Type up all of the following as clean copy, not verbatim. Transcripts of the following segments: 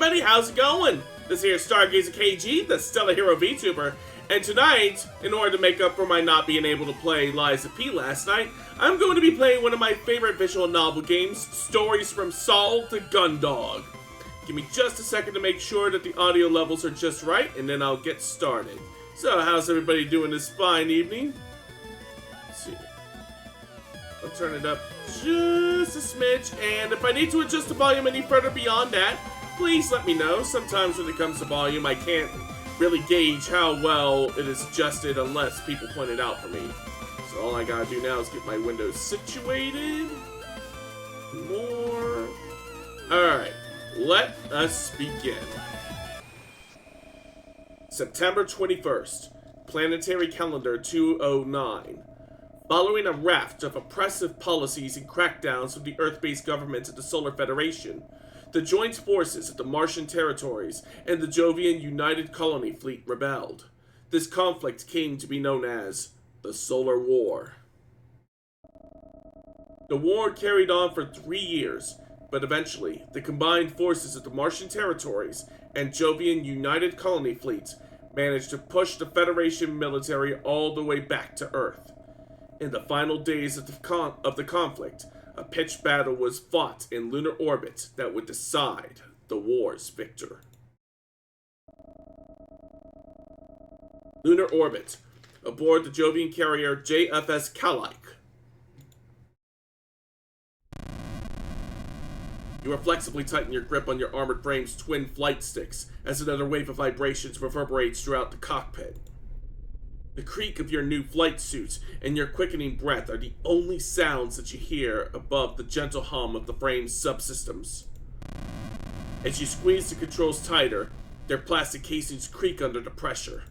everybody, how's it going? This here is Stargazer KG, the Stellar Hero Vtuber, and tonight, in order to make up for my not being able to play Liza P last night, I'm going to be playing one of my favorite visual novel games, Stories from Saul to Gundog. Give me just a second to make sure that the audio levels are just right, and then I'll get started. So, how's everybody doing this fine evening? Let's see. I'll turn it up just a smidge, and if I need to adjust the volume any further beyond that, please let me know. Sometimes when it comes to volume, I can't really gauge how well it is adjusted unless people point it out for me. So all I gotta do now is get my windows situated. More. Alright, let us begin. September 21st, Planetary Calendar 209. Following a raft of oppressive policies and crackdowns of the Earth-based government of the Solar Federation, the joint forces of the Martian territories and the Jovian United Colony Fleet rebelled. This conflict came to be known as the Solar War. The war carried on for 3 years, but eventually the combined forces of the Martian territories and Jovian United Colony Fleet managed to push the Federation military all the way back to Earth. In the final days of the conflict, a pitched battle was fought in lunar orbit that would decide the war's victor. Lunar orbit, aboard the Jovian carrier JFS Kalike. You reflexively tighten your grip on your armored frame's twin flight sticks as another wave of vibrations reverberates throughout the cockpit. The creak of your new flight suit and your quickening breath are the only sounds that you hear above the gentle hum of the frame's subsystems. As you squeeze the controls tighter, their plastic casings creak under the pressure.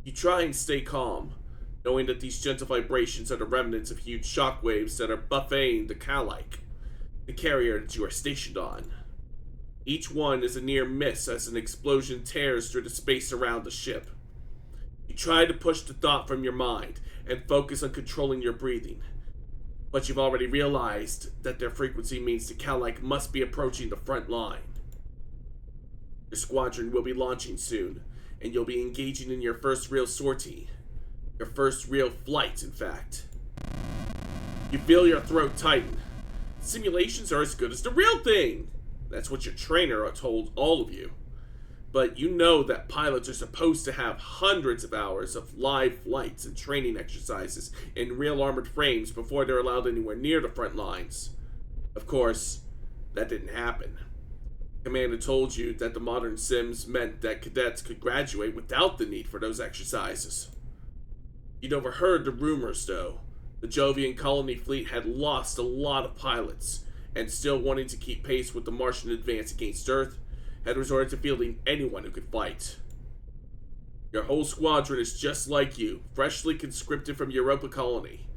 You try and stay calm, knowing that these gentle vibrations are the remnants of huge shockwaves that are buffeting the Kalike, the carrier that you are stationed on. Each one is a near miss as an explosion tears through the space around the ship. You try to push the thought from your mind and focus on controlling your breathing, but you've already realized that their frequency means the Kalike must be approaching the front line. Your squadron will be launching soon, and you'll be engaging in your first real sortie. Your first real flight, in fact. You feel your throat tighten. Simulations are as good as the real thing! That's what your trainer told all of you. But you know that pilots are supposed to have hundreds of hours of live flights and training exercises in real armored frames before they're allowed anywhere near the front lines. Of course, that didn't happen. Commander told you that the modern sims meant that cadets could graduate without the need for those exercises. You'd overheard the rumors, though. The Jovian colony fleet had lost a lot of pilots, and still wanting to keep pace with the Martian advance against Earth, had resorted to fielding anyone who could fight. Your whole squadron is just like you, freshly conscripted from Europa colony.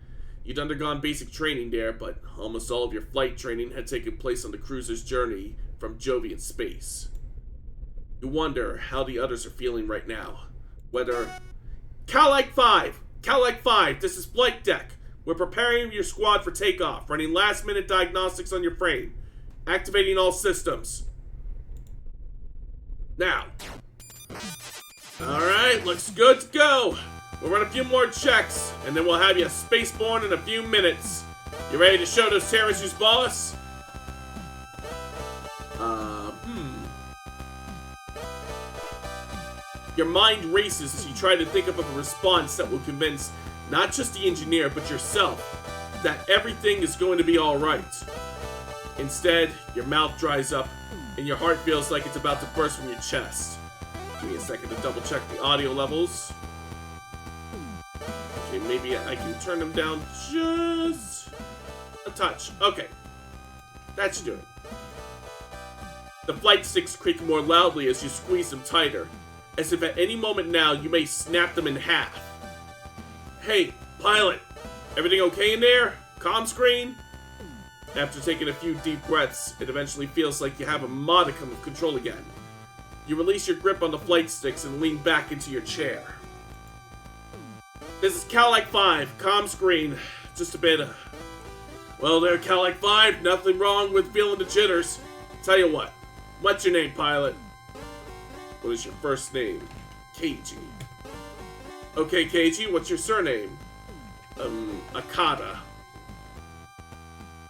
You'd undergone basic training there, but almost all of your flight training had taken place on the cruiser's journey from Jovian space. You wonder how the others are feeling right now. Whether... Kalike 5! Kalike 5, this is flight deck. We're preparing your squad for takeoff, running last-minute diagnostics on your frame. Activating all systems. Now. Alright, looks good to go. We'll run a few more checks, and then we'll have you spaceborne in a few minutes. You ready to show those terrorists who's boss? Your mind races as you try to think of a response that will convince not just the engineer, but yourself, that everything is going to be alright. Instead, your mouth dries up, and your heart feels like it's about to burst from your chest. Give me a second to double check the audio levels. Okay, maybe I can turn them down just a touch. Okay. That should do it. The flight sticks creak more loudly as you squeeze them tighter, as if at any moment now you may snap them in half. Hey, pilot, everything okay in there? Comm screen? After taking a few deep breaths, it eventually feels like you have a modicum of control again. You release your grip on the flight sticks and lean back into your chair. This is Kalike 5, comm screen. Just a bit, Well there, Kalike 5, nothing wrong with feeling the jitters. Tell you what, What's your name, pilot? What is your first name? Keiji. Okay, Keiji, what's your surname? Akata.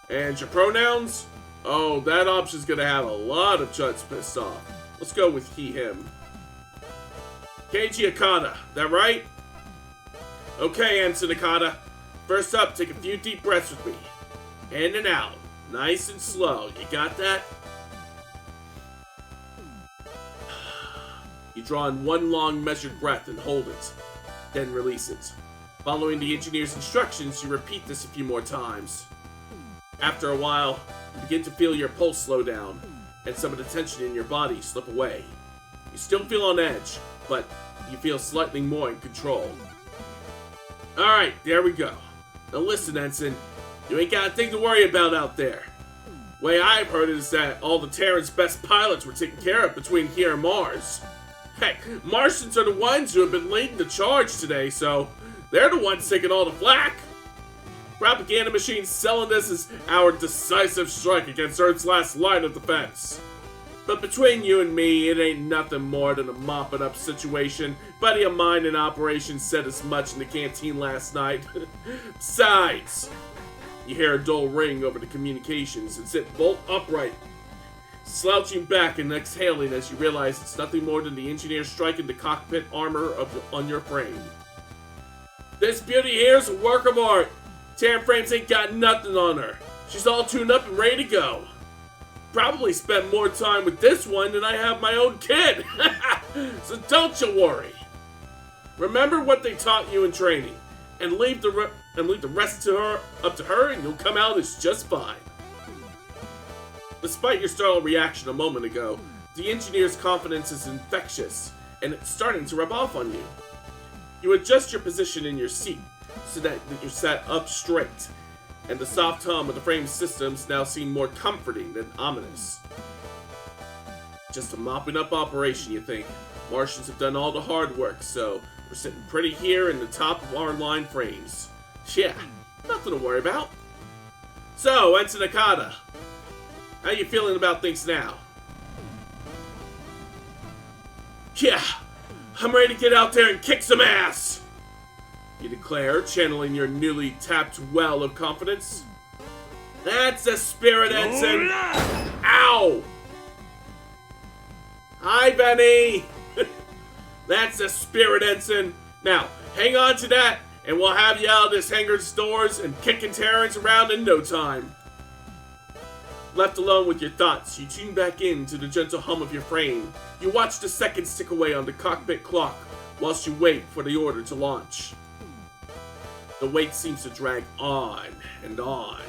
And your pronouns? Oh, that option's gonna have a lot of chuds pissed off. Let's go with he, him. Keiji Akata, that right? Okay, Ensign Akata. First up, take a few deep breaths with me. In and out. Nice and slow. You got that? You draw in one long measured breath and hold it. Then release it. Following the engineer's instructions, you repeat this a few more times. After a while, you begin to feel your pulse slow down, and some of the tension in your body slip away. You still feel on edge, but you feel slightly more in control. Alright, there we go. Now listen, Ensign, you ain't got a thing to worry about out there. Way I've heard it is that all the Terran's best pilots were taken care of between here and Mars. Heck, Martians are the ones who have been leading the charge today, so they're the ones taking all the flack. Propaganda machines selling this as our decisive strike against Earth's last line of defense. But between you and me, it ain't nothing more than a mopping up situation. Buddy of mine in operations said as much in the canteen last night. Besides, you hear a dull ring over the communications and sit bolt upright, slouching back and exhaling as you realize it's nothing more than the engineer striking the cockpit armor on your frame. This beauty here's a work of art. Terran Frames ain't got nothing on her. She's all tuned up and ready to go. Probably spent more time with this one than I have my own kid. So don't you worry. Remember what they taught you in training, and leave the rest up to her, and you'll come out as just fine. Despite your startled reaction a moment ago, the engineer's confidence is infectious, and it's starting to rub off on you. You adjust your position in your seat so that you're sat up straight, and the soft hum of the frame systems now seem more comforting than ominous. Just a mopping up operation, you think. Martians have done all the hard work, so we're sitting pretty here in the top of our line frames. Yeah, nothing to worry about. So, Ensign Akata, how you feeling about things now? Yeah, I'm ready to get out there and kick some ass! You declare, channeling your newly tapped well of confidence. That's the spirit, Ensign! Ow! Hi, Benny! That's the spirit, Ensign. Now, hang on to that, and we'll have you out of this hangar's doors and kicking Terrans around in no time. Left alone with your thoughts, you tune back into the gentle hum of your frame. You watch the seconds tick away on the cockpit clock whilst you wait for the order to launch. The wait seems to drag on and on.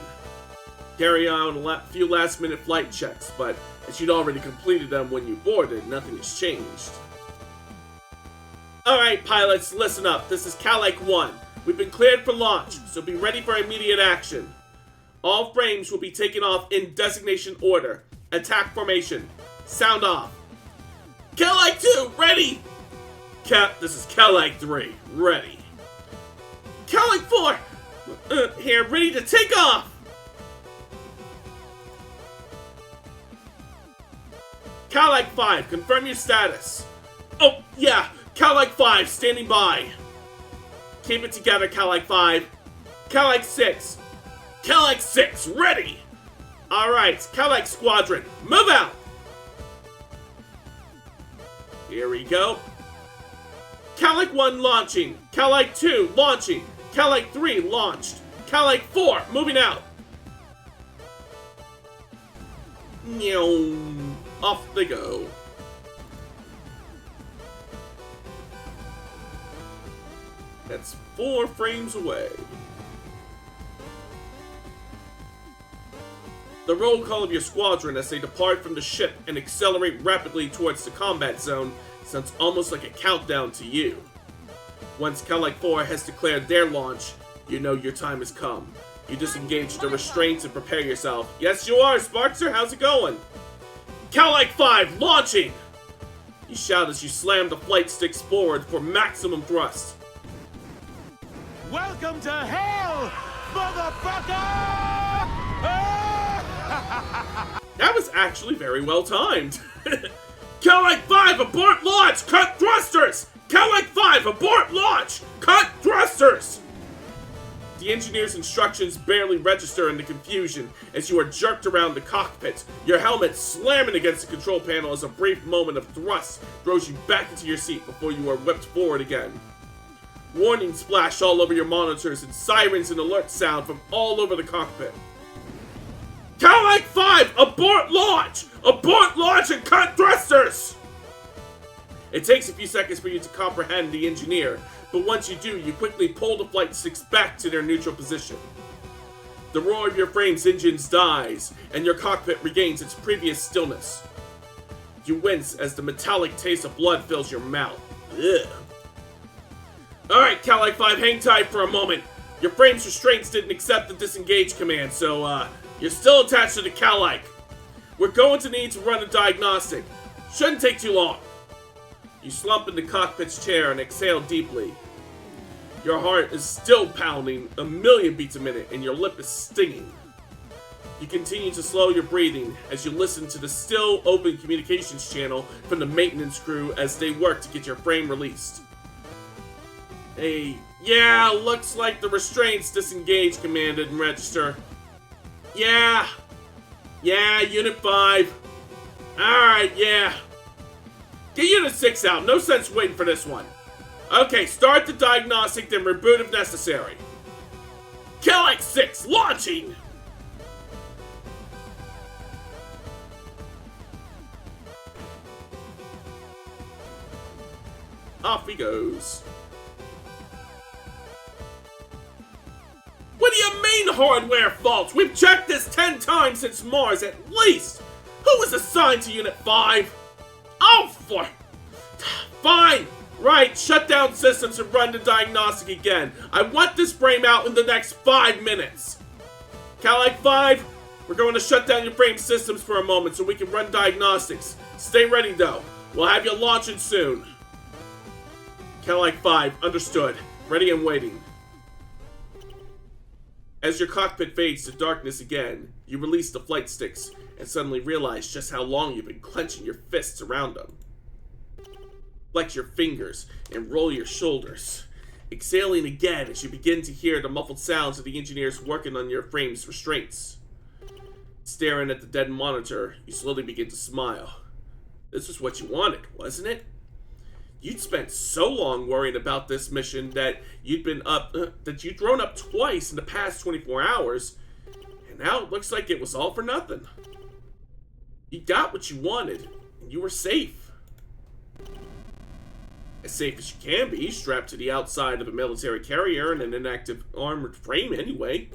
Carry out a few last-minute flight checks, but as you'd already completed them when you boarded, nothing has changed. Alright, pilots, listen up. This is Calike 1. We've been cleared for launch, so be ready for immediate action. All frames will be taken off in designation order. Attack formation. Sound off. Calike 2, ready! This is Calike 3, ready. Calike 4! Here, ready to take off! Calike 5, confirm your status. Oh, yeah, Calike 5, standing by. Keep it together, Calike 5. Calike 6. Calike 6, ready! Alright, Calike Squadron, move out! Here we go. Calike 1 launching. Calike 2 launching. Calike 3 launched. Calike 4 moving out. Off they go. That's 4 frames away. The roll call of your squadron as they depart from the ship and accelerate rapidly towards the combat zone sounds almost like a countdown to you. Once Calike 4 has declared their launch, you know your time has come. You disengage the restraints and prepare yourself. Yes, you are, Sparkster. How's it going? Calike 5 launching! You shout as you slam the flight sticks forward for maximum thrust. Welcome to hell, motherfucker! That was actually very well timed. Calag 5, abort launch! Cut thrusters! Calag 5, abort launch! Cut thrusters! The engineer's instructions barely register in the confusion as you are jerked around the cockpit, your helmet slamming against the control panel as a brief moment of thrust throws you back into your seat before you are whipped forward again. Warnings splash all over your monitors and sirens and alerts sound from all over the cockpit. Calag 5, abort launch! Abort launch and cut thrusters! It takes a few seconds for you to comprehend the engineer, but once you do, you quickly pull the flight sticks back to their neutral position. The roar of your frame's engines dies, and your cockpit regains its previous stillness. You wince as the metallic taste of blood fills your mouth. Ugh. Alright, Calag 5, hang tight for a moment. Your frame's restraints didn't accept the disengage command, so, you're still attached to the Calag. We're going to need to run a diagnostic. Shouldn't take too long. You slump in the cockpit's chair and exhale deeply. Your heart is still pounding 1,000,000 beats a minute and your lip is stinging. You continue to slow your breathing as you listen to the still open communications channel from the maintenance crew as they work to get your frame released. Hey, yeah, looks like the restraints disengage command didn't register. Yeah, Unit 5. Alright, yeah. Get Unit 6 out, no sense waiting for this one. Okay, start the diagnostic, then reboot if necessary. Calag 6, launching! Off he goes. What do you mean hardware faults? We've checked this 10 times since Mars at least! Who was assigned to Unit 5? Oh, fine! Right, shut down systems and run the diagnostic again. I want this frame out in the next 5 minutes. Calag 5, we're going to shut down your frame systems for a moment so we can run diagnostics. Stay ready though. We'll have you launching soon. Calag 5, understood. Ready and waiting. As your cockpit fades to darkness again, you release the flight sticks and suddenly realize just how long you've been clenching your fists around them. Flex your fingers and roll your shoulders, exhaling again as you begin to hear the muffled sounds of the engineers working on your frame's restraints. Staring at the dead monitor, you slowly begin to smile. This was what you wanted, wasn't it? You'd spent so long worrying about this mission that you'd thrown up twice in the past 24 hours, and now it looks like it was all for nothing. You got what you wanted, and you were safe. As safe as you can be, strapped to the outside of a military carrier in an inactive armored frame anyway.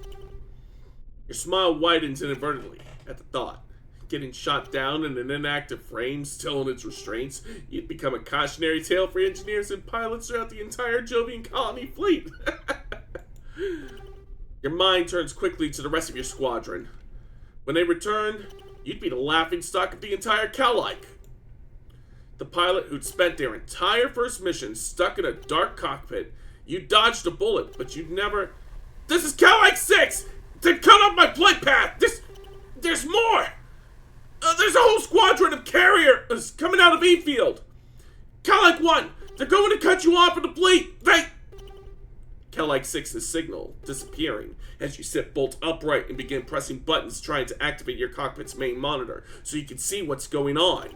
Your smile widens inadvertently at the thought. Getting shot down in an inactive frame, still in its restraints, you'd become a cautionary tale for engineers and pilots throughout the entire Jovian colony fleet. Your mind turns quickly to the rest of your squadron. When they return, you'd be the laughingstock of the entire Calag. The pilot who'd spent their entire first mission stuck in a dark cockpit. You dodged a bullet, but you'd never... This is Calag 6! They cut off my flight path! There's more! There's a whole squadron of carriers coming out of E-Field! Calag 1! They're going to cut you off of the fleet! Calag 6's signal disappearing as you sit bolt upright and begin pressing buttons trying to activate your cockpit's main monitor so you can see what's going on.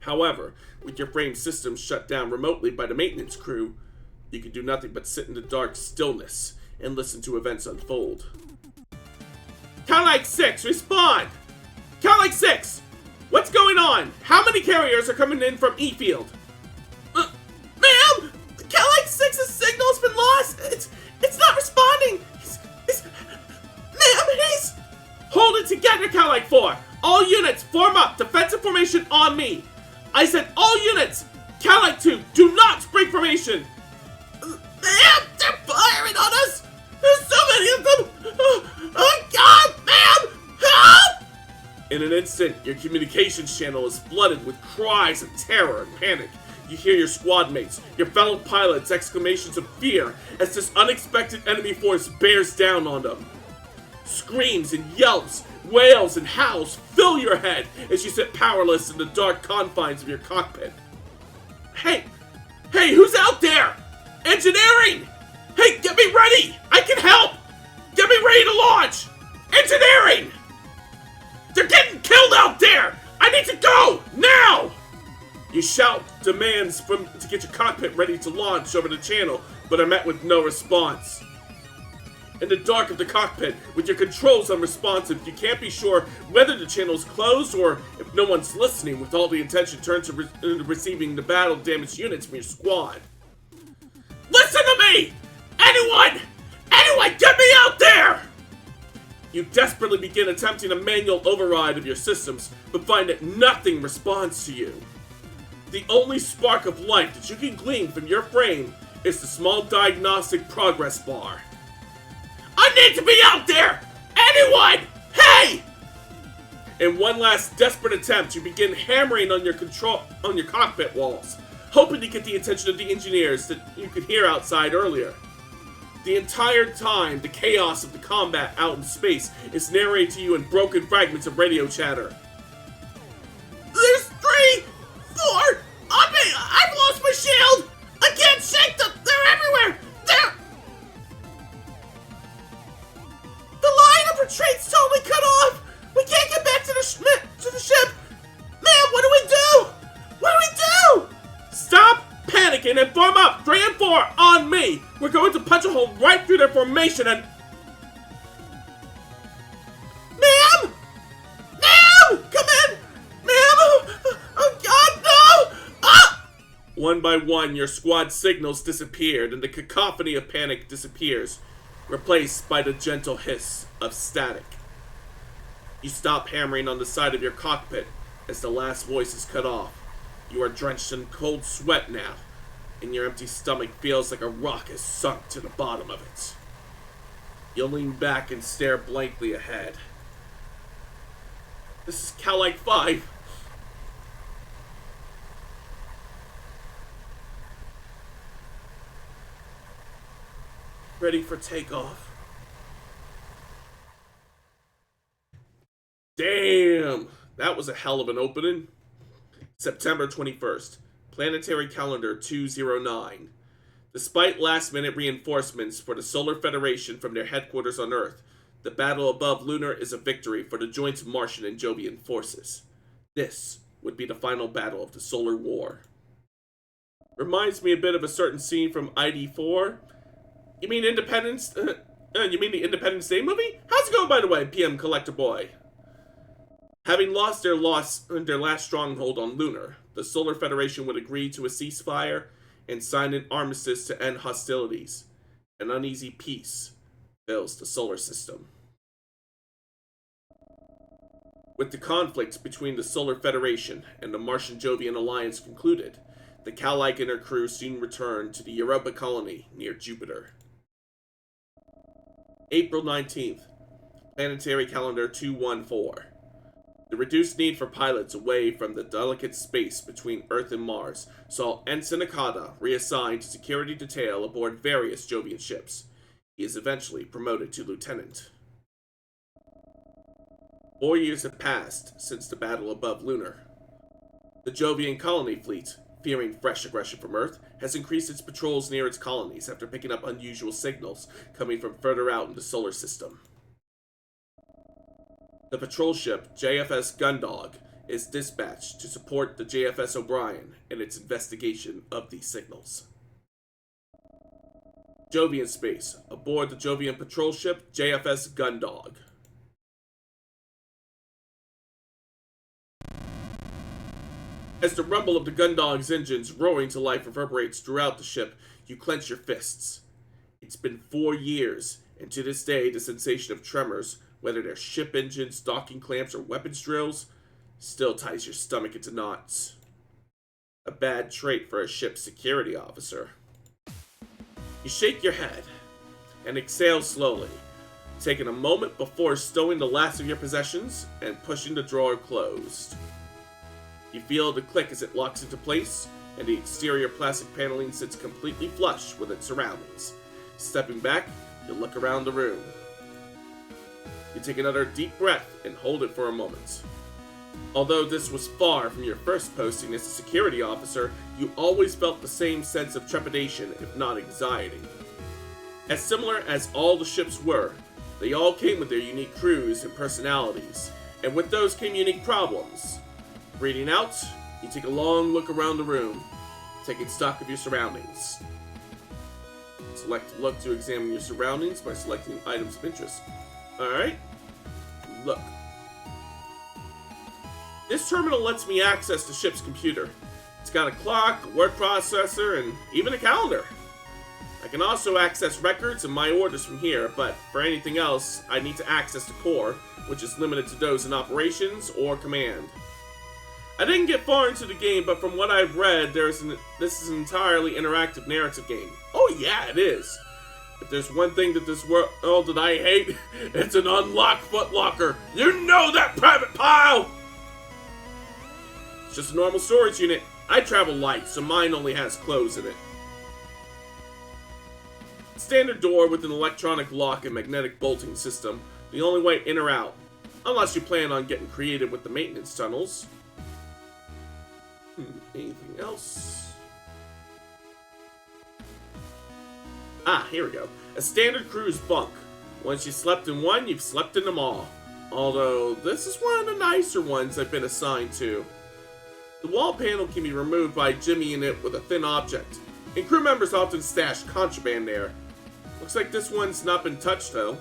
However, with your frame system shut down remotely by the maintenance crew, you can do nothing but sit in the dark stillness and listen to events unfold. Calag 6, respond! Calag 6! What's going on? How many carriers are coming in from E-Field? Ma'am! Calag 6's signal's been lost! It's not responding! Ma'am, he's... Hold it together, Calag 4! All units, form up! Defensive formation on me! I said all units! Calag 2, do not break formation! Ma'am, they're firing on us! There's so many of them! Oh God, ma'am! Help! In an instant, your communications channel is flooded with cries of terror and panic. You hear your squad mates, your fellow pilots' exclamations of fear as this unexpected enemy force bears down on them. Screams and yelps wails and howls fill your head as you sit powerless in the dark confines of your cockpit. Hey, who's out there? Engineering! Hey, get me ready! I can help! Get me ready to launch! Engineering! They're getting killed out there! I need to go! Now! You shout demands to get your cockpit ready to launch over the channel, but are met with no response. In the dark of the cockpit, with your controls unresponsive, you can't be sure whether the channel is closed or if no one's listening, with all the attention turned to receiving the battle-damaged units from your squad. Listen to me! Anyone! Get me out there! You desperately begin attempting a manual override of your systems, but find that nothing responds to you. The only spark of light that you can glean from your frame is the small diagnostic progress bar. I need to be out there! Anyone! Hey! In one last desperate attempt, you begin hammering on your cockpit walls, hoping to get the attention of the engineers that you could hear outside earlier. The entire time, the chaos of the combat out in space is narrated to you in broken fragments of radio chatter. There's 3, 4, on me! I've lost my shield! I can't shake them! They're everywhere! The line of retreat's totally cut off! We can't get back to the ship! Man, what do we do? What do we do? Stop panicking and form up! 3 and 4 on me! We're going to punch a hole right through their formation and... Ma'am! Ma'am! Come in! Ma'am! Oh God, no! Ah! One by one, your squad signals disappeared and the cacophony of panic disappears, replaced by the gentle hiss of static. You stop hammering on the side of your cockpit as the last voice is cut off. You are drenched in cold sweat now, and your empty stomach feels like a rock has sunk to the bottom of it. You lean back and stare blankly ahead. This is Cal 5. Ready for takeoff. Damn! That was a hell of an opening. September 21st. Planetary Calendar 209. Despite last-minute reinforcements for the Solar Federation from their headquarters on Earth, the battle above Lunar is a victory for the joint Martian and Jovian forces. This would be the final battle of the Solar War. Reminds me a bit of a certain scene from ID4. You mean Independence? You mean the Independence Day movie? How's it going, by the way, PM Collector Boy? Having lost their last stronghold on Lunar, the Solar Federation would agree to a ceasefire and sign an armistice to end hostilities. An uneasy peace fills the solar system. With the conflict between the Solar Federation and the Martian-Jovian alliance concluded, the Cal-like and her crew soon returned to the Europa colony near Jupiter. April 19th, Planetary Calendar 214. The reduced need for pilots away from the delicate space between Earth and Mars saw Ensign Akada reassigned to security detail aboard various Jovian ships. He is eventually promoted to lieutenant. 4 years have passed since the battle above Lunar. The Jovian colony fleet, fearing fresh aggression from Earth, has increased its patrols near its colonies after picking up unusual signals coming from further out in the solar system. The patrol ship JFS Gundog is dispatched to support the JFS O'Brien in its investigation of these signals. Jovian space, aboard the Jovian patrol ship JFS Gundog. As the rumble of the Gundog's engines roaring to life reverberates throughout the ship, you clench your fists. It's been 4 years, and to this day the sensation of tremors, whether they're ship engines, docking clamps, or weapons drills, still ties your stomach into knots. A bad trait for a ship's security officer. You shake your head and exhale slowly, taking a moment before stowing the last of your possessions and pushing the drawer closed. You feel the click as it locks into place, and the exterior plastic paneling sits completely flush with its surroundings. Stepping back, you look around the room. You take another deep breath and hold it for a moment. Although this was far from your first posting as a security officer, you always felt the same sense of trepidation, if not anxiety. As similar as all the ships were, they all came with their unique crews and personalities, and with those came unique problems. Breathing out, you take a long look around the room, taking stock of your surroundings. Select look to examine your surroundings by selecting items of interest. Alright, look. This terminal lets me access the ship's computer. It's got a clock, a word processor, and even a calendar. I can also access records and my orders from here, but for anything else, I need to access the core, which is limited to those in operations or command. I didn't get far into the game, but from what I've read, this is an entirely interactive narrative game. Oh yeah, it is. If there's one thing that this world that I hate, it's an unlocked footlocker. You know that, Private Pile! It's just a normal storage unit. I travel light, so mine only has clothes in it. Standard door with an electronic lock and magnetic bolting system. The only way in or out. Unless you plan on getting creative with the maintenance tunnels. Anything else? Ah, here we go. A standard crew's bunk. Once you slept in one, you've slept in them all. Although, this is one of the nicer ones I've been assigned to. The wall panel can be removed by jimmying it with a thin object, and crew members often stash contraband there. Looks like this one's not been touched though.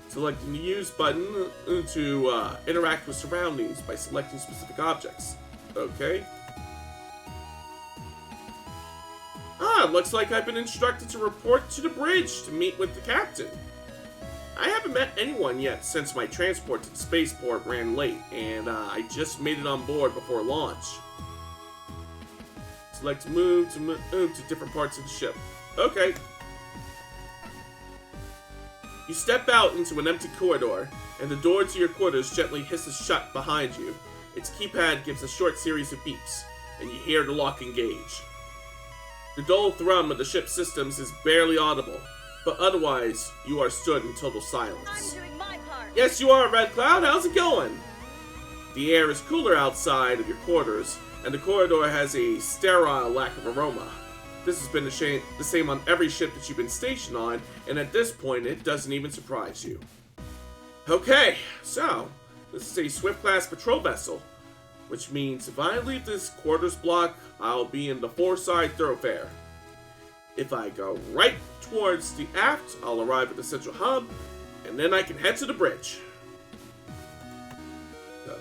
Selecting the use button to interact with surroundings by selecting specific objects. Okay. Ah, looks like I've been instructed to report to the bridge to meet with the captain. I haven't met anyone yet since my transport to the spaceport ran late, and I just made it on board before launch. Select move to different parts of the ship. Okay. You step out into an empty corridor, and the door to your quarters gently hisses shut behind you. Its keypad gives a short series of beeps, and you hear the lock engage. The dull thrum of the ship's systems is barely audible, but otherwise, you are stood in total silence. I'm doing my part. Yes, you are, Red Cloud. How's it going? The air is cooler outside of your quarters, and the corridor has a sterile lack of aroma. This has been the same on every ship that you've been stationed on, and at this point, it doesn't even surprise you. Okay, so, this is a Swift-class patrol vessel, which means if I leave this quarters block, I'll be in the foreside thoroughfare. If I go right towards the aft, I'll arrive at the central hub, and then I can head to the bridge. The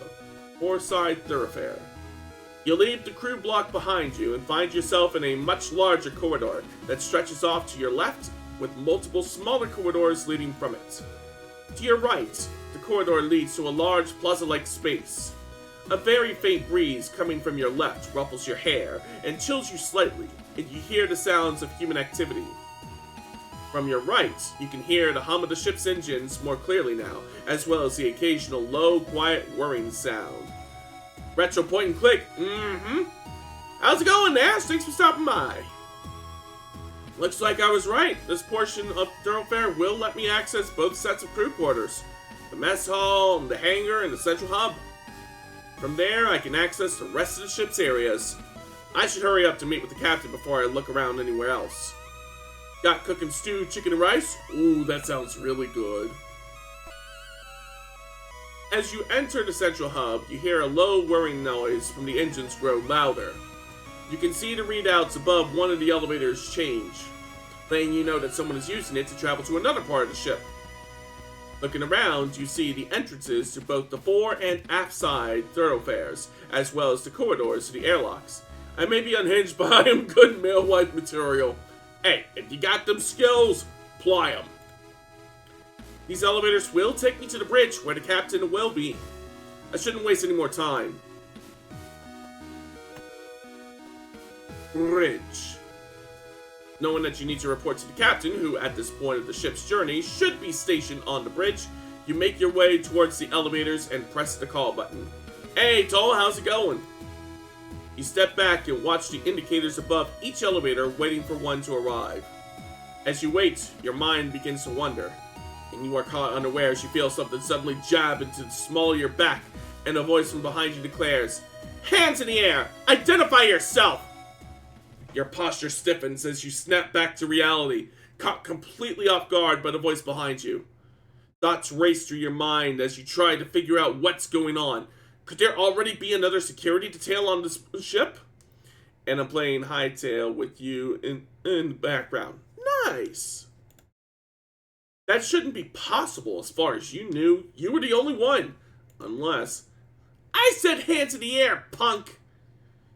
foreside thoroughfare. You leave the crew block behind you and find yourself in a much larger corridor that stretches off to your left with multiple smaller corridors leading from it. To your right, the corridor leads to a large plaza-like space. A very faint breeze coming from your left ruffles your hair and chills you slightly, and you hear the sounds of human activity. From your right, you can hear the hum of the ship's engines more clearly now, as well as the occasional low, quiet whirring sound. Retro point and click. How's it going, Nash? Thanks for stopping by. Looks like I was right. This portion of the thoroughfare will let me access both sets of crew quarters. The mess hall, the hangar, and the central hub. From there, I can access the rest of the ship's areas. I should hurry up to meet with the captain before I look around anywhere else. Got cooking stew, chicken, and rice? Ooh, that sounds really good. As you enter the central hub, you hear a low whirring noise from the engines grow louder. You can see the readouts above one of the elevators change, letting you know that someone is using it to travel to another part of the ship. Looking around, you see the entrances to both the fore and aft side thoroughfares, as well as the corridors to the airlocks. I may be unhinged, but I am good male-like material. Hey, if you got them skills, ply them. These elevators will take me to the bridge, where the captain will be. I shouldn't waste any more time. Bridge. Knowing that you need to report to the captain, who at this point of the ship's journey should be stationed on the bridge, you make your way towards the elevators and press the call button. Hey, Toll, how's it going? You step back and watch the indicators above each elevator waiting for one to arrive. As you wait, your mind begins to wander, and you are caught unaware as you feel something suddenly jab into the small of your back, and a voice from behind you declares, "Hands in the air! Identify yourself!" Your posture stiffens as you snap back to reality, caught completely off guard by the voice behind you. Thoughts race through your mind as you try to figure out what's going on. Could there already be another security detail on this ship? And I'm playing hightail with you in the background. Nice! That shouldn't be possible as far as you knew. You were the only one. Unless... I said hands in the air, punk!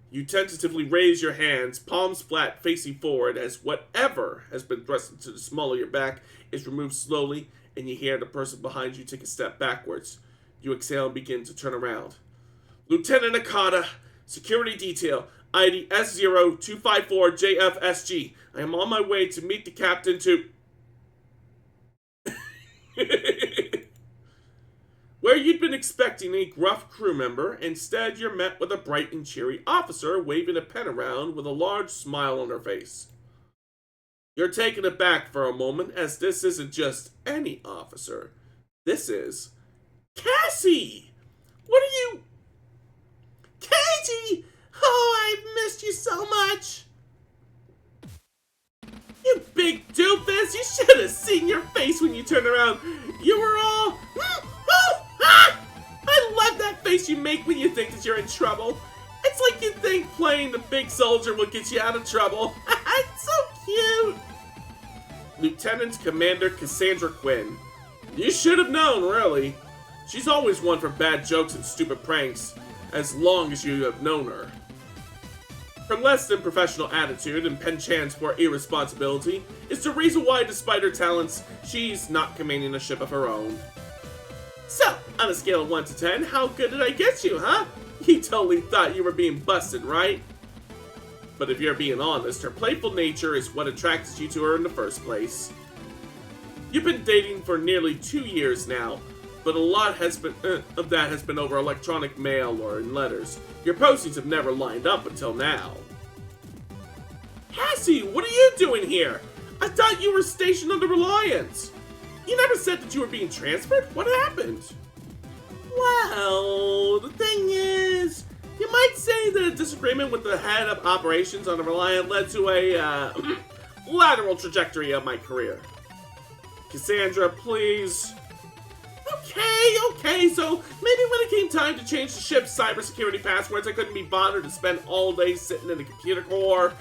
You tentatively raise your hands, palms flat, facing forward, as whatever has been thrust into the small of your back is removed slowly, and you hear the person behind you take a step backwards. You exhale and begin to turn around. Lieutenant Akata, security detail, ID S0254JFSG. I am on my way to meet the captain to... Where you'd been expecting a gruff crew member, instead you're met with a bright and cheery officer waving a pen around with a large smile on her face. You're taken aback for a moment, as this isn't just any officer. This is... Cassie! What are you... Katie! Oh, I've missed you so much! You big doofus! You should have seen your face when you turned around. You were all... I love that face you make when you think that you're in trouble. It's like you think playing the big soldier will get you out of trouble. It's so cute! Lieutenant Commander Cassandra Quinn. You should have known, really. She's always one for bad jokes and stupid pranks, as long as you have known her. Her less than professional attitude and penchant for irresponsibility is the reason why, despite her talents, she's not commanding a ship of her own. So, on a scale of 1 to 10, how good did I get you, huh? You totally thought you were being busted, right? But if you're being honest, her playful nature is what attracted you to her in the first place. You've been dating for nearly 2 years now, but a lot of that has been over electronic mail or in letters. Your postings have never lined up until now. Cassie, what are you doing here? I thought you were stationed on the Reliance. You never said that you were being transferred? What happened? Well, the thing is, you might say that a disagreement with the head of operations on the Reliant led to a, lateral trajectory of my career. Cassandra, please. Okay, so maybe when it came time to change the ship's cybersecurity passwords, I couldn't be bothered to spend all day sitting in the computer core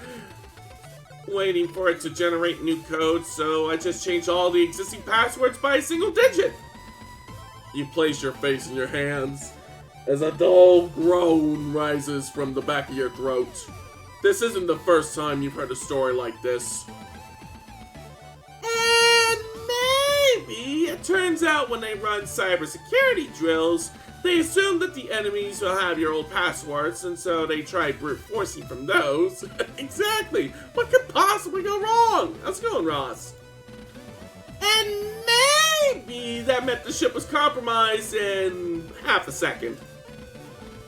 waiting for it to generate new code, so I just changed all the existing passwords by a single digit. You place your face in your hands as a dull groan rises from the back of your throat. This isn't the first time you've heard a story like this. And maybe it turns out when they run cybersecurity drills, they assume that the enemies will have your old passwords, and so they try brute forcing from those. Exactly! What could possibly go wrong? How's it going, Ross? And maybe that meant the ship was compromised in half a second.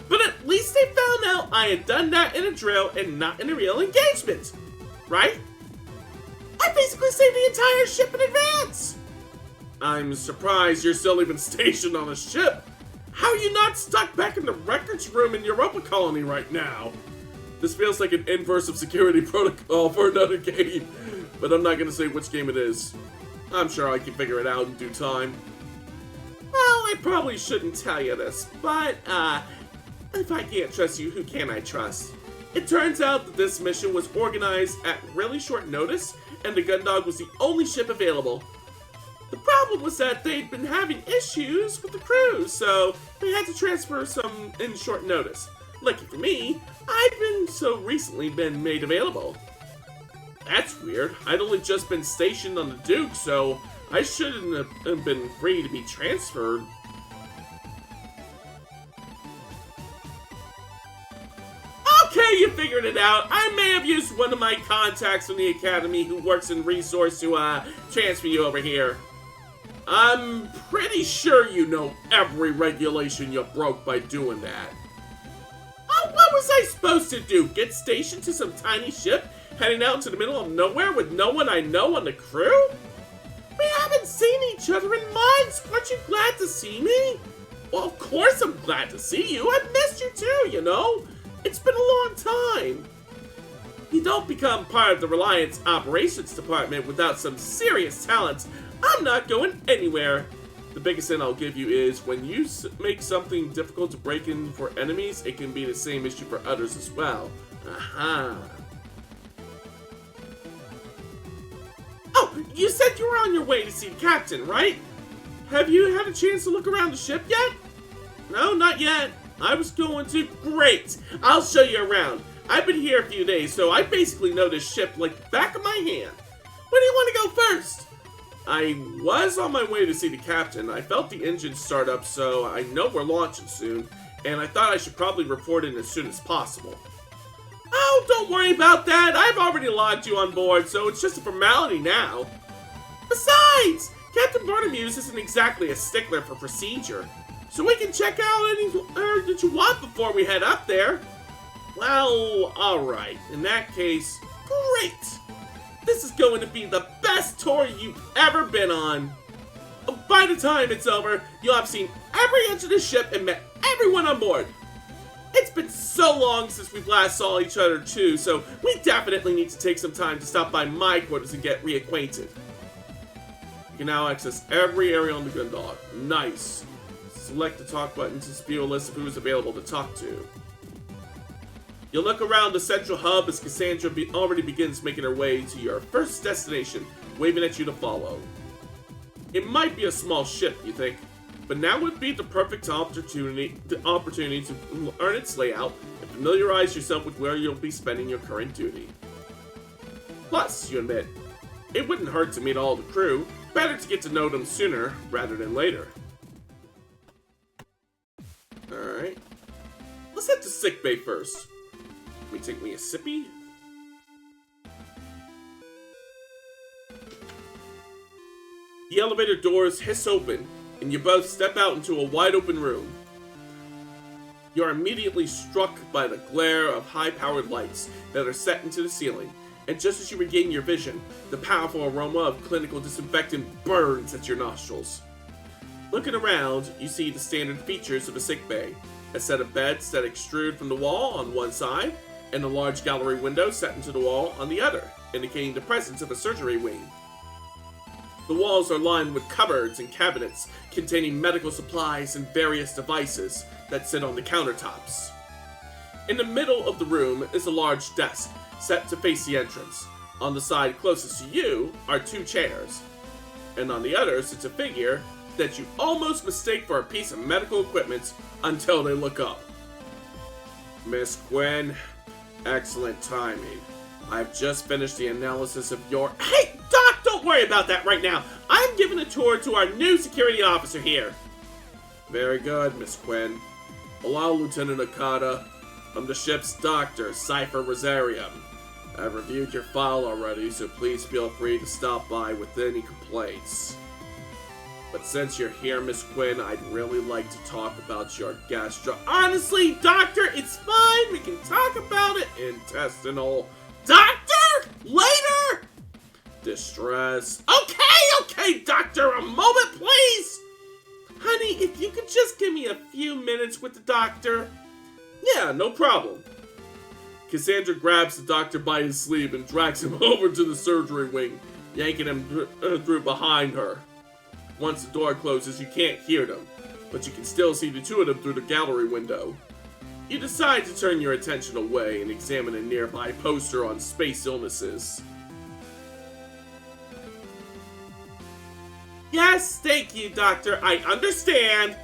But at least they found out I had done that in a drill and not in a real engagement. Right? I basically saved the entire ship in advance! I'm surprised you're still even stationed on a ship. How are you not stuck back in the records room in Europa Colony right now? This feels like an inverse of security protocol for another game, but I'm not going to say which game it is. I'm sure I can figure it out in due time. Well, I probably shouldn't tell you this, but, if I can't trust you, who can I trust? It turns out that this mission was organized at really short notice, and the Gundog was the only ship available. The problem was that they'd been having issues with the crew, so they had to transfer some in short notice. Lucky for me, I'd recently been made available. That's weird. I'd only just been stationed on the Duke, so I shouldn't have been free to be transferred. Okay, you figured it out. I may have used one of my contacts from the Academy who works in resource to transfer you over here. I'm pretty sure you know every regulation you broke by doing that. Oh, what was I supposed to do? Get stationed to some tiny ship Heading out into the middle of nowhere with no one I know on the crew? We haven't seen each other in months! Aren't you glad to see me? Well, of course I'm glad to see you. I've missed you too, you know? It's been a long time. You don't become part of the Reliance Operations Department without some serious talent. I'm not going anywhere. The biggest hint I'll give you is when you make something difficult to break in for enemies, it can be the same issue for others as well. Aha. Oh, you said you were on your way to see the captain, right? Have you had a chance to look around the ship yet? No, not yet. I was going to. Great. I'll show you around. I've been here a few days, so I basically know this ship like the back of my hand. Where do you want to go first? I was on my way to see the captain. I felt the engine start up, so I know we're launching soon, and I thought I should probably report in as soon as possible. Oh, don't worry about that. I've already logged you on board, so it's just a formality now. Besides, Captain Barnamuse isn't exactly a stickler for procedure, so we can check out any that you want before we head up there. Well, alright. In that case, great! This is going to be the best tour you've ever been on. By the time it's over, you'll have seen every inch of the ship and met everyone on board. It's been so long since we last saw each other too, so we definitely need to take some time to stop by my quarters and get reacquainted. You can now access every area on the Gundog. Nice. Select the talk button to view a list of who's available to talk to. You'll look around the central hub as Cassandra already begins making her way to your first destination, waving at you to follow. It might be a small ship, you think, but now would be the perfect opportunity to learn its layout and familiarize yourself with where you'll be spending your current duty. Plus, you admit, it wouldn't hurt to meet all the crew. Better to get to know them sooner rather than later. Alright. Let's head to sickbay first. Let me take me a sippy. The elevator doors hiss open, and you both step out into a wide open room. You are immediately struck by the glare of high-powered lights that are set into the ceiling, and just as you regain your vision, the powerful aroma of clinical disinfectant burns at your nostrils. Looking around, you see the standard features of a sickbay: a set of beds that extrude from the wall on one side, and a large gallery window set into the wall on the other, indicating the presence of a surgery wing. The walls are lined with cupboards and cabinets containing medical supplies and various devices that sit on the countertops. In the middle of the room is a large desk set to face the entrance. On the side closest to you are 2 chairs, and on the other sits a figure that you almost mistake for a piece of medical equipment until they look up. Miss Quinn, excellent timing. I've just finished the analysis of your— Hey, Doc, don't worry about that right now. I'm giving a tour to our new security officer here. Very good, Miss Quinn. Hello, Lieutenant Okada. I'm the ship's doctor, Cypher Rosarium. I've reviewed your file already, so please feel free to stop by with any complaints. But since you're here, Miss Quinn, I'd really like to talk about your Honestly, Doctor, it's fine. We can talk about it. Intestinal— Doctor! Later! Distress— Okay, Doctor, a moment, please! Honey, if you could just give me a few minutes with the doctor. Yeah, no problem. Cassandra grabs the doctor by his sleeve and drags him over to the surgery wing, yanking him through behind her. Once the door closes, you can't hear them, but you can still see the 2 of them through the gallery window. You decide to turn your attention away and examine a nearby poster on space illnesses. Yes, thank you, Doctor. I understand.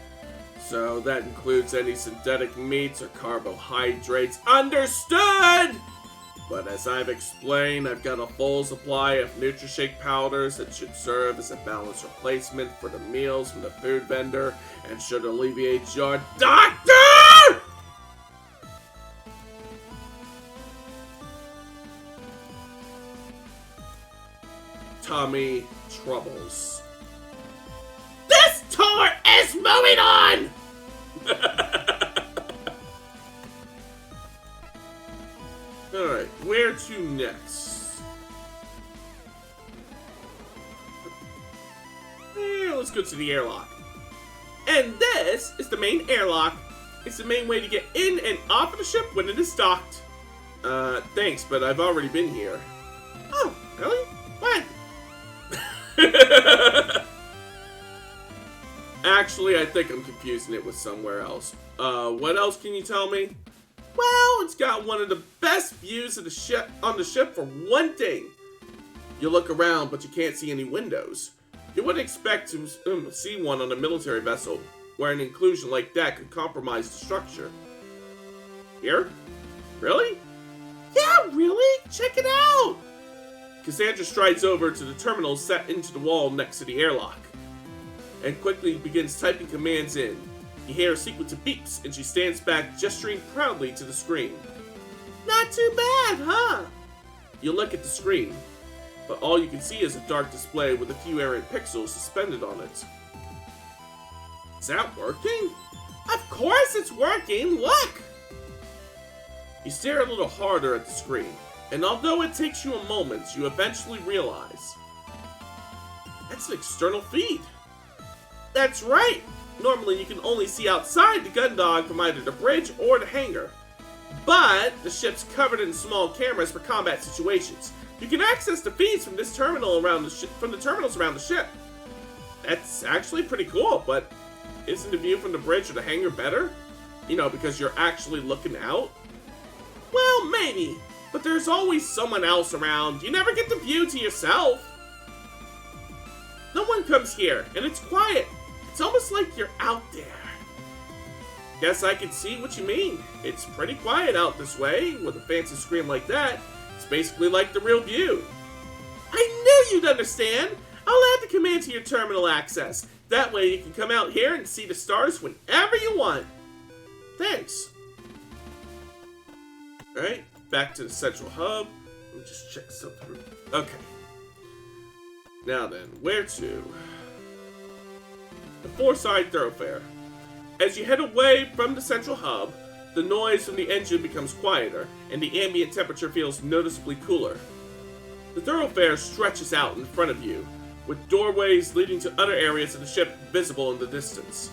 So that includes any synthetic meats or carbohydrates. Understood! But as I've explained, I've got a full supply of NutriShake powders that should serve as a balanced replacement for the meals from the food vendor and should alleviate your— Doctor! Tummy troubles. This tour is moving on! Alright, where to next? Let's go to the airlock. And this is the main airlock. It's the main way to get in and off of the ship when it is docked. Thanks, but I've already been here. Oh, really? What? Actually, I think I'm confusing it with somewhere else. What else can you tell me? Well, it's got one of the best views of the ship on the ship for one thing. You look around, but you can't see any windows. You wouldn't expect to see one on a military vessel, where an inclusion like that could compromise the structure. Here? Really? Yeah, really? Check it out! Cassandra strides over to the terminal set into the wall next to the airlock, and quickly begins typing commands in. You hear a sequence of beeps, and she stands back, gesturing proudly to the screen. Not too bad, huh? You look at the screen, but all you can see is a dark display with a few errant pixels suspended on it. Is that working? Of course it's working, look! You stare a little harder at the screen, and although it takes you a moment, you eventually realize that's an external feed. That's right! Normally you can only see outside the gun dog from either the bridge or the hangar. But the ship's covered in small cameras for combat situations. You can access the feeds from this terminal around from the terminals around the ship. That's actually pretty cool, but isn't the view from the bridge or the hangar better? You know, because you're actually looking out? Well, maybe, but there's always someone else around. You never get the view to yourself. No one comes here, and it's quiet. It's almost like you're out there. Guess I can see what you mean. It's pretty quiet out this way, with a fancy screen like that. It's basically like the real view. I knew you'd understand! I'll add the command to your terminal access. That way you can come out here and see the stars whenever you want. Thanks. Alright, back to the central hub. Let me just check something. Okay. Now then, where to? The four-side thoroughfare. As you head away from the central hub, the noise from the engine becomes quieter, and the ambient temperature feels noticeably cooler. The thoroughfare stretches out in front of you, with doorways leading to other areas of the ship visible in the distance.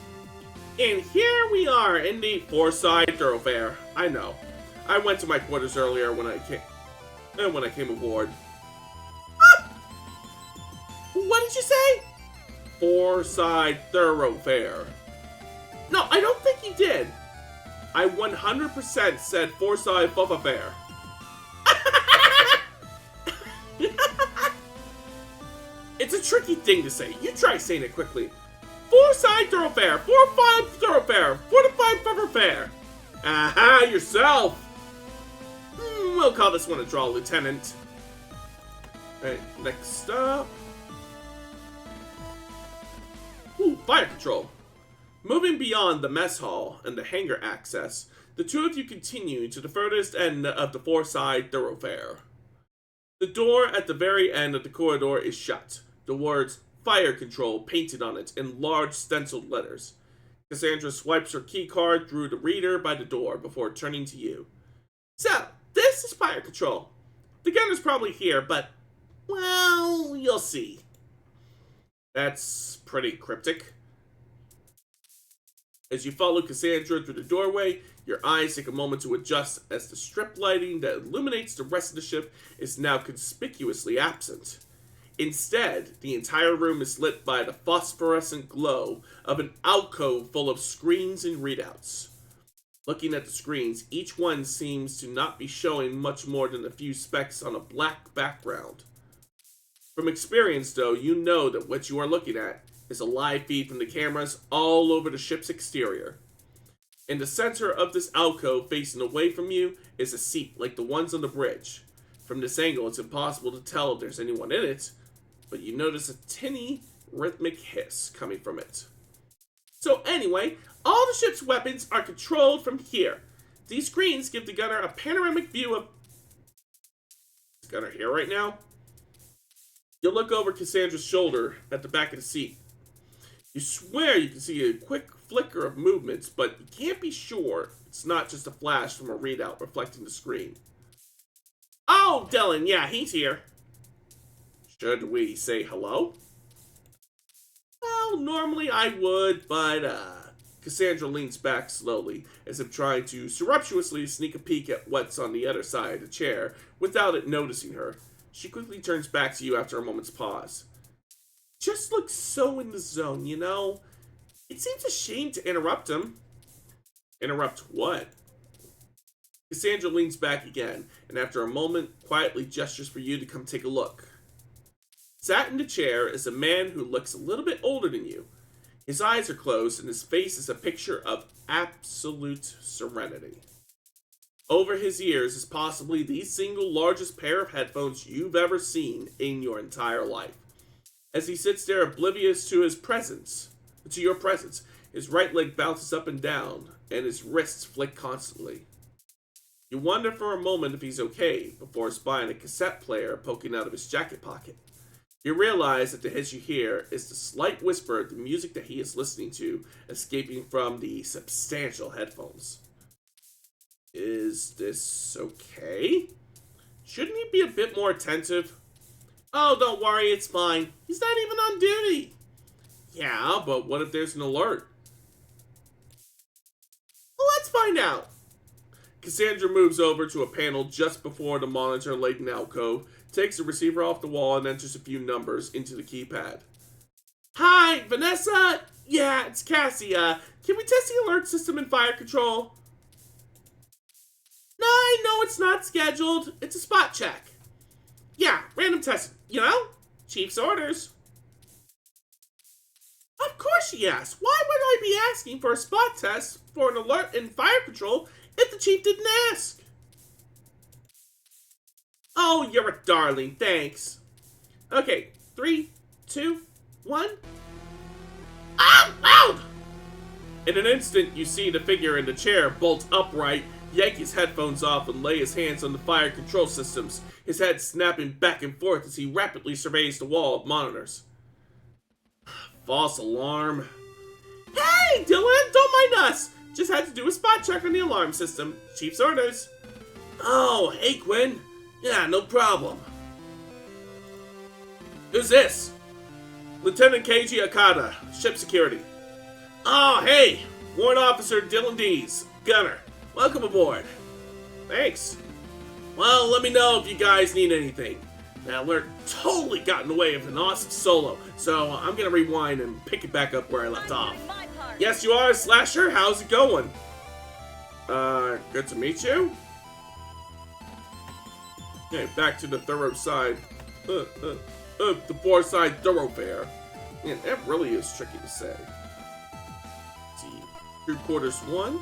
And here we are in the four-side thoroughfare. I know. I went to my quarters earlier when I came aboard. Ah! What did you say? Four-side thoroughfare. No, I don't think you did. I 100% said four-side thoroughfare. It's a tricky thing to say. You try saying it quickly. Four-side thoroughfare, four-five thoroughfare, four-to-five thoroughfare. Aha, yourself. We'll call this one a draw, Lieutenant. Alright, next up. Ooh, fire control. Moving beyond the mess hall and the hangar access, the two of you continue to the furthest end of the four-side thoroughfare. The door at the very end of the corridor is shut, the words fire control painted on it in large stenciled letters. Cassandra swipes her keycard through the reader by the door before turning to you. So, this is fire control. The gunner's probably here, but, well, you'll see. That's pretty cryptic. As you follow Cassandra through the doorway, your eyes take a moment to adjust as the strip lighting that illuminates the rest of the ship is now conspicuously absent. Instead, the entire room is lit by the phosphorescent glow of an alcove full of screens and readouts. Looking at the screens, each one seems to not be showing much more than a few specks on a black background. From experience, though, you know that what you are looking at is a live feed from the cameras all over the ship's exterior. In the center of this alcove facing away from you is a seat like the ones on the bridge. From this angle, it's impossible to tell if there's anyone in it, but you notice a tinny, rhythmic hiss coming from it. So anyway, all the ship's weapons are controlled from here. These screens give the gunner a panoramic view of... Is the gunner here right now? You'll look over Cassandra's shoulder at the back of the seat. You swear you can see a quick flicker of movements, but you can't be sure it's not just a flash from a readout reflecting the screen. Oh, Dylan, yeah, he's here. Should we say hello? Well, normally I would, but, Cassandra leans back slowly, as if trying to surreptitiously sneak a peek at what's on the other side of the chair, without it noticing her. She quickly turns back to you after a moment's pause. Just looks so in the zone, you know? It seems a shame to interrupt him. Interrupt what? Cassandra leans back again, and after a moment, quietly gestures for you to come take a look. Sat in the chair is a man who looks a little bit older than you. His eyes are closed, and his face is a picture of absolute serenity. Over his ears is possibly the single largest pair of headphones you've ever seen in your entire life. As he sits there oblivious to your presence, his right leg bounces up and down, and his wrists flick constantly. You wonder for a moment if he's okay, before spying a cassette player poking out of his jacket pocket. You realize that the hit you hear is the slight whisper of the music that he is listening to, escaping from the substantial headphones. Is this okay? Shouldn't he be a bit more attentive? Oh, don't worry, it's fine. He's not even on duty. Yeah, but what if there's an alert? Well, let's find out. Cassandra moves over to a panel just before the monitor-laden alcove, takes the receiver off the wall, and enters a few numbers into the keypad. Hi, Vanessa? Yeah, it's Cassie. Can we test the alert system in fire control? No, I know it's not scheduled. It's a spot check. Yeah, random test. You know? Chief's orders. Of course she asked. Why would I be asking for a spot test for an alert in fire control if the chief didn't ask? Oh, you're a darling. Thanks. Okay, 3, 2, 1. Ow! Ow! In an instant, you see the figure in the chair bolt upright, yank his headphones off, and lay his hands on the fire control systems, his head snapping back and forth as he rapidly surveys the wall of monitors. False alarm. Hey, Dylan, don't mind us. Just had to do a spot check on the alarm system. Chief's orders. Oh, hey, Quinn. Yeah, no problem. Who's this? Lieutenant Keiji Okada, ship security. Oh, hey, Warrant Officer Dylan Dees, gunner. Welcome aboard. Thanks. Well, let me know if you guys need anything. That alert totally got in the way of an awesome solo, so I'm gonna rewind and pick it back up where I left off. Yes, you are, Slasher. How's it going? Good to meet you. Okay, back to the thorough side. The four-side thoroughfare. Man, that really is tricky to say. Let's see, crew quarters 1.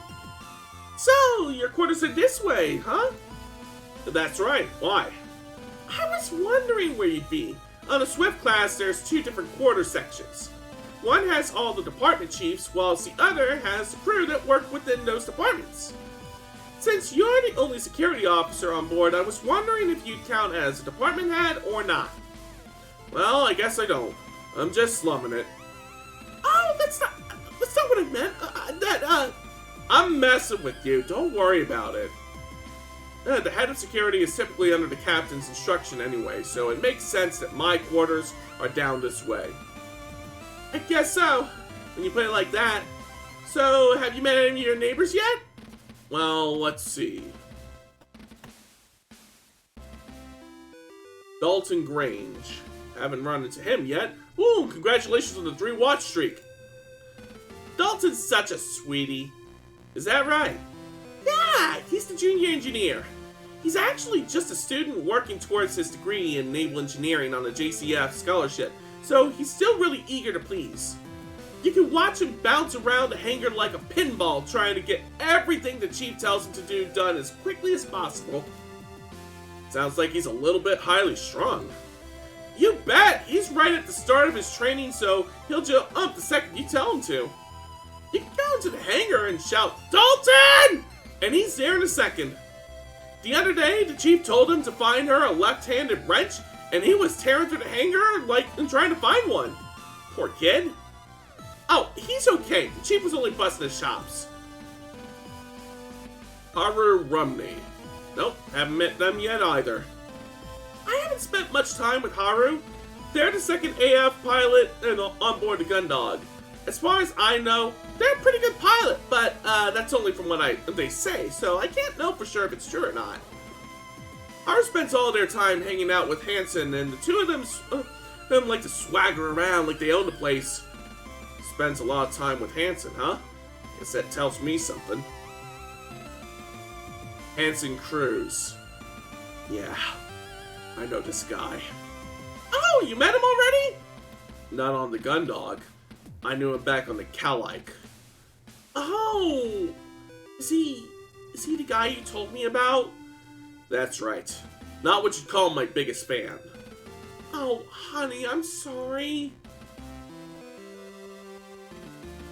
So, your quarters are this way, huh? That's right. Why? I was wondering where you'd be. On the Swift class, there's 2 different quarter sections. One has all the department chiefs, whilst the other has the crew that work within those departments. Since you're the only security officer on board, I was wondering if you'd count as a department head or not. Well, I guess I don't. I'm just slumming it. Oh, that's not what I meant. I'm messing with you. Don't worry about it. The head of security is typically under the captain's instruction anyway, so it makes sense that my quarters are down this way. I guess so, when you put it like that. So, have you met any of your neighbors yet? Well, let's see. Dalton Grange. Haven't run into him yet. Ooh, congratulations on the 3-watch streak. Dalton's such a sweetie. Is that right? Yeah, he's the junior engineer. He's actually just a student working towards his degree in naval engineering on a JCF scholarship, so he's still really eager to please. You can watch him bounce around the hangar like a pinball, trying to get everything the chief tells him to do done as quickly as possible. Sounds like he's a little bit highly strung. You bet! He's right at the start of his training, so he'll jump up the second you tell him to. You can go into the hangar and shout, "Dalton!" and he's there in a second. The other day, the chief told him to find her a left-handed wrench, and he was tearing through the hangar and trying to find one. Poor kid. Oh, he's okay. The chief was only busting his chops. Haru Rumney. Nope, haven't met them yet either. I haven't spent much time with Haru. They're the second AF pilot and on board the Gundog. As far as I know, they're a pretty good pilot, but that's only from what they say, so I can't know for sure if it's true or not. Haru spends all their time hanging out with Hansen, and the two of them like to swagger around like they own the place. Spends a lot of time with Hansen, huh? Guess that tells me something. Hansen Cruz. Yeah, I know this guy. Oh, you met him already? Not on the Gundog. I knew him back on the Calic. Oh, is he the guy you told me about? That's right. Not what you'd call my biggest fan. Oh, honey, I'm sorry.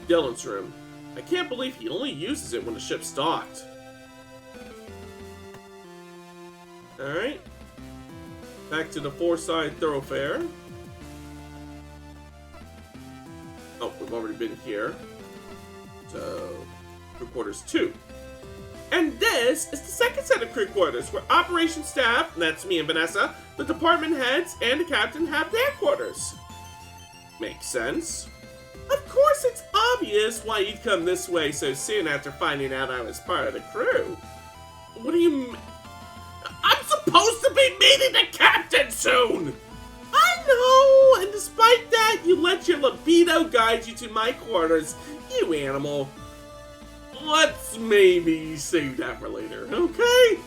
Dylan's room. I can't believe he only uses it when the ship's docked. Alright. Back to the four-side thoroughfare. Oh, we've already been here. So, crew quarters 2. And this is the second set of crew quarters, where operations staff, that's me and Vanessa, the department heads, and the captain have their quarters. Makes sense. Of course it's obvious why you'd come this way so soon after finding out I was part of the crew. What do you mean? I'm supposed to be meeting the captain soon! I know, and despite that, you let your libido guide you to my quarters, you animal. Let's maybe save that for later, okay?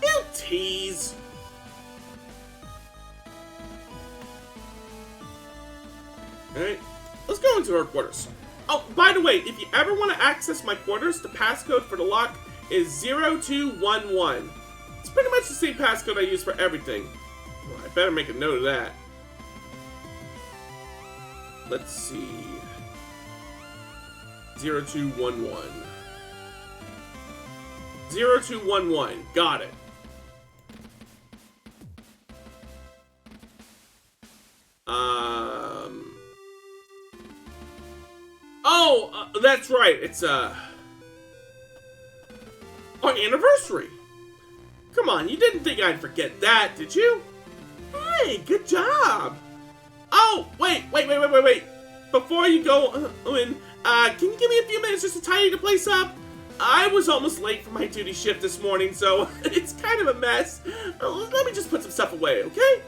You tease. Alright, let's go into our quarters. Oh, by the way, if you ever want to access my quarters, the passcode for the lock is 0211. It's pretty much the same passcode I use for everything. Well, I better make a note of that. Let's see. 0211. 0211. Got it. Oh, that's right. It's, our anniversary. Come on, you didn't think I'd forget that, did you? Hey, good job. Oh, wait. Before you go in, can you give me a few minutes just to tidy the place up? I was almost late for my duty shift this morning, so it's kind of a mess. Let me just put some stuff away, okay?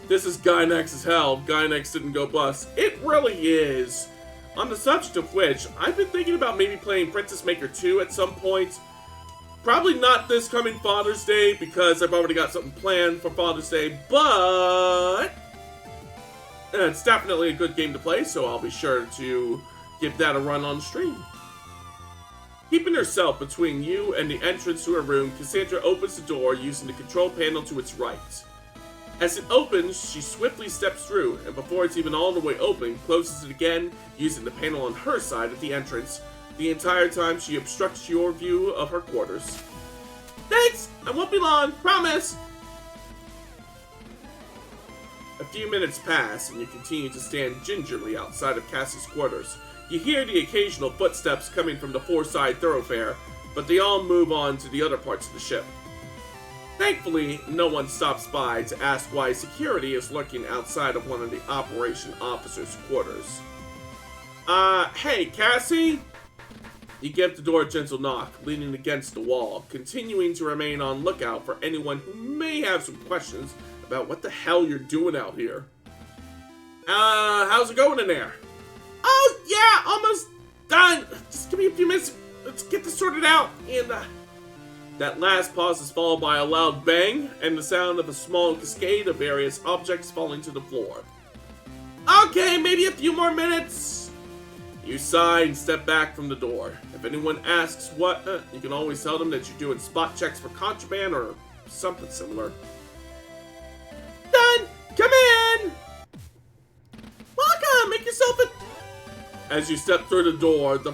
This is Gynex as hell. Gynex didn't go bust. It really is. On the subject of which, I've been thinking about maybe playing Princess Maker 2 at some point. Probably not this coming Father's Day, because I've already got something planned for Father's Day, but it's definitely a good game to play, so I'll be sure to give that a run on stream. Keeping herself between you and the entrance to her room, Cassandra opens the door using the control panel to its right. As it opens, she swiftly steps through, and before it's even all the way open, closes it again using the panel on her side at the entrance. The entire time she obstructs your view of her quarters. Thanks! I won't be long, promise! A few minutes pass, and you continue to stand gingerly outside of Cassie's quarters. You hear the occasional footsteps coming from the four-side thoroughfare, but they all move on to the other parts of the ship. Thankfully, no one stops by to ask why security is lurking outside of one of the operation officers' quarters. Hey, Cassie? You give the door a gentle knock, leaning against the wall, continuing to remain on lookout for anyone who may have some questions about what the hell you're doing out here. How's it going in there? Oh, yeah, almost done. Just give me a few minutes. Let's get this sorted out. And, that last pause is followed by a loud bang and the sound of a small cascade of various objects falling to the floor. Okay, maybe a few more minutes. You sigh and step back from the door. If anyone asks what, you can always tell them that you're doing spot checks for contraband or something similar. Done! Come in! Welcome! Make yourself a... As you step through the door, the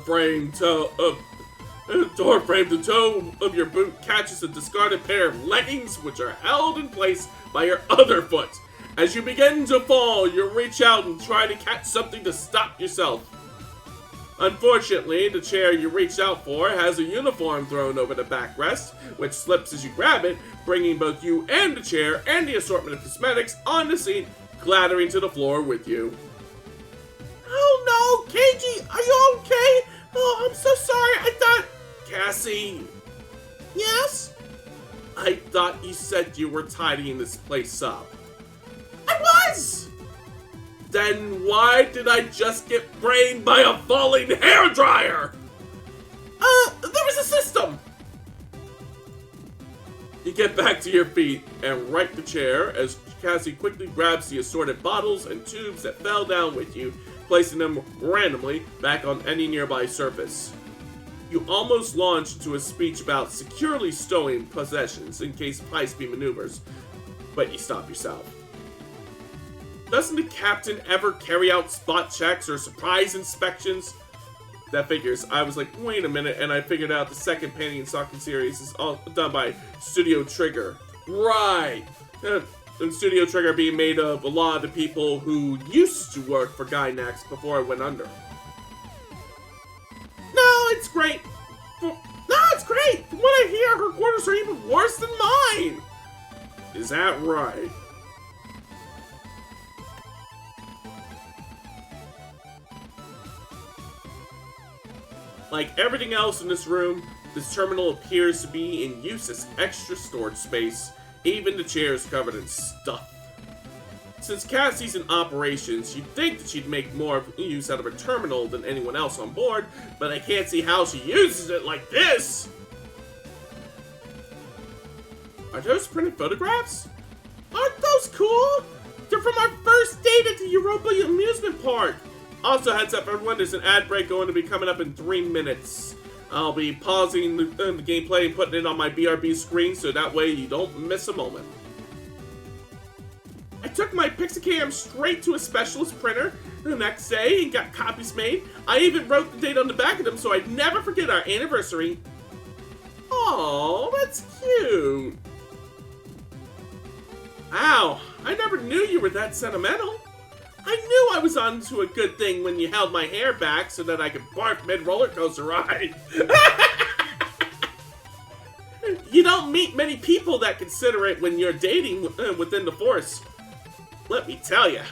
door frame, the toe of your boot catches a discarded pair of leggings, which are held in place by your other foot. As you begin to fall, you reach out and try to catch something to stop yourself. Unfortunately, the chair you reached out for has a uniform thrown over the backrest, which slips as you grab it, bringing both you and the chair and the assortment of cosmetics on the seat, clattering to the floor with you. Oh no, Keiji, are you okay? Oh, I'm so sorry, I thought... Cassie. Yes? I thought you said you were tidying this place up. I was! Then why did I just get brained by a falling hairdryer? There was a system! You get back to your feet and right the chair as Cassie quickly grabs the assorted bottles and tubes that fell down with you, placing them randomly back on any nearby surface. You almost launch into a speech about securely stowing possessions in case of high-speed maneuvers, but you stop yourself. Doesn't the captain ever carry out spot checks or surprise inspections? That figures. I was like, wait a minute, and I figured out the second Panty and Stocking series is all done by Studio Trigger. Right! And Studio Trigger being made of a lot of the people who used to work for Gainax before it went under. No, it's great. No, it's great. From what I hear, her quarters are even worse than mine. Is that right? Like everything else in this room, this terminal appears to be in use as extra storage space. Even the chair is covered in stuff. Since Cassie's in operations, you'd think that she'd make more use out of her terminal than anyone else on board, but I can't see how she uses it like this! Are those printed photographs? Aren't those cool? They're from our first date at the Europa amusement park! Also, heads up everyone, there's an ad break going to be coming up in 3 minutes. I'll be pausing the gameplay and putting it on my BRB screen so that way you don't miss a moment. I took my Pixicam straight to a specialist printer the next day and got copies made. I even wrote the date on the back of them so I'd never forget our anniversary. Aww, that's cute. Wow, I never knew you were that sentimental. I knew I was onto a good thing when you held my hair back so that I could bark mid-roller coaster ride. You don't meet many people that consider it when you're dating within the Force. Let me tell ya.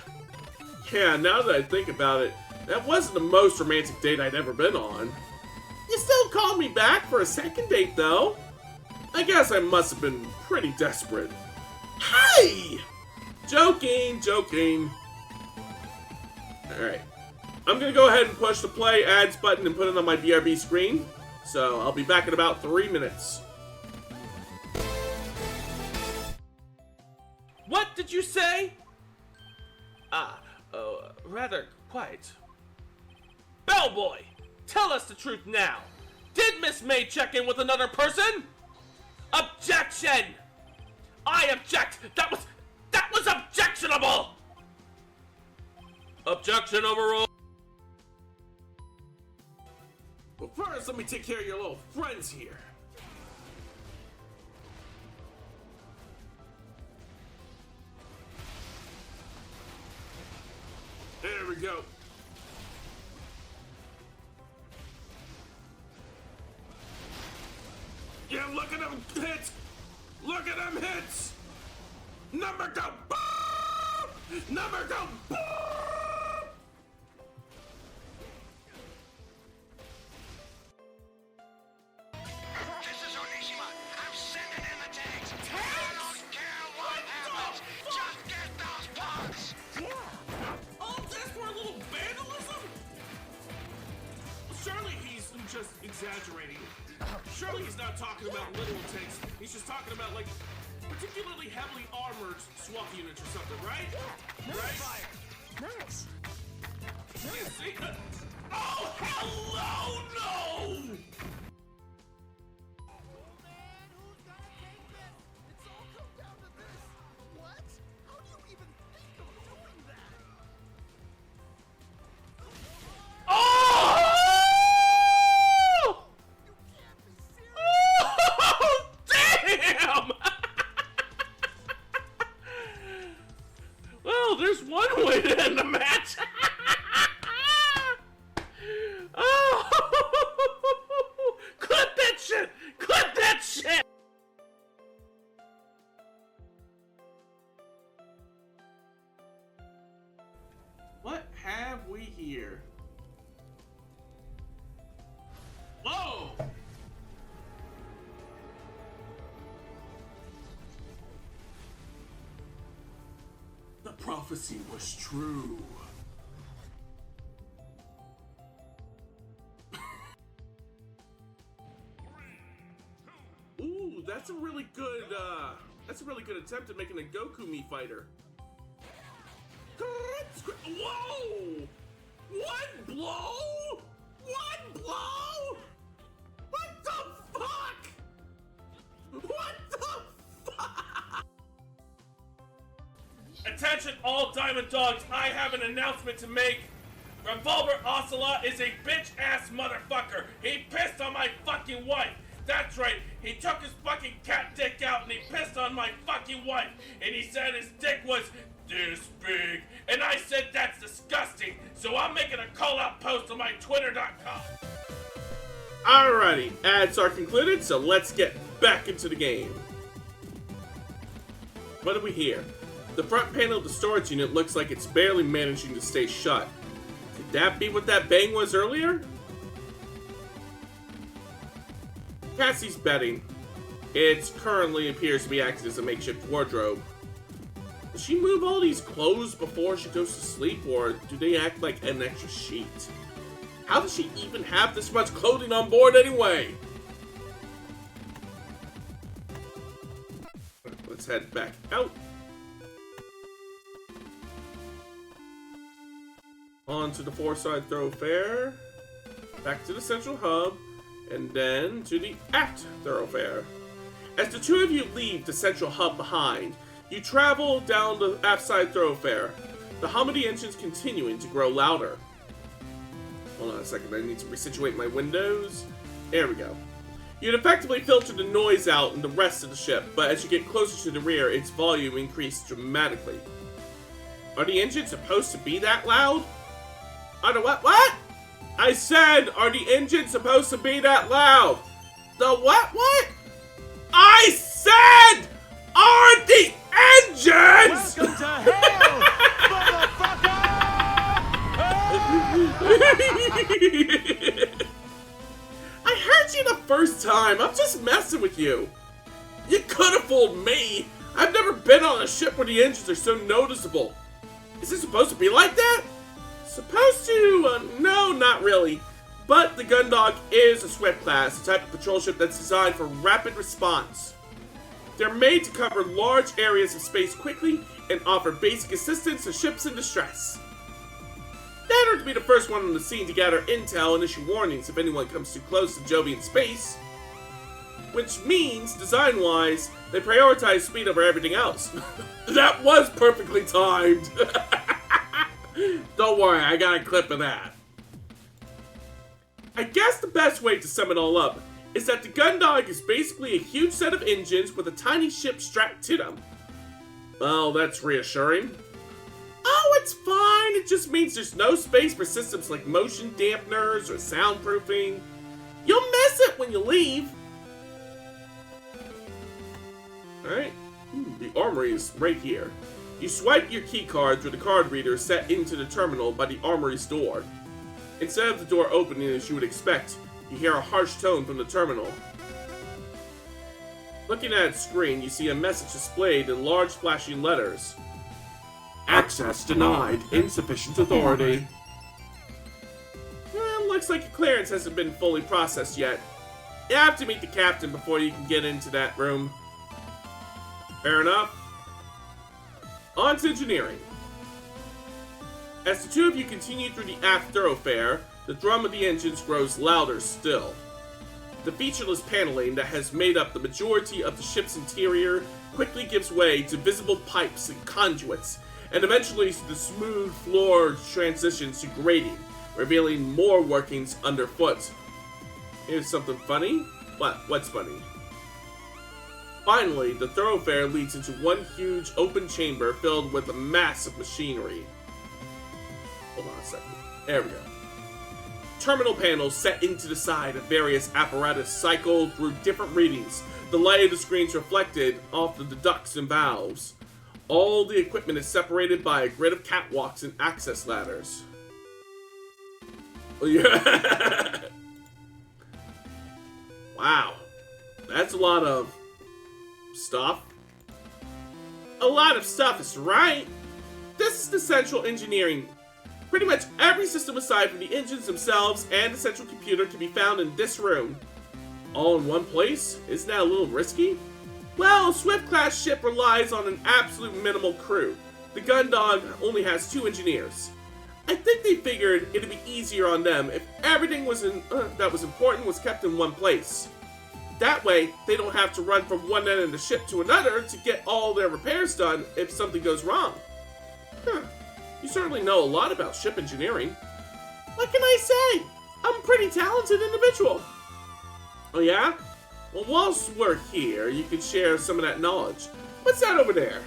Yeah, now that I think about it, that wasn't the most romantic date I'd ever been on. You still called me back for a second date, though. I guess I must have been pretty desperate. Hey! Joking, joking. Alright. I'm gonna go ahead and push the play ads button and put it on my BRB screen. So, I'll be back in about 3 minutes. What did you say? Rather quite. Bellboy! Tell us the truth now! Did Miss May check in with another person? Objection! I object! That was objectionable! Objection overruled. Well, first, let me take care of your little friends here. There we go. Yeah, look at them hits! Look at them hits! Number go! Number go! Exaggerating. Surely he's not talking about literal tanks. He's just talking about, like, particularly heavily armored swap units or something, right? Nice. Right? Fire. Nice. You see? Oh, hello, no! There's one way to end the match. have we here? Whoa! The prophecy was true. Ooh, that's a really good attempt at making a Goku Mii fighter. Whoa! One blow? One blow? What the fuck? What the fuck? Attention all Diamond Dogs, I have an announcement to make. Revolver Ocelot is a bitch-ass motherfucker. He pissed on my fucking wife. That's right, he took his fucking cat dick out and he pissed on my fucking wife. And he said his dick was this big. And I said that's disgusting. So I'm making a call-out post on my twitter.com. Alrighty, ads are concluded, so let's get back into the game. What do we hear? The front panel of the storage unit looks like it's barely managing to stay shut. Could that be what that bang was earlier? Cassie's betting. It currently appears to be acting as a makeshift wardrobe. Does she move all these clothes before she goes to sleep, or do they act like an extra sheet? How does she even have this much clothing on board anyway? Let's head back out. On to the four-side thoroughfare. Back to the central hub. And then to the aft thoroughfare. As the two of you leave the central hub behind, you travel down the aft side thoroughfare, the hum of the engines continuing to grow louder. Hold on a second, I need to resituate my windows. There we go. You'd effectively filter the noise out in the rest of the ship, but as you get closer to the rear, its volume increased dramatically. Are the engines supposed to be that loud? Are the what? I said, are the engines supposed to be that loud? The what? I said, are the engines? Welcome to hell, motherfucker! I heard you the first time. I'm just messing with you. You could have fooled me. I've never been on a ship where the engines are so noticeable. Is it supposed to be like that? Supposed to? No, not really. But the Gundog is a Swift class, a type of patrol ship that's designed for rapid response. They're made to cover large areas of space quickly and offer basic assistance to ships in distress. They are to be the first one on the scene to gather intel and issue warnings if anyone comes too close to Jovian space. Which means, design-wise, they prioritize speed over everything else. That was perfectly timed! Don't worry, I got a clip of that. I guess the best way to sum it all up is that the Gundog is basically a huge set of engines with a tiny ship strapped to them. Well, that's reassuring. Oh, it's fine. It just means there's no space for systems like motion dampeners or soundproofing. You'll miss it when you leave. Alright. The armory is right here. You swipe your keycard through the card reader set into the terminal by the armory's door. Instead of the door opening as you would expect, you hear a harsh tone from the terminal. Looking at its screen, you see a message displayed in large flashing letters. Access denied. Insufficient authority. Well, looks like your clearance hasn't been fully processed yet. You have to meet the captain before you can get into that room. Fair enough. On to engineering. As the two of you continue through the aft thoroughfare, the drum of the engines grows louder still. The featureless paneling that has made up the majority of the ship's interior quickly gives way to visible pipes and conduits, and eventually the smooth floor transitions to grating, revealing more workings underfoot. Here's something funny. What's funny? Finally, the thoroughfare leads into one huge open chamber filled with a mass of machinery. Hold on a second. There we go. Terminal panels set into the side of various apparatus cycle through different readings, the light of the screens reflected off of the ducts and valves. All the equipment is separated by a grid of catwalks and access ladders. Yeah. Wow. That's a lot of stuff. A lot of stuff is right. This is the central engineering. Pretty much every system aside from the engines themselves and the central computer can be found in this room. All in one place? Isn't that a little risky? Well, a Swift-class ship relies on an absolute minimal crew. The Gundog only has 2 engineers. I think they figured it'd be easier on them if everything that was important was kept in one place. That way, they don't have to run from one end of the ship to another to get all their repairs done if something goes wrong. Huh. You certainly know a lot about ship engineering. What can I say? I'm a pretty talented individual. Oh yeah? Well, whilst we're here, you can share some of that knowledge. What's that over there?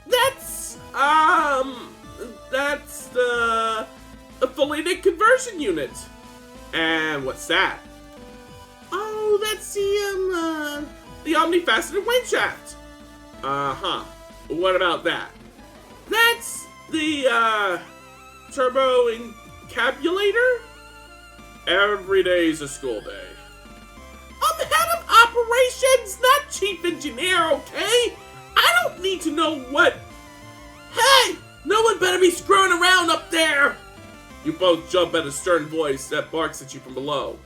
That's the affiliated conversion unit. And what's that? Oh, that's the omnifaceted wing shaft. Uh-huh. What about that? That's the, turbo encabulator? Every day's a school day. I'm head of operations, not chief engineer, okay? I don't need to know what... Hey! No one better be screwing around up there! You both jump at a stern voice that barks at you from below.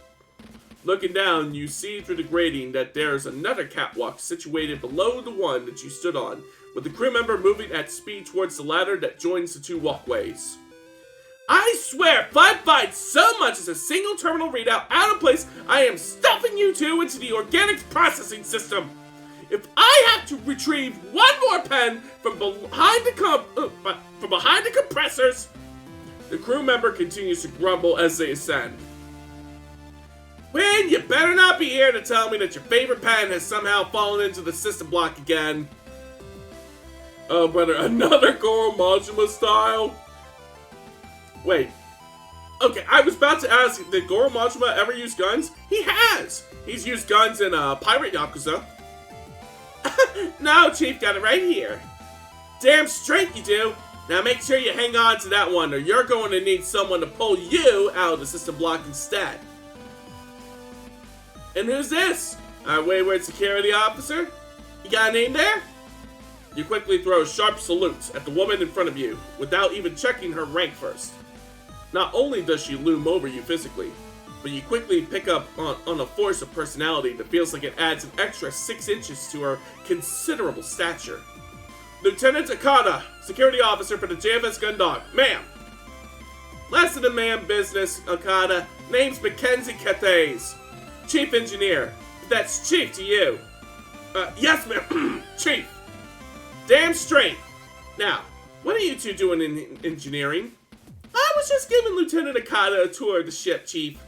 Looking down, you see through the grating that there's another catwalk situated below the one that you stood on, with the crew member moving at speed towards the ladder that joins the 2 walkways. I swear, if I find so much as a single terminal readout out of place, I am stuffing you 2 into the organics processing system. If I have to retrieve one more pen from behind the compressors, the crew member continues to grumble as they ascend. Win, you better not be here to tell me that your favorite pen has somehow fallen into the system block again. Oh, brother, another Goro Majima style? Wait. Okay, I was about to ask, did Goro Majima ever use guns? He has! He's used guns in Pirate Yakuza. No, Chief, got it right here. Damn straight you do. Now make sure you hang on to that one, or you're going to need someone to pull you out of the system block instead. And who's this? Our wayward security officer? You got a name there? You quickly throw a sharp salute at the woman in front of you, without even checking her rank first. Not only does she loom over you physically, but you quickly pick up on a force of personality that feels like it adds an extra 6 inches to her considerable stature. Lieutenant Okada, security officer for the JFS Gundog. Ma'am! Less than a man business, Okada. Name's Mackenzie Cathays. Chief engineer. That's chief to you. Yes, ma'am. Chief. Damn straight. Now, what are you 2 doing in engineering? I was just giving Lieutenant Okada a tour of the ship, Chief.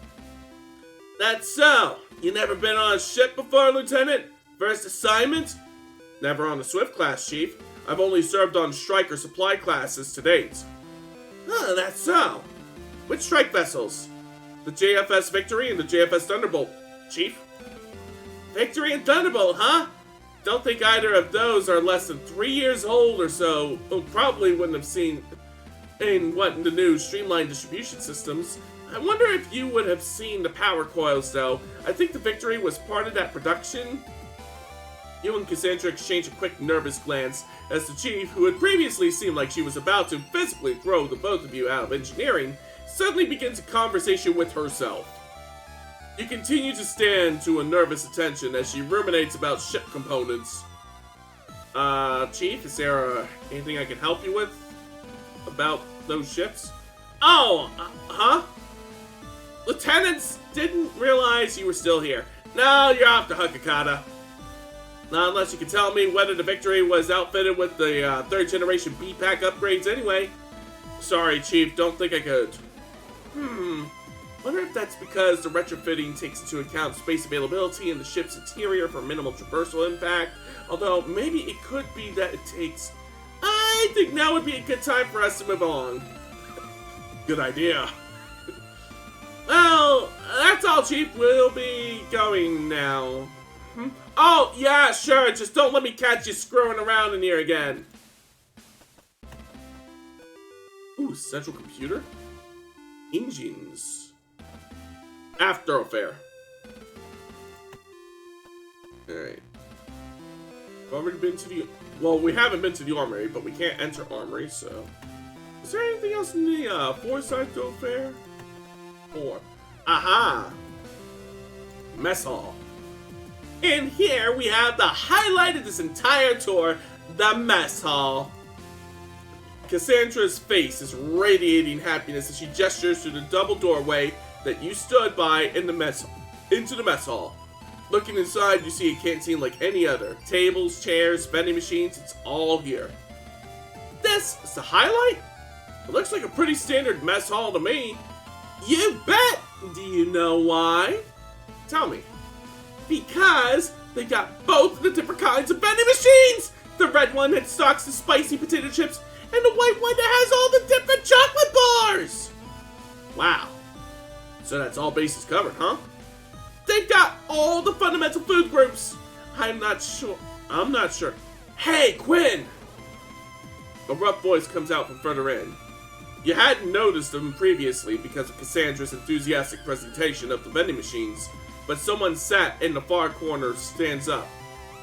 That's so. You never been on a ship before, Lieutenant? First assignment? Never on a Swift class, Chief. I've only served on strike or supply classes to date. Huh, that's so. Which strike vessels? The JFS Victory and the JFS Thunderbolt, Chief. Victory and Thunderbolt, huh? Don't think either of those are less than 3 years old or so. Probably wouldn't have seen in the new streamlined distribution systems. I wonder if you would have seen the power coils, though. I think the Victory was part of that production. You and Cassandra exchange a quick nervous glance as the chief, who had previously seemed like she was about to physically throw the both of you out of engineering, suddenly begins a conversation with herself. You continue to stand to a nervous attention as she ruminates about ship components. Chief, is there anything I can help you with about those ships? Oh, huh? Lieutenants, didn't realize you were still here. No, you're off the hook, Okada. Not unless you can tell me whether the Victory was outfitted with the 3rd generation B-Pack upgrades anyway. Sorry, Chief, don't think I could. Wonder if that's because the retrofitting takes into account space availability in the ship's interior for minimal traversal impact. Although, maybe it could be that it takes... I think now would be a good time for us to move on. Good idea. Well, that's all, Chief. We'll be going now. Oh, yeah, sure. Just don't let me catch you screwing around in here again. Ooh, central computer? engines. Aft thoroughfare. Alright. We've already been to the... Well, we haven't been to the armory, but we can't enter armory, so... Is there anything else in the four-side thoroughfare? 4. Aha! Mess hall. And here we have the highlight of this entire tour, the mess hall. Cassandra's face is radiating happiness as she gestures to the double doorway that you stood by in the into the mess hall. Looking inside, you see a canteen like any other. Tables, chairs, vending machines, it's all here. This is the highlight? It looks like a pretty standard mess hall to me. You bet! Do you know why? Tell me. Because they got both the different kinds of vending machines! The red one that stocks the spicy potato chips, and the white one that has all the different chocolate bars! Wow. So that's all bases covered, huh? They've got all the fundamental food groups! I'm not sure. Hey, Quinn! A rough voice comes out from further in. You hadn't noticed them previously because of Cassandra's enthusiastic presentation of the vending machines, but someone sat in the far corner stands up,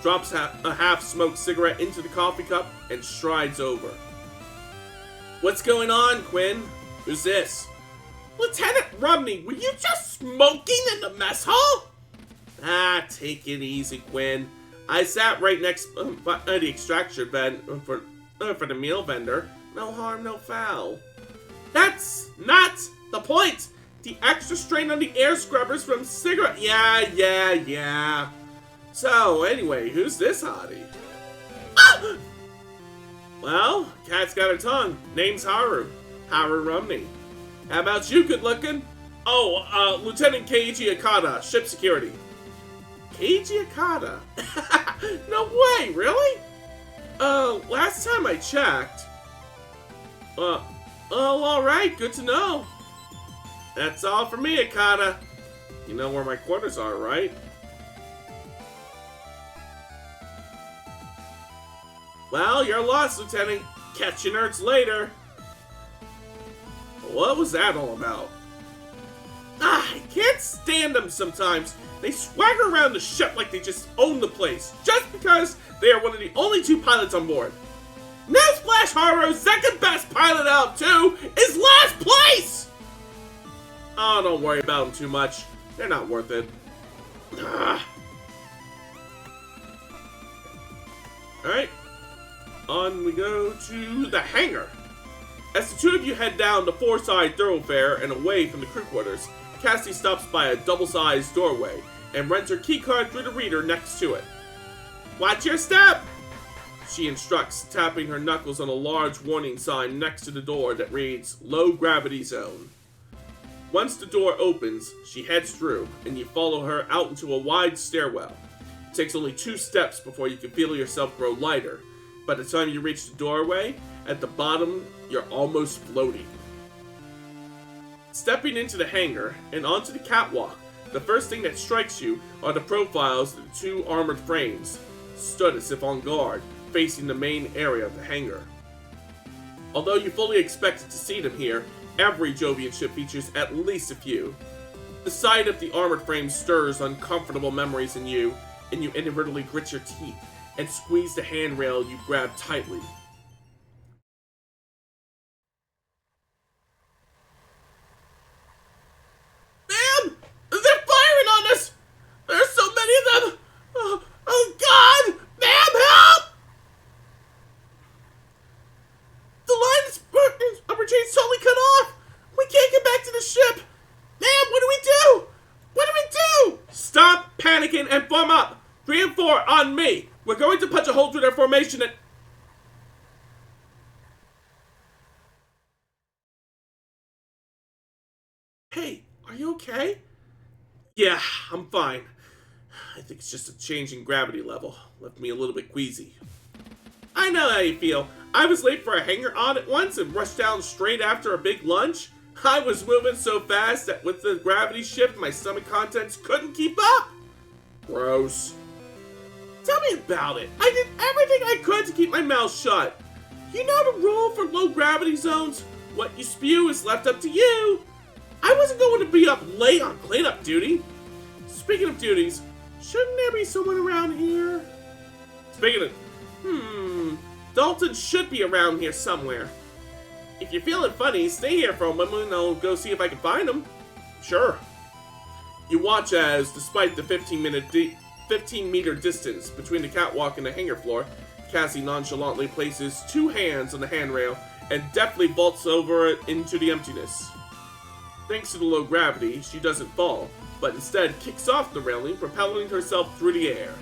drops a half-smoked cigarette into the coffee cup, and strides over. What's going on, Quinn? Who's this? Lieutenant Rumney, were you just smoking in the mess hall? Ah, take it easy, Quinn. I sat right next by the extraction vent for the meal vendor. No harm, no foul. That's not the point! The extra strain on the air scrubbers from cigarette... Yeah. So, anyway, who's this hottie? Ah! Well, cat's got her tongue. Name's Haru. Haru Rumney. How about you, good looking? Oh, Lieutenant Keiji Akata, ship security. Keiji Akata? No way, really? Last time I checked... Oh, alright, good to know. That's all for me, Akata. You know where my quarters are, right? Well, you're lost, Lieutenant. Catch you nerds later. What was that all about? I can't stand them sometimes. They swagger around the ship like they just own the place, just because they are one of the only 2 pilots on board. Newsflash, Haru's second best pilot out of 2 is last place! Oh, don't worry about them too much. They're not worth it. Alright. On we go to the hangar. As the 2 of you head down the 4-side thoroughfare and away from the crew quarters, Cassie stops by a double-sized doorway and runs her keycard through the reader next to it. Watch your step! She instructs, tapping her knuckles on a large warning sign next to the door that reads, Low Gravity Zone. Once the door opens, she heads through, and you follow her out into a wide stairwell. It takes only 2 steps before you can feel yourself grow lighter. By the time you reach the doorway, at the bottom, you're almost floating. Stepping into the hangar and onto the catwalk, the first thing that strikes you are the profiles of the 2 armored frames, stood as if on guard, facing the main area of the hangar. Although you fully expected to see them here, every Jovian ship features at least a few. The sight of the armored frame stirs uncomfortable memories in you, and you inadvertently grit your teeth and squeeze the handrail you grab tightly. Ma'am! They're firing on us! There's so many of them! Oh God! Ma'am, help! The line is upper chain's totally cut off! We can't get back to the ship! Ma'am, what do we do? What do we do? Stop panicking and form up! 3 and 4 on me! We're going to punch a hole through their formation and... Hey, are you okay? Yeah, I'm fine. I think it's just a change in gravity level. Left me a little bit queasy. I know how you feel. I was late for a hangar audit once and rushed down straight after a big lunch. I was moving so fast that with the gravity shift, my stomach contents couldn't keep up. Gross. Tell me about it. I did everything I could to keep my mouth shut. You know the rule for low gravity zones? What you spew is left up to you. I wasn't going to be up late on cleanup duty. Speaking of duties, shouldn't there be someone around here? Speaking of... Dalton should be around here somewhere. If you're feeling funny, stay here for a moment and I'll go see if I can find him. Sure. You watch as, despite the 15-meter distance between the catwalk and the hangar floor, Cassie nonchalantly places 2 hands on the handrail and deftly vaults over it into the emptiness. Thanks to the low gravity, she doesn't fall, but instead kicks off the railing, propelling herself through the air.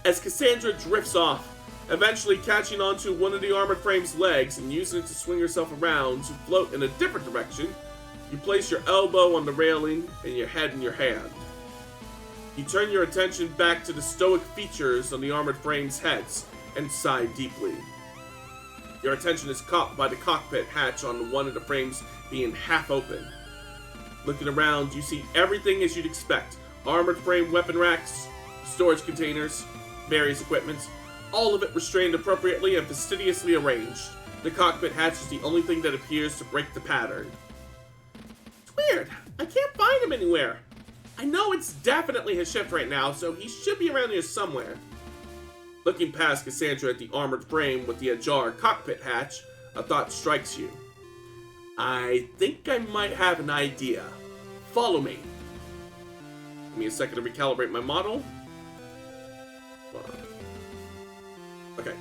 As Cassandra drifts off, eventually catching onto one of the armored frame's legs and using it to swing herself around to float in a different direction, you place your elbow on the railing and your head in your hand. You turn your attention back to the stoic features on the armored frame's heads and sigh deeply. Your attention is caught by the cockpit hatch on one of the frames being half open. Looking around, you see everything as you'd expect. Armored frame weapon racks, storage containers, various equipments, all of it restrained appropriately and fastidiously arranged. The cockpit hatch is the only thing that appears to break the pattern. It's weird. I can't find him anywhere. I know it's definitely his shift right now, so he should be around here somewhere. Looking past Cassandra at the armored frame with the ajar cockpit hatch, a thought strikes you. I think I might have an idea. Follow me. Give me a second to recalibrate my model. Okay.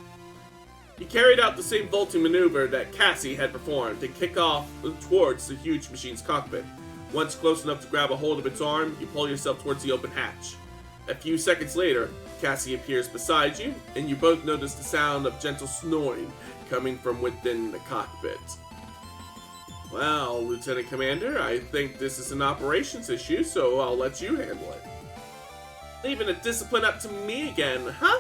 He carried out the same vaulting maneuver that Cassie had performed to kick off towards the huge machine's cockpit. Once close enough to grab a hold of its arm, you pull yourself towards the open hatch. A few seconds later, Cassie appears beside you, and you both notice the sound of gentle snoring coming from within the cockpit. Well, Lieutenant Commander, I think this is an operations issue, so I'll let you handle it. Leaving the discipline up to me again, huh?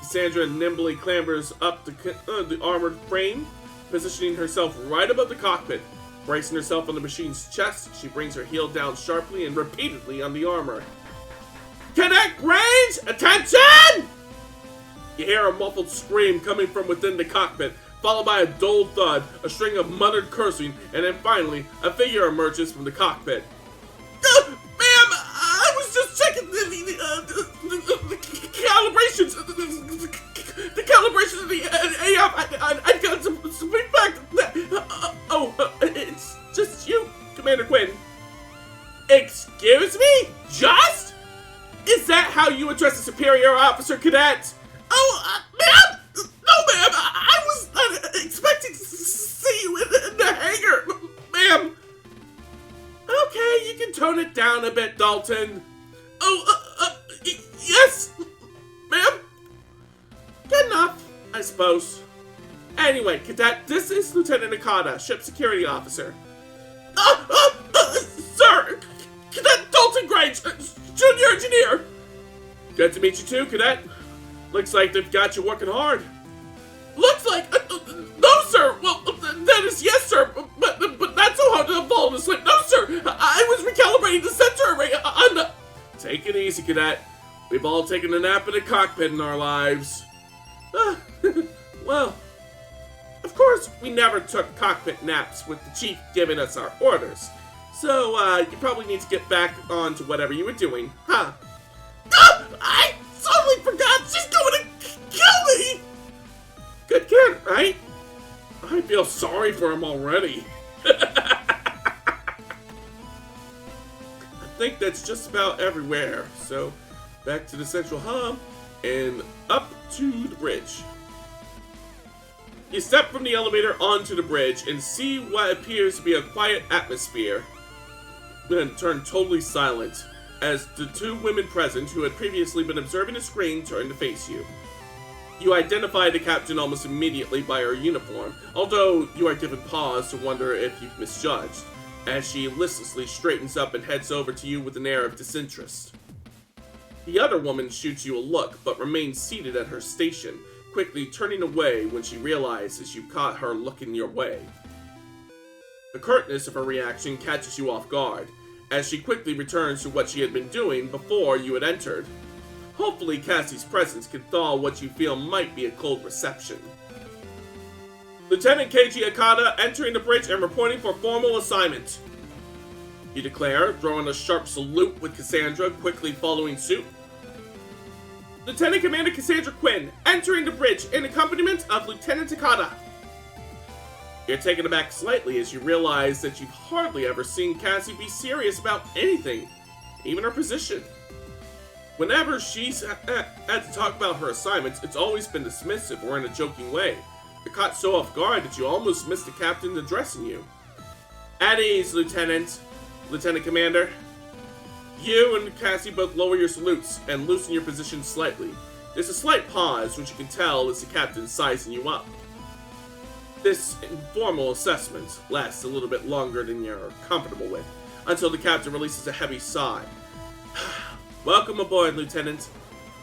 Cassandra nimbly clambers up the armored frame, positioning herself right above the cockpit. Bracing herself on the machine's chest, she brings her heel down sharply and repeatedly on the armor. Cadet Grange, attention! You hear a muffled scream coming from within the cockpit, followed by a dull thud, a string of muttered cursing, and then finally, a figure emerges from the cockpit. Ma'am, I was just checking the calibrations. The calibrations of the AF. I got some feedback. It's just you, Commander Quinn. Excuse me? Just? Is that how you address a superior officer, cadet? Ma'am! No, ma'am! I was expecting to see you in the hangar, ma'am! Okay, you can tone it down a bit, Dalton. Yes, ma'am? Good enough, I suppose. Anyway, cadet, this is Lieutenant Nakata, ship security officer. Sir! Cadet Dalton Grange, junior engineer! Good to meet you too, cadet. Looks like they've got you working hard. Looks like... no, sir! Well, that is yes, sir, but not so hard to fall asleep. No, sir! I was recalibrating the sensor array on the... Take it easy, cadet. We've all taken a nap in a cockpit in our lives. Well, of course, we never took cockpit naps with the chief giving us our orders. So, you probably need to get back on to whatever you were doing, huh? I totally forgot! She's going to kill me! Good kid, right? I feel sorry for him already. I think that's just about everywhere. So, back to the central hub and up to the bridge. You step from the elevator onto the bridge and see what appears to be a quiet atmosphere. Then turn totally silent as the 2 women present who had previously been observing the screen turn to face you. You identify the captain almost immediately by her uniform, although you are given pause to wonder if you've misjudged, as she listlessly straightens up and heads over to you with an air of disinterest. The other woman shoots you a look, but remains seated at her station, quickly turning away when she realizes you caught her looking your way. The curtness of her reaction catches you off guard, as she quickly returns to what she had been doing before you had entered. Hopefully Cassie's presence can thaw what you feel might be a cold reception. Lieutenant Keiji Akata entering the bridge and reporting for formal assignment. You declare, throwing a sharp salute with Cassandra quickly following suit. Lieutenant Commander Cassandra Quinn entering the bridge in accompaniment of Lieutenant Akata. You're taken aback slightly as you realize that you've hardly ever seen Cassie be serious about anything, even her position. Whenever she's had to talk about her assignments, it's always been dismissive or in a joking way. You're caught so off guard that you almost missed the captain addressing you. At ease, Lieutenant Commander. You and Cassie both lower your salutes and loosen your position slightly. There's a slight pause, which you can tell is the captain sizing you up. This informal assessment lasts a little bit longer than you're comfortable with, until the captain releases a heavy sigh. Welcome aboard, Lieutenant.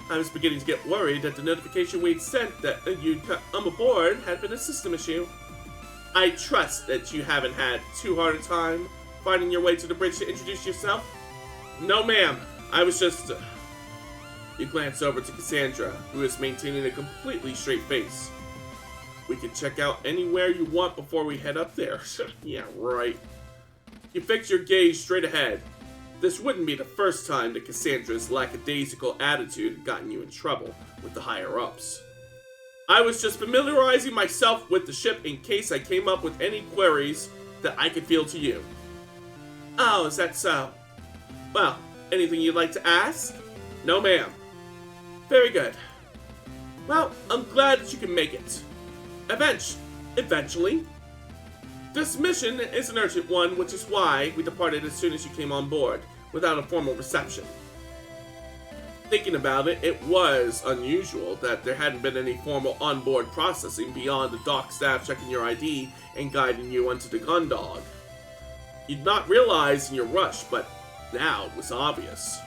I was beginning to get worried that the notification we'd sent that you'd come aboard had been a system issue. I trust that you haven't had too hard a time finding your way to the bridge to introduce yourself? No, ma'am. I was just... You glance over to Cassandra, who is maintaining a completely straight face. We can check out anywhere you want before we head up there. Yeah, right. You fix your gaze straight ahead. This wouldn't be the first time that Cassandra's lackadaisical attitude had gotten you in trouble with the higher-ups. I was just familiarizing myself with the ship in case I came up with any queries that I could field to you. Oh, is that so? Well, anything you'd like to ask? No, ma'am. Very good. Well, I'm glad that you can make it. Eventually. This mission is an urgent one, which is why we departed as soon as you came on board, without a formal reception. Thinking about it, it was unusual that there hadn't been any formal onboard processing beyond the dock staff checking your ID and guiding you onto the Gundog. You'd not realized in your rush, but now it was obvious.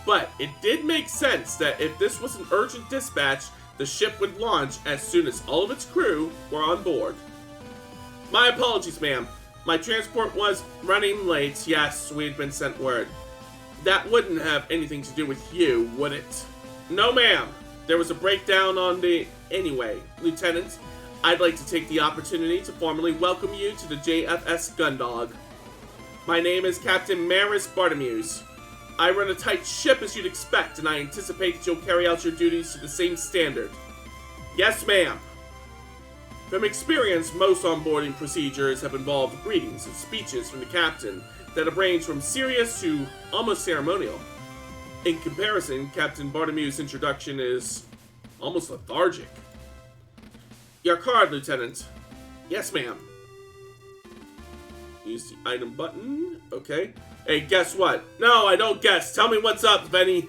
But it did make sense that if this was an urgent dispatch, the ship would launch as soon as all of its crew were on board. My apologies, ma'am. My transport was running late. Yes, we had been sent word. That wouldn't have anything to do with you, would it? No, ma'am. There was a breakdown on the... Anyway, Lieutenant, I'd like to take the opportunity to formally welcome you to the JFS Gundog. My name is Captain Maris Bartimeus. I run a tight ship as you'd expect, and I anticipate that you'll carry out your duties to the same standard. Yes, ma'am. From experience, most onboarding procedures have involved greetings and speeches from the captain that have ranged from serious to almost ceremonial. In comparison, Captain Bartimeus' introduction is almost lethargic. Your card, Lieutenant. Yes, ma'am. Use the item button. Okay. Hey, guess what? No, I don't guess. Tell me what's up, Benny.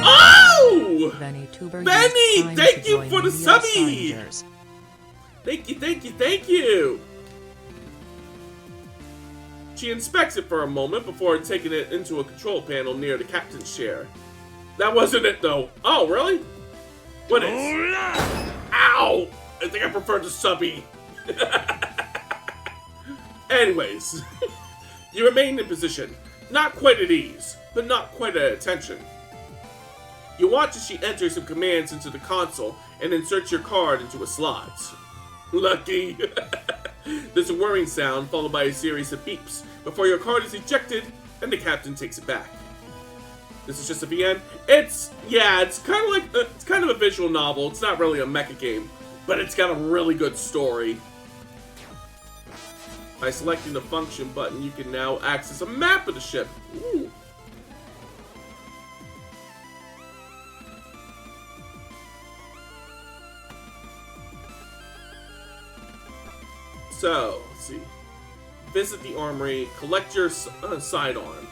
Oh! Vtuber, Benny! Thank you for the subby! Thank you! She inspects it for a moment before taking it into a control panel near the captain's chair. That wasn't it, though. Oh, really? What is? Ow! I think I prefer the subby. Anyways, you remain in position. Not quite at ease, but not quite at attention. You watch as she enters some commands into the console and inserts your card into a slot. Lucky! There's a whirring sound followed by a series of beeps before your card is ejected and the captain takes it back. This is just a VN. It's kind of a visual novel. It's not really a mecha game, but it's got a really good story. By selecting the function button, you can now access a map of the ship. Ooh. So, let's see. Visit the armory, collect your sidearm.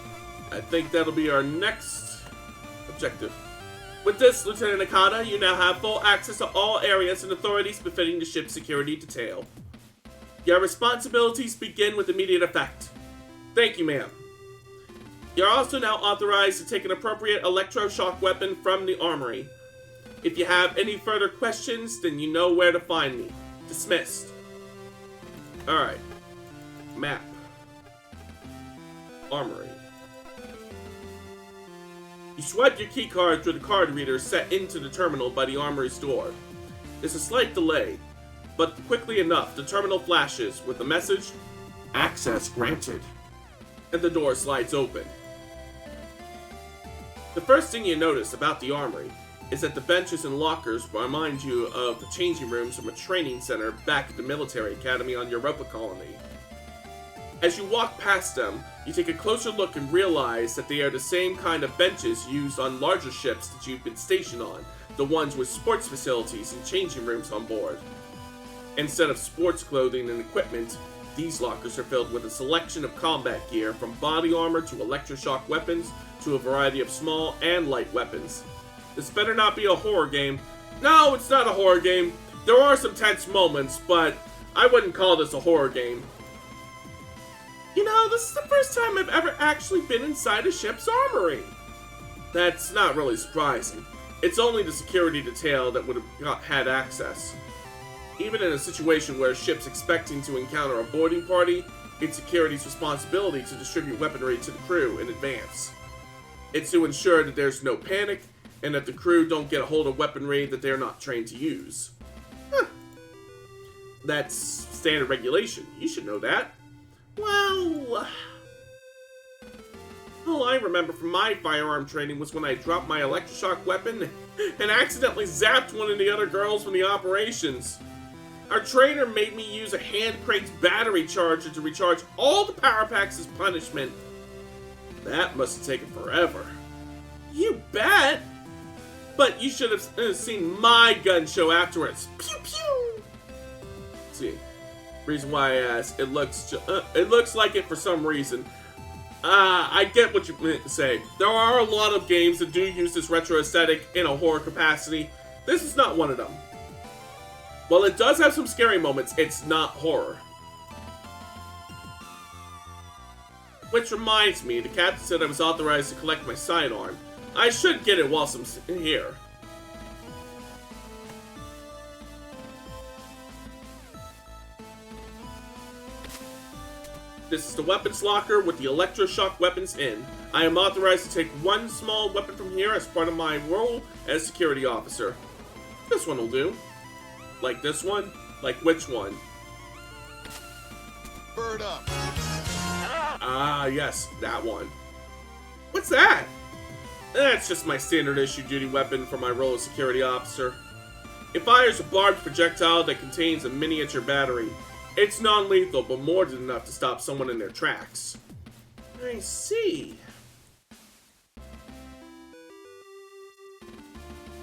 I think that'll be our next objective. With this, Lieutenant Akata, you now have full access to all areas and authorities befitting the ship's security detail. Your responsibilities begin with immediate effect. Thank you, ma'am. You're also now authorized to take an appropriate electroshock weapon from the armory. If you have any further questions, then you know where to find me. Dismissed. Alright. Map. Armory. You swipe your keycard through the card reader set into the terminal by the armory's door. There's a slight delay, but quickly enough, the terminal flashes with the message, "Access granted," and the door slides open. The first thing you notice about the armory is that the benches and lockers remind you of the changing rooms from a training center back at the military academy on Europa Colony. As you walk past them, you take a closer look and realize that they are the same kind of benches used on larger ships that you've been stationed on, the ones with sports facilities and changing rooms on board. Instead of sports clothing and equipment, these lockers are filled with a selection of combat gear, from body armor to electroshock weapons to a variety of small and light weapons. This better not be a horror game. No, it's not a horror game. There are some tense moments, but I wouldn't call this a horror game. You know, this is the first time I've ever actually been inside a ship's armory. That's not really surprising. It's only the security detail that would have had access. Even in a situation where a ship's expecting to encounter a boarding party, it's security's responsibility to distribute weaponry to the crew in advance. It's to ensure that there's no panic, and that the crew don't get a hold of weaponry that they're not trained to use. Huh. That's standard regulation. You should know that. Well, all I remember from my firearm training was when I dropped my electroshock weapon and accidentally zapped one of the other girls from the operations. Our trainer made me use a hand-cranked battery charger to recharge all the power packs as punishment. That must have taken forever. You bet! But you should have seen my gun show afterwards. Pew pew! See, reason why I asked, it looks like it for some reason. I get what you meant to say. There are a lot of games that do use this retro aesthetic in a horror capacity. This is not one of them. While it does have some scary moments, it's not horror. Which reminds me, the captain said I was authorized to collect my sidearm. I should get it whilst I'm here. This is the weapons locker with the electroshock weapons in. I am authorized to take one small weapon from here as part of my role as security officer. This one will do. Like this one? Like which one? Bird up. Ah, yes, that one. What's that? That's just my standard issue duty weapon for my role as security officer. It fires a barbed projectile that contains a miniature battery. It's non-lethal, but more than enough to stop someone in their tracks. I see.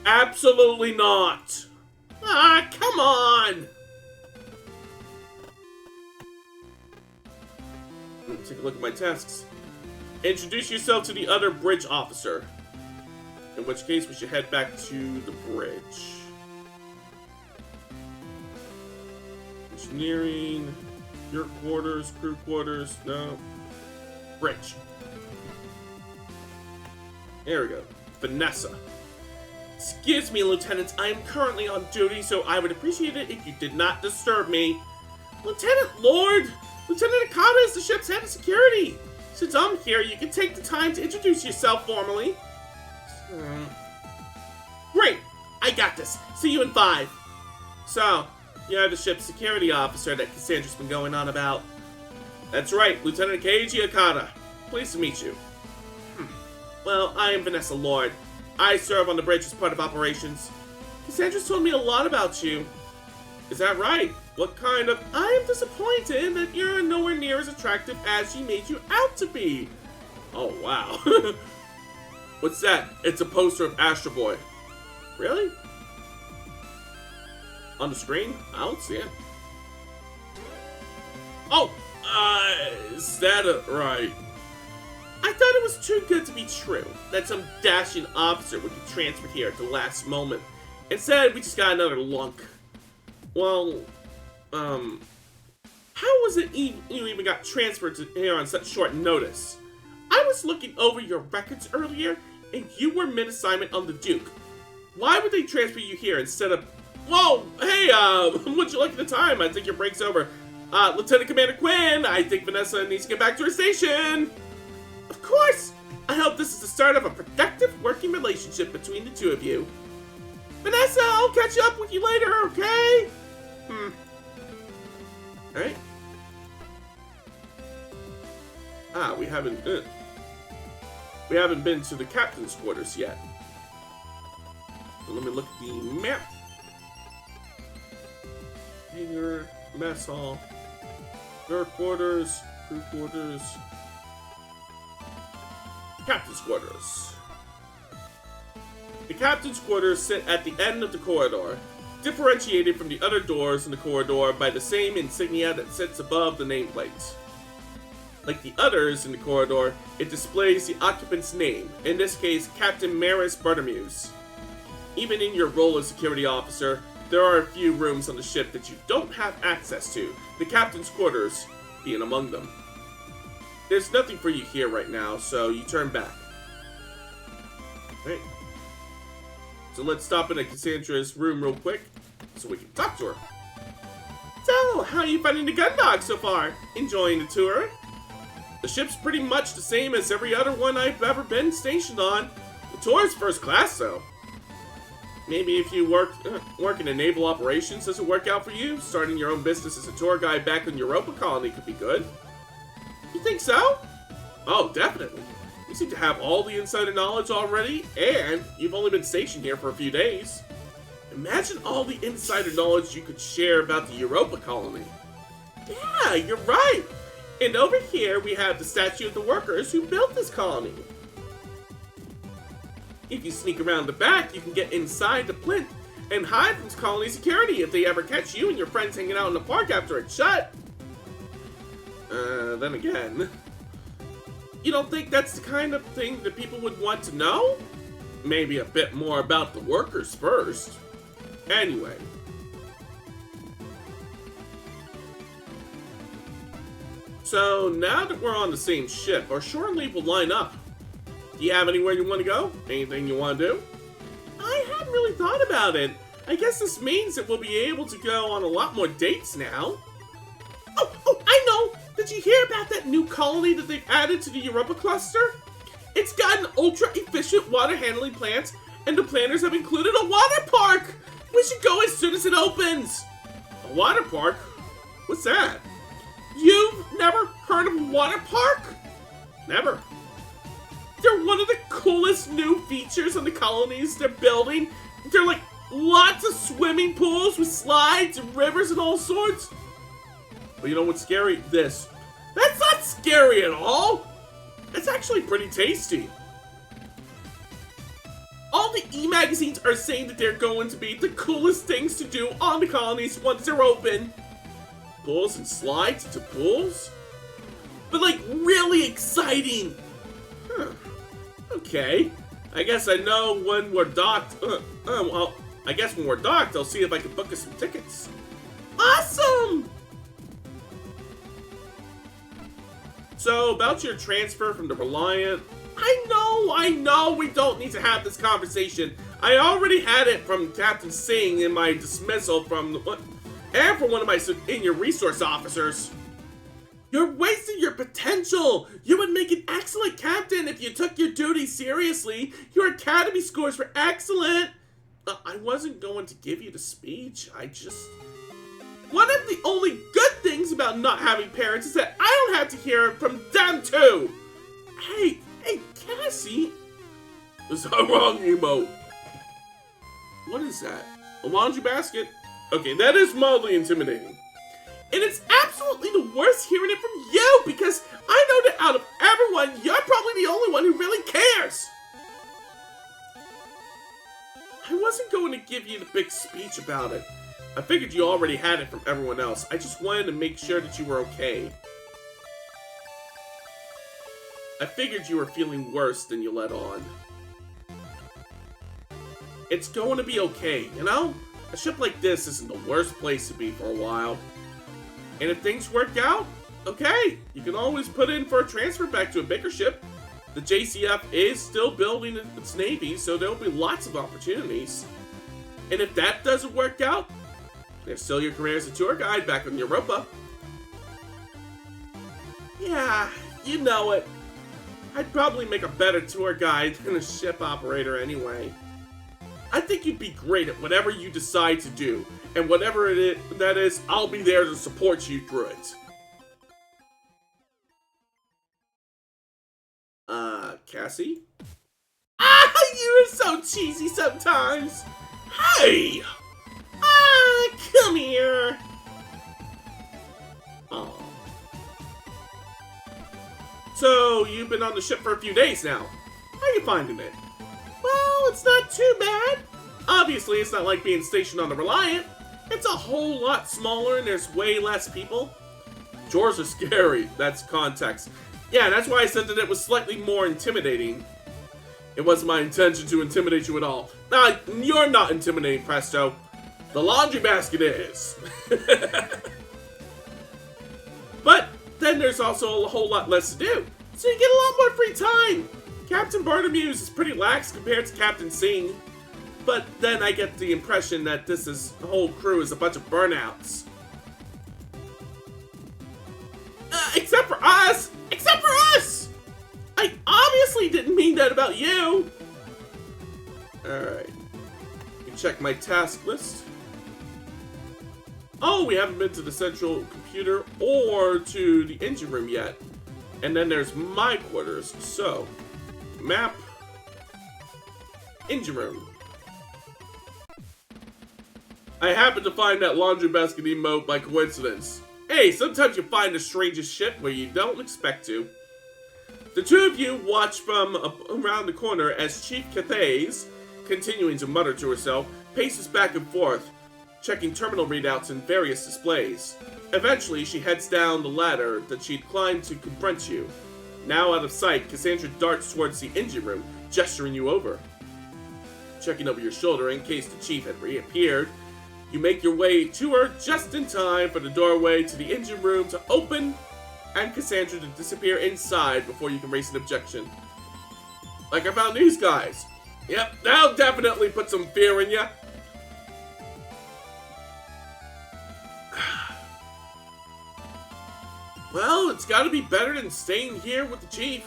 Absolutely not! Ah, come on! Take a look at my tasks. Introduce yourself to the other bridge officer. In which case, we should head back to the bridge. Engineering, your quarters, crew quarters, no. Bridge. There we go. Vanessa. Excuse me, Lieutenant. I am currently on duty, so I would appreciate it if you did not disturb me. Lieutenant Lord! Lieutenant Akata is the ship's head of security. Since I'm here, you can take the time to introduce yourself formally. Great! I got this. See you in 5. So, you're the ship's security officer that Cassandra's been going on about. That's right, Lieutenant Keiji Akata. Pleased to meet you. Well, I am Vanessa Lord. I serve on the bridge as part of operations. Cassandra's told me a lot about you. Is that right? What kind of... I am disappointed that you're nowhere near as attractive as she made you out to be. Oh, wow. What's that? It's a poster of Astro Boy. Really? On the screen? I don't see it. Oh! Is that right? I thought it was too good to be true, that some dashing officer would be transferred here at the last moment. Instead, we just got another lunk. Well, how was it you even got transferred to here on such short notice? I was looking over your records earlier, and you were mid-assignment on the Duke. Why would they transfer you here instead of... Whoa! Hey, what'd you like at the time? I think your break's over. Lieutenant Commander Quinn, I think Vanessa needs to get back to her station! Of course! I hope this is the start of a productive working relationship between the two of you. Vanessa, I'll catch up with you later, okay? Alright. We haven't been to the captain's quarters yet. So let me look at the map. Hangar, mess hall, their quarters, crew quarters, captain's quarters. The captain's quarters sit at the end of the corridor, differentiated from the other doors in the corridor by the same insignia that sits above the nameplate. Like the others in the corridor, it displays the occupant's name, in this case, Captain Maris Bartermuse. Even in your role as security officer, there are a few rooms on the ship that you don't have access to, the captain's quarters being among them. There's nothing for you here right now, so you turn back. Right. So let's stop in at Cassandra's room real quick, so we can talk to her. So, how are you finding the gun dog so far? Enjoying the tour? The ship's pretty much the same as every other one I've ever been stationed on. The tour is first class, though. Maybe if you work in naval operations doesn't work out for you, starting your own business as a tour guide back on Europa colony could be good. You think so? Oh, definitely. You seem to have all the insider knowledge already, and you've only been stationed here for a few days. Imagine all the insider knowledge you could share about the Europa colony. Yeah, you're right. And over here we have the statue of the workers who built this colony. If you sneak around the back, you can get inside the plinth and hide from colony security if they ever catch you and your friends hanging out in the park after it's shut. Then again, you don't think that's the kind of thing that people would want to know? Maybe a bit more about the workers first. Anyway. So, now that we're on the same ship, our shore leave will line up. Do you have anywhere you want to go? Anything you want to do? I hadn't really thought about it. I guess this means that we'll be able to go on a lot more dates now. Oh, I know! Did you hear about that new colony that they've added to the Europa cluster? It's got an ultra-efficient water handling plant, and the planners have included a water park! We should go as soon as it opens! A water park? What's that? You've never heard of a water park? Never. They're one of the coolest new features on the colonies they're building. They're like lots of swimming pools with slides and rivers and all sorts. But you know what's scary? This. That's not scary at all. It's actually pretty tasty. All the e-magazines are saying that they're going to be the coolest things to do on the colonies once they're open. Pools and slides into pools? But like really exciting. Huh. Okay. I guess I know when we're docked. Well, I guess when we're docked, I'll see if I can book us some tickets. Awesome! So, about your transfer from the Reliant, I know, we don't need to have this conversation. I already had it from Captain Singh in my dismissal from and from one of my senior resource officers. You're wasting your potential! You would make an excellent captain if you took your duties seriously. Your academy scores were excellent! I wasn't going to give you the speech, one of the only good things about not having parents is that I don't have to hear it from them too! Hey, Cassie! Is that wrong, emote? What is that? A laundry basket? Okay, that is mildly intimidating. And it's absolutely the worst hearing it from you, because I know that out of everyone, you're probably the only one who really cares. I wasn't going to give you the big speech about it. I figured you already had it from everyone else. I just wanted to make sure that you were okay. I figured you were feeling worse than you let on. It's going to be okay, you know? A ship like this isn't the worst place to be for a while. And if things work out, okay, you can always put in for a transfer back to a bigger ship. The JCF is still building its navy, so there'll be lots of opportunities. And if that doesn't work out, there's still your career as a tour guide back on Europa. Yeah, you know it. I'd probably make a better tour guide than a ship operator anyway. I think you'd be great at whatever you decide to do, and whatever that is, I'll be there to support you through it. Cassie? Ah, you're so cheesy sometimes! Hey! Come here! Oh. So, you've been on the ship for a few days now. How are you finding it? Well, it's not too bad. Obviously, it's not like being stationed on the Reliant. It's a whole lot smaller and there's way less people. Chores are scary, that's context. Yeah, that's why I said that it was slightly more intimidating. It wasn't my intention to intimidate you at all. Nah, you're not intimidating, Presto. The laundry basket is. But then there's also a whole lot less to do, so you get a lot more free time. Captain Barnamu's is pretty lax compared to Captain Singh. But then I get the impression that the whole crew is a bunch of burnouts. Except for us! Except for us! I obviously didn't mean that about you! Alright. You check my task list. Oh, we haven't been to the central computer or to the engine room yet. And then there's my quarters. So, map, engine room. I happened to find that laundry basket emote by coincidence. Hey, sometimes you find the strangest shit where you don't expect to. The two of you watch from around the corner as Chief Cathays, continuing to mutter to herself, paces back and forth, checking terminal readouts and various displays. Eventually, she heads down the ladder that she'd climbed to confront you. Now out of sight, Cassandra darts towards the engine room, gesturing you over. Checking over your shoulder in case the Chief had reappeared, you make your way to her just in time for the doorway to the engine room to open and Cassandra to disappear inside before you can raise an objection. Like I found these guys. Yep, that'll definitely put some fear in ya. Well, it's gotta be better than staying here with the Chief.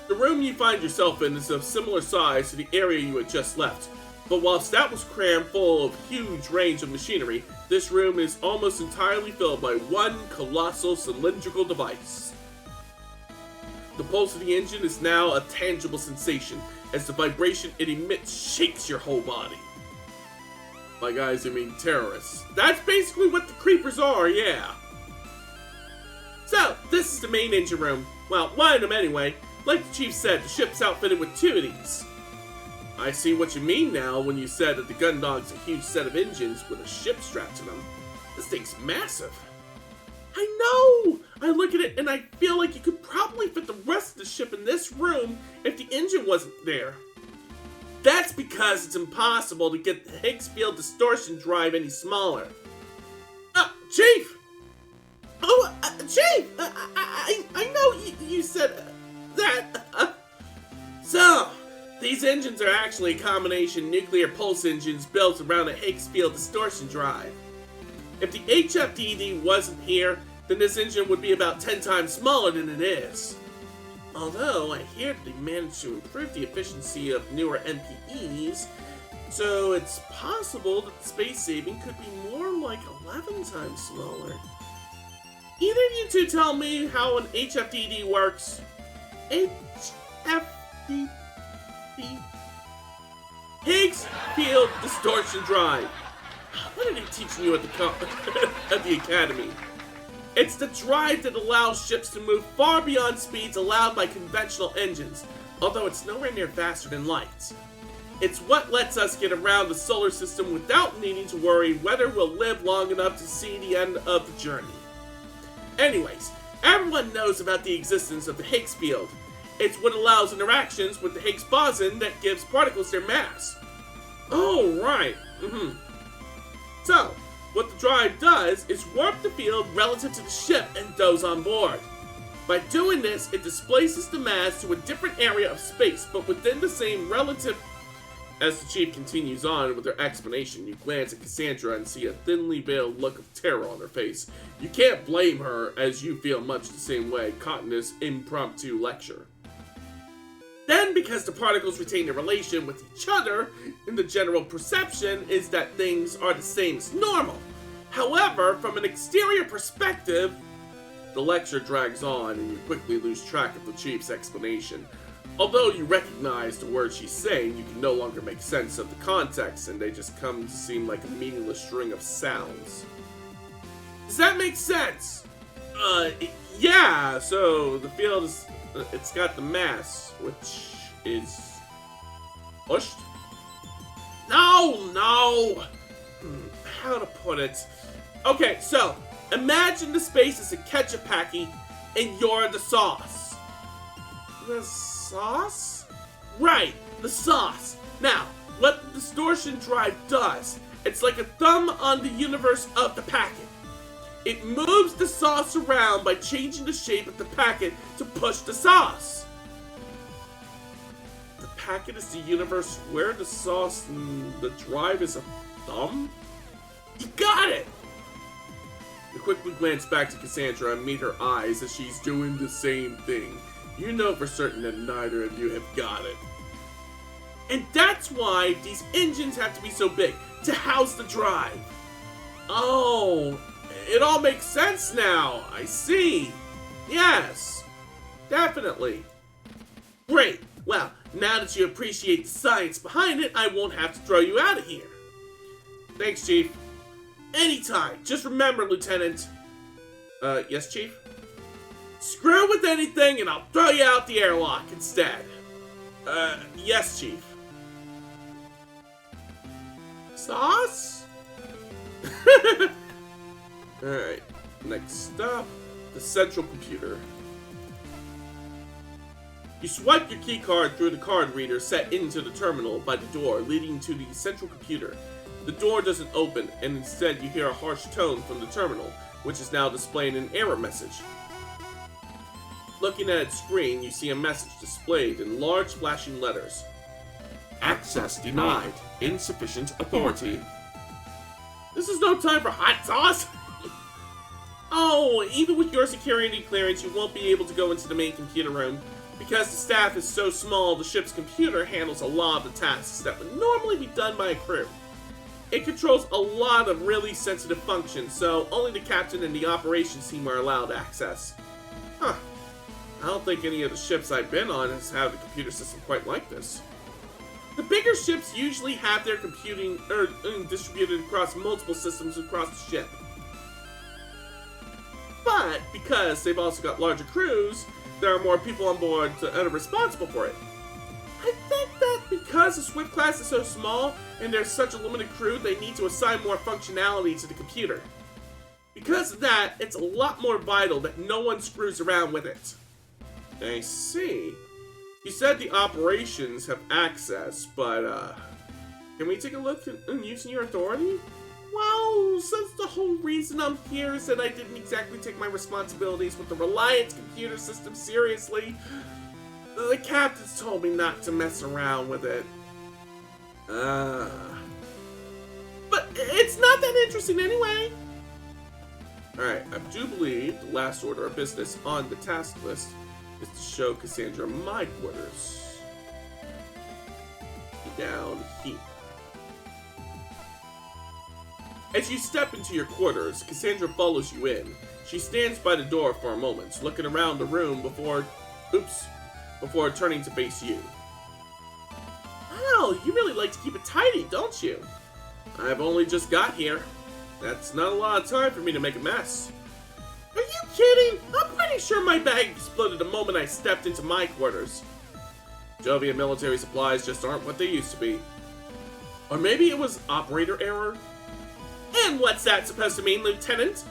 The room you find yourself in is of similar size to the area you had just left. But whilst that was crammed full of huge range of machinery, this room is almost entirely filled by one colossal cylindrical device. The pulse of the engine is now a tangible sensation, as the vibration it emits shakes your whole body. By guys, I mean terrorists. That's basically what the creepers are, yeah. So, this is the main engine room. Well, one of them anyway. Like the Chief said, the ship's outfitted with two of these. I see what you mean now when you said that the Gundog's a huge set of engines with a ship strapped to them. This thing's massive. I know! I look at it and I feel like you could probably fit the rest of the ship in this room if the engine wasn't there. That's because it's impossible to get the Higgs field distortion drive any smaller. Chief! Oh, Chief! I know you said that. So, these engines are actually a combination nuclear pulse engines built around a Higgs field distortion drive. If the HFDD wasn't here, then this engine would be about 10 times smaller than it is. Although, I hear they managed to improve the efficiency of newer MPEs, so it's possible that the space saving could be more like 11 times smaller. Either of you two tell me how an HFDD works. HFDD. Higgs Field Distortion Drive. What are they teaching you at the Academy? It's the drive that allows ships to move far beyond speeds allowed by conventional engines, although it's nowhere near faster than light. It's what lets us get around the solar system without needing to worry whether we'll live long enough to see the end of the journey. Anyways, everyone knows about the existence of the Higgs field. It's what allows interactions with the Higgs boson that gives particles their mass. Oh, right. So, what the drive does is warp the field relative to the ship and those on board. By doing this, it displaces the mass to a different area of space, but within the same relative As the chief continues on with her explanation, you glance at Cassandra and see a thinly veiled look of terror on her face. You can't blame her, as you feel much the same way caught in this impromptu lecture. Then, because the particles retain a relation with each other, and the general perception is that things are the same as normal. However, from an exterior perspective, the lecture drags on and you quickly lose track of the chief's explanation. Although you recognize the words she's saying, you can no longer make sense of the context, and they just come to seem like a meaningless string of sounds. Does that make sense? Yeah, so the field is, it's got the mass, which is pushed? No! How to put it? Okay, so, imagine the space is a ketchup packy, and you're the sauce. The sauce? Right, the sauce. Now, what the distortion drive does, it's like a thumb on the universe of the packet. It moves the sauce around by changing the shape of the packet to push the sauce. The packet is the universe where the sauce and the drive is a thumb? You got it! You quickly glance back to Cassandra and meet her eyes as she's doing the same thing. You know for certain that neither of you have got it. And that's why these engines have to be so big, to house the drive. Oh, it all makes sense now. I see. Yes, definitely. Great. Well, now that you appreciate the science behind it, I won't have to throw you out of here. Thanks, Chief. Anytime. Just remember, Lieutenant. Yes, Chief? Screw with anything and I'll throw you out the airlock instead. Yes, Chief. Sauce? Alright, next up, the central computer. You swipe your keycard through the card reader set into the terminal by the door leading to the central computer. The door doesn't open, and instead you hear a harsh tone from the terminal, which is now displaying an error message. Looking at its screen, you see a message displayed in large flashing letters. Access denied. Insufficient authority. This is no time for hot sauce! Oh, even with your security clearance, you won't be able to go into the main computer room. Because the staff is so small, the ship's computer handles a lot of the tasks that would normally be done by a crew. It controls a lot of really sensitive functions, so only the captain and the operations team are allowed access. Huh. I don't think any of the ships I've been on has had a computer system quite like this. The bigger ships usually have their computing distributed across multiple systems across the ship. But because they've also got larger crews, there are more people on board that are responsible for it. I think that because the Swift class is so small and there's such a limited crew, they need to assign more functionality to the computer. Because of that, it's a lot more vital that no one screws around with it. I see. You said the operations have access, but can we take a look at using your authority? Well, since the whole reason I'm here is that I didn't exactly take my responsibilities with the Reliance computer system seriously, the captain's told me not to mess around with it. But it's not that interesting anyway. Alright, I do believe the last order of business on the task list is to show Cassandra my quarters. Down here. As you step into your quarters, Cassandra follows you in. She stands by the door for a moment, looking around the room before turning to face you. Wow, you really like to keep it tidy, don't you? I've only just got here. That's not a lot of time for me to make a mess. Are you kidding? I'm pretty sure my bag exploded the moment I stepped into my quarters. Jovian military supplies just aren't what they used to be. Or maybe it was operator error? And what's that supposed to mean, Lieutenant?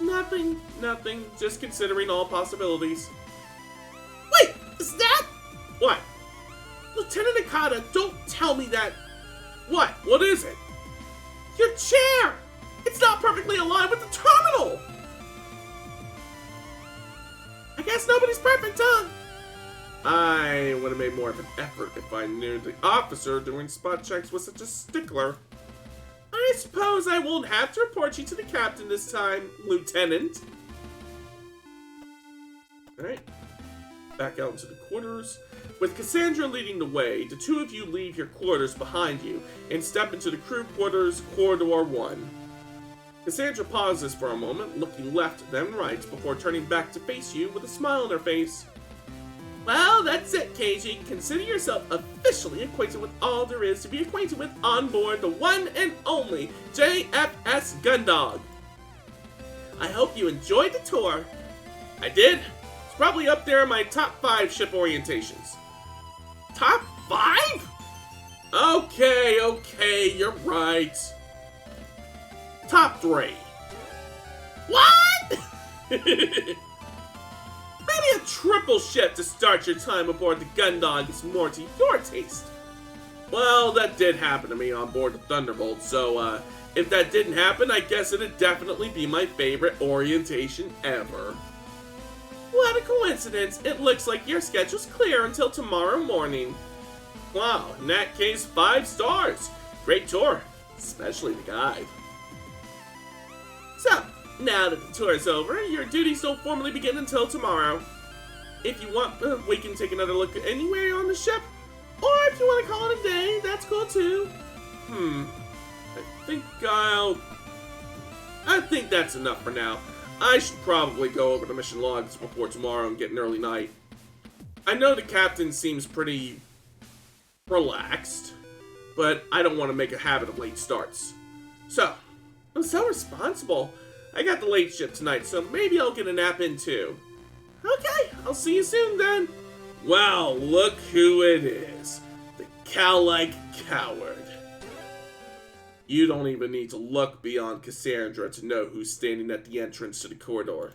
Nothing. Just considering all possibilities. Wait, is that? What? Lieutenant Akata, don't tell me that. What? What is it? Your chair! It's not perfectly aligned with the terminal! I guess nobody's perfect, huh? I would have made more of an effort if I knew the officer doing spot checks was such a stickler. I suppose I won't have to report you to the captain this time, Lieutenant. Alright. Back out into the quarters. With Cassandra leading the way, the two of you leave your quarters behind you and step into the crew quarters, Corridor 1. Cassandra pauses for a moment, looking left then right, before turning back to face you with a smile on her face. Well, that's it, KG. Consider yourself officially acquainted with all there is to be acquainted with on board the one and only JFS Gundog. I hope you enjoyed the tour. I did. It's probably up there in my top 5 ship orientations. Top 5? Okay, you're right. Top 3. What? Maybe a triple ship to start your time aboard the Gundog is more to your taste. Well, that did happen to me on board the Thunderbolt, so if that didn't happen, I guess it'd definitely be my favorite orientation ever. What a coincidence. It looks like your schedule's clear until tomorrow morning. Wow, in that case, 5 stars. Great tour, especially the guide. So, now that the tour is over, your duties don't formally begin until tomorrow. If you want, we can take another look anywhere on the ship. Or if you want to call it a day, that's cool too. I think that's enough for now. I should probably go over the mission logs before tomorrow and get an early night. I know the captain seems pretty relaxed, but I don't want to make a habit of late starts. So, I'm so responsible. I got the late shift tonight, so maybe I'll get a nap in too. Okay, I'll see you soon then. Well, look who it is. The cow-like coward. You don't even need to look beyond Cassandra to know who's standing at the entrance to the corridor.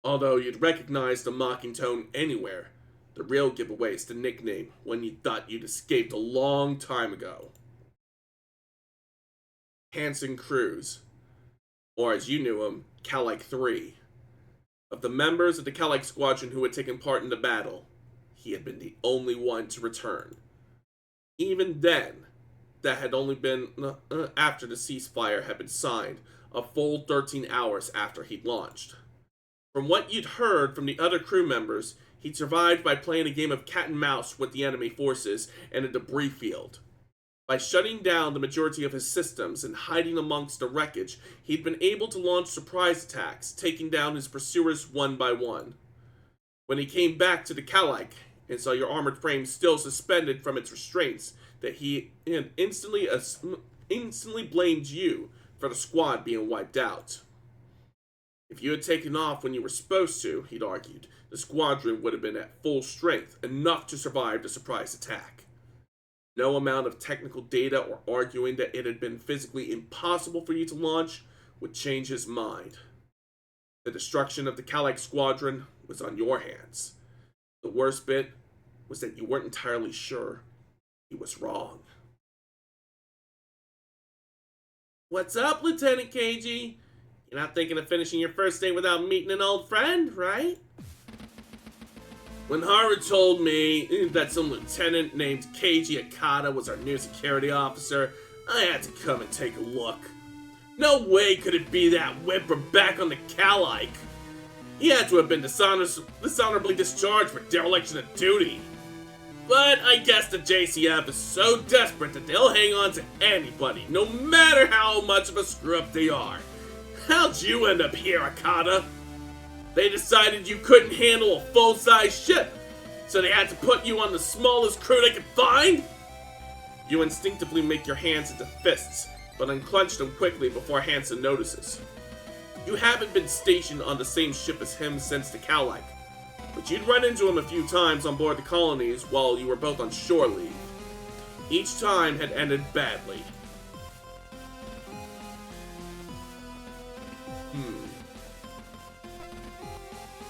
Although you'd recognize the mocking tone anywhere, the real giveaway is the nickname when you thought you'd escaped a long time ago. Hanson Cruz, or as you knew him, Cal-like 3. Of the members of the Cal-like squadron who had taken part in the battle, he had been the only one to return. Even then, that had only been after the ceasefire had been signed, a full 13 hours after he'd launched. From what you'd heard from the other crew members, he'd survived by playing a game of cat and mouse with the enemy forces in a debris field. By shutting down the majority of his systems and hiding amongst the wreckage, he'd been able to launch surprise attacks, taking down his pursuers one by one. When he came back to the Cal-like and saw your armored frame still suspended from its restraints, that he instantly blamed you for the squad being wiped out. If you had taken off when you were supposed to, he'd argued, the squadron would have been at full strength, enough to survive the surprise attack. No amount of technical data or arguing that it had been physically impossible for you to launch would change his mind. The destruction of the Cal-like squadron was on your hands. The worst bit was that you weren't entirely sure he was wrong. What's up, Lieutenant KG? You're not thinking of finishing your first day without meeting an old friend, right? When Haru told me that some lieutenant named Keiji Akata was our new security officer, I had to come and take a look. No way could it be that whimper back on the Cal-like. He had to have been dishonorably discharged for dereliction of duty. But I guess the JCF is so desperate that they'll hang on to anybody, no matter how much of a screw-up they are. How'd you end up here, Akata? They decided you couldn't handle a full-size ship, so they had to put you on the smallest crew they could find? You instinctively make your hands into fists, but unclench them quickly before Hansen notices. You haven't been stationed on the same ship as him since the Cal-like, but you'd run into him a few times on board the colonies while you were both on shore leave. Each time had ended badly.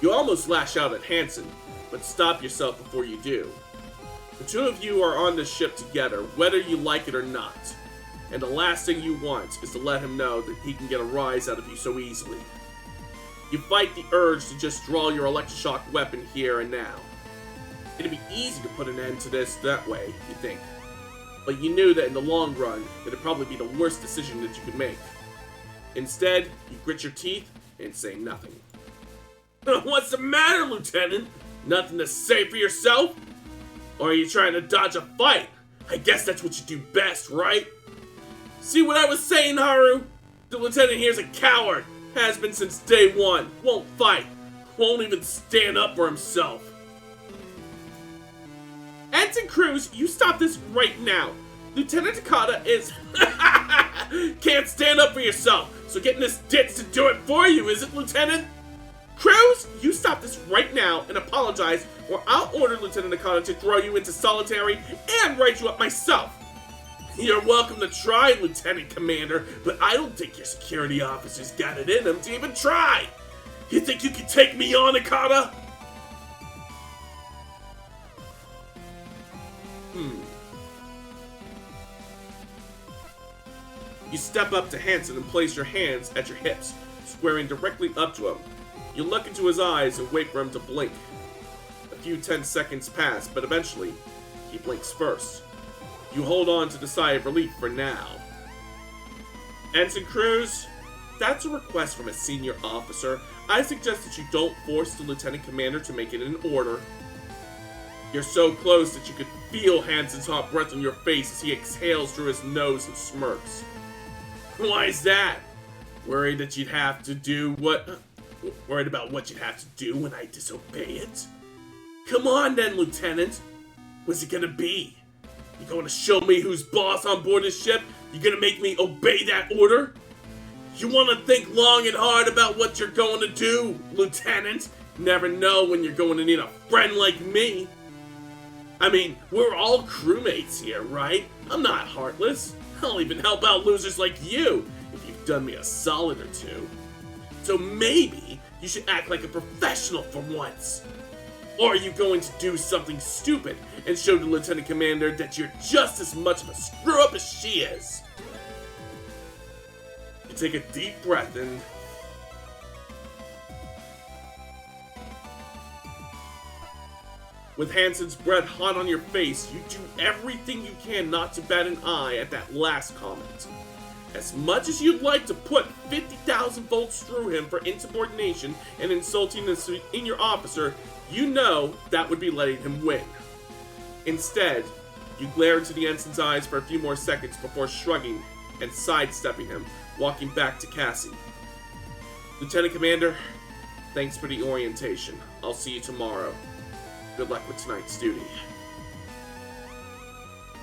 You almost lash out at Hansen, but stop yourself before you do. The two of you are on this ship together, whether you like it or not, and the last thing you want is to let him know that he can get a rise out of you so easily. You fight the urge to just draw your electroshock weapon here and now. It'd be easy to put an end to this that way, you think. But you knew that in the long run, it'd probably be the worst decision that you could make. Instead, you grit your teeth and say nothing. What's the matter, Lieutenant? Nothing to say for yourself? Or are you trying to dodge a fight? I guess that's what you do best, right? See what I was saying, Haru? The lieutenant here's a coward. Has been since day one. Won't fight. Won't even stand up for himself. Ensign Cruz, you stop this right now. Lieutenant Takata is... Can't stand up for yourself, so getting this ditz to do it for you, is it, Lieutenant? Cruz, you stop this right now and apologize, or I'll order Lieutenant Nakata to throw you into solitary and write you up myself. You're welcome to try, Lieutenant Commander, but I don't think your security officers got it in them to even try. You think you can take me on, Nakata? You step up to Hansen and place your hands at your hips, squaring directly up to him. You look into his eyes and wait for him to blink. A few 10 seconds pass, but eventually, he blinks first. You hold on to the sigh of relief for now. Ensign Cruz, that's a request from a senior officer. I suggest that you don't force the Lieutenant Commander to make it an order. You're so close that you could feel Hansen's hot breath on your face as he exhales through his nose and smirks. Why is that? Worried that you'd have to do what... Worried about what you'd have to do when I disobey it? Come on then, Lieutenant. What's it gonna be? You going to show me who's boss on board this ship? You gonna make me obey that order? You wanna think long and hard about what you're going to do, Lieutenant? Never know when you're going to need a friend like me. I mean, we're all crewmates here, right? I'm not heartless. I'll even help out losers like you if you've done me a solid or two. So maybe you should act like a professional for once. Or are you going to do something stupid and show the Lieutenant Commander that you're just as much of a screw-up as she is? You take a deep breath and... With Hansen's breath hot on your face, you do everything you can not to bat an eye at that last comment. As much as you'd like to put 50,000 volts through him for insubordination and insulting the senior officer, you know that would be letting him win. Instead, you glare into the ensign's eyes for a few more seconds before shrugging and sidestepping him, walking back to Cassie. Lieutenant Commander, thanks for the orientation. I'll see you tomorrow. Good luck with tonight's duty.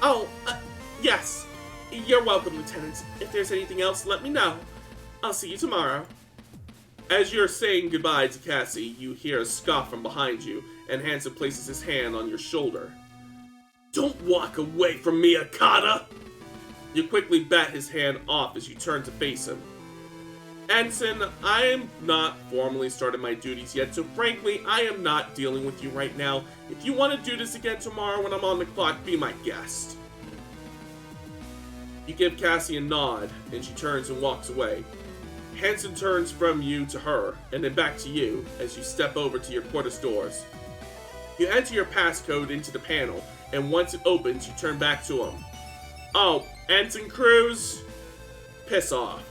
Oh, yes. You're welcome, Lieutenant. If there's anything else, let me know. I'll see you tomorrow. As you're saying goodbye to Cassie, you hear a scoff from behind you, and Hansen places his hand on your shoulder. Don't walk away from me, Akata! You quickly bat his hand off as you turn to face him. Ensign, I am not formally started my duties yet, so frankly, I am not dealing with you right now. If you want to do this again tomorrow when I'm on the clock, be my guest. You give Cassie a nod, and she turns and walks away. Hansen turns from you to her, and then back to you, as you step over to your quarters doors. You enter your passcode into the panel, and once it opens, you turn back to him. Oh, Ensign Cruz? Piss off.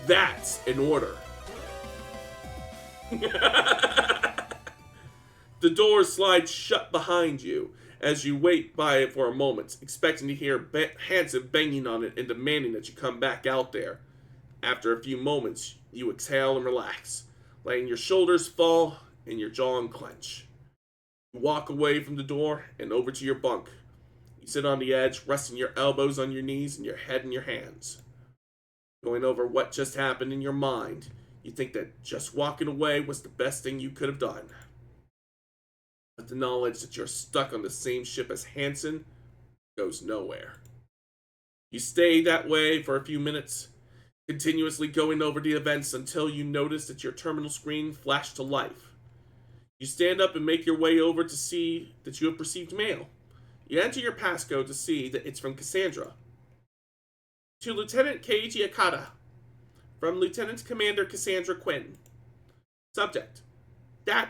That's an order. The door slides shut behind you as you wait by it for a moment, expecting to hear Hansen banging on it and demanding that you come back out there. After a few moments, you exhale and relax, letting your shoulders fall and your jaw unclench. You walk away from the door and over to your bunk. You sit on the edge, resting your elbows on your knees and your head in your hands. Going over what just happened in your mind, you think that just walking away was the best thing you could have done. But the knowledge that you're stuck on the same ship as Hansen goes nowhere. You stay that way for a few minutes, continuously going over the events until you notice that your terminal screen flashed to life. You stand up and make your way over to see that you have received mail. You enter your passcode to see that it's from Cassandra. To Lieutenant Keiji Akata, from Lieutenant Commander Cassandra Quinn. Subject: That.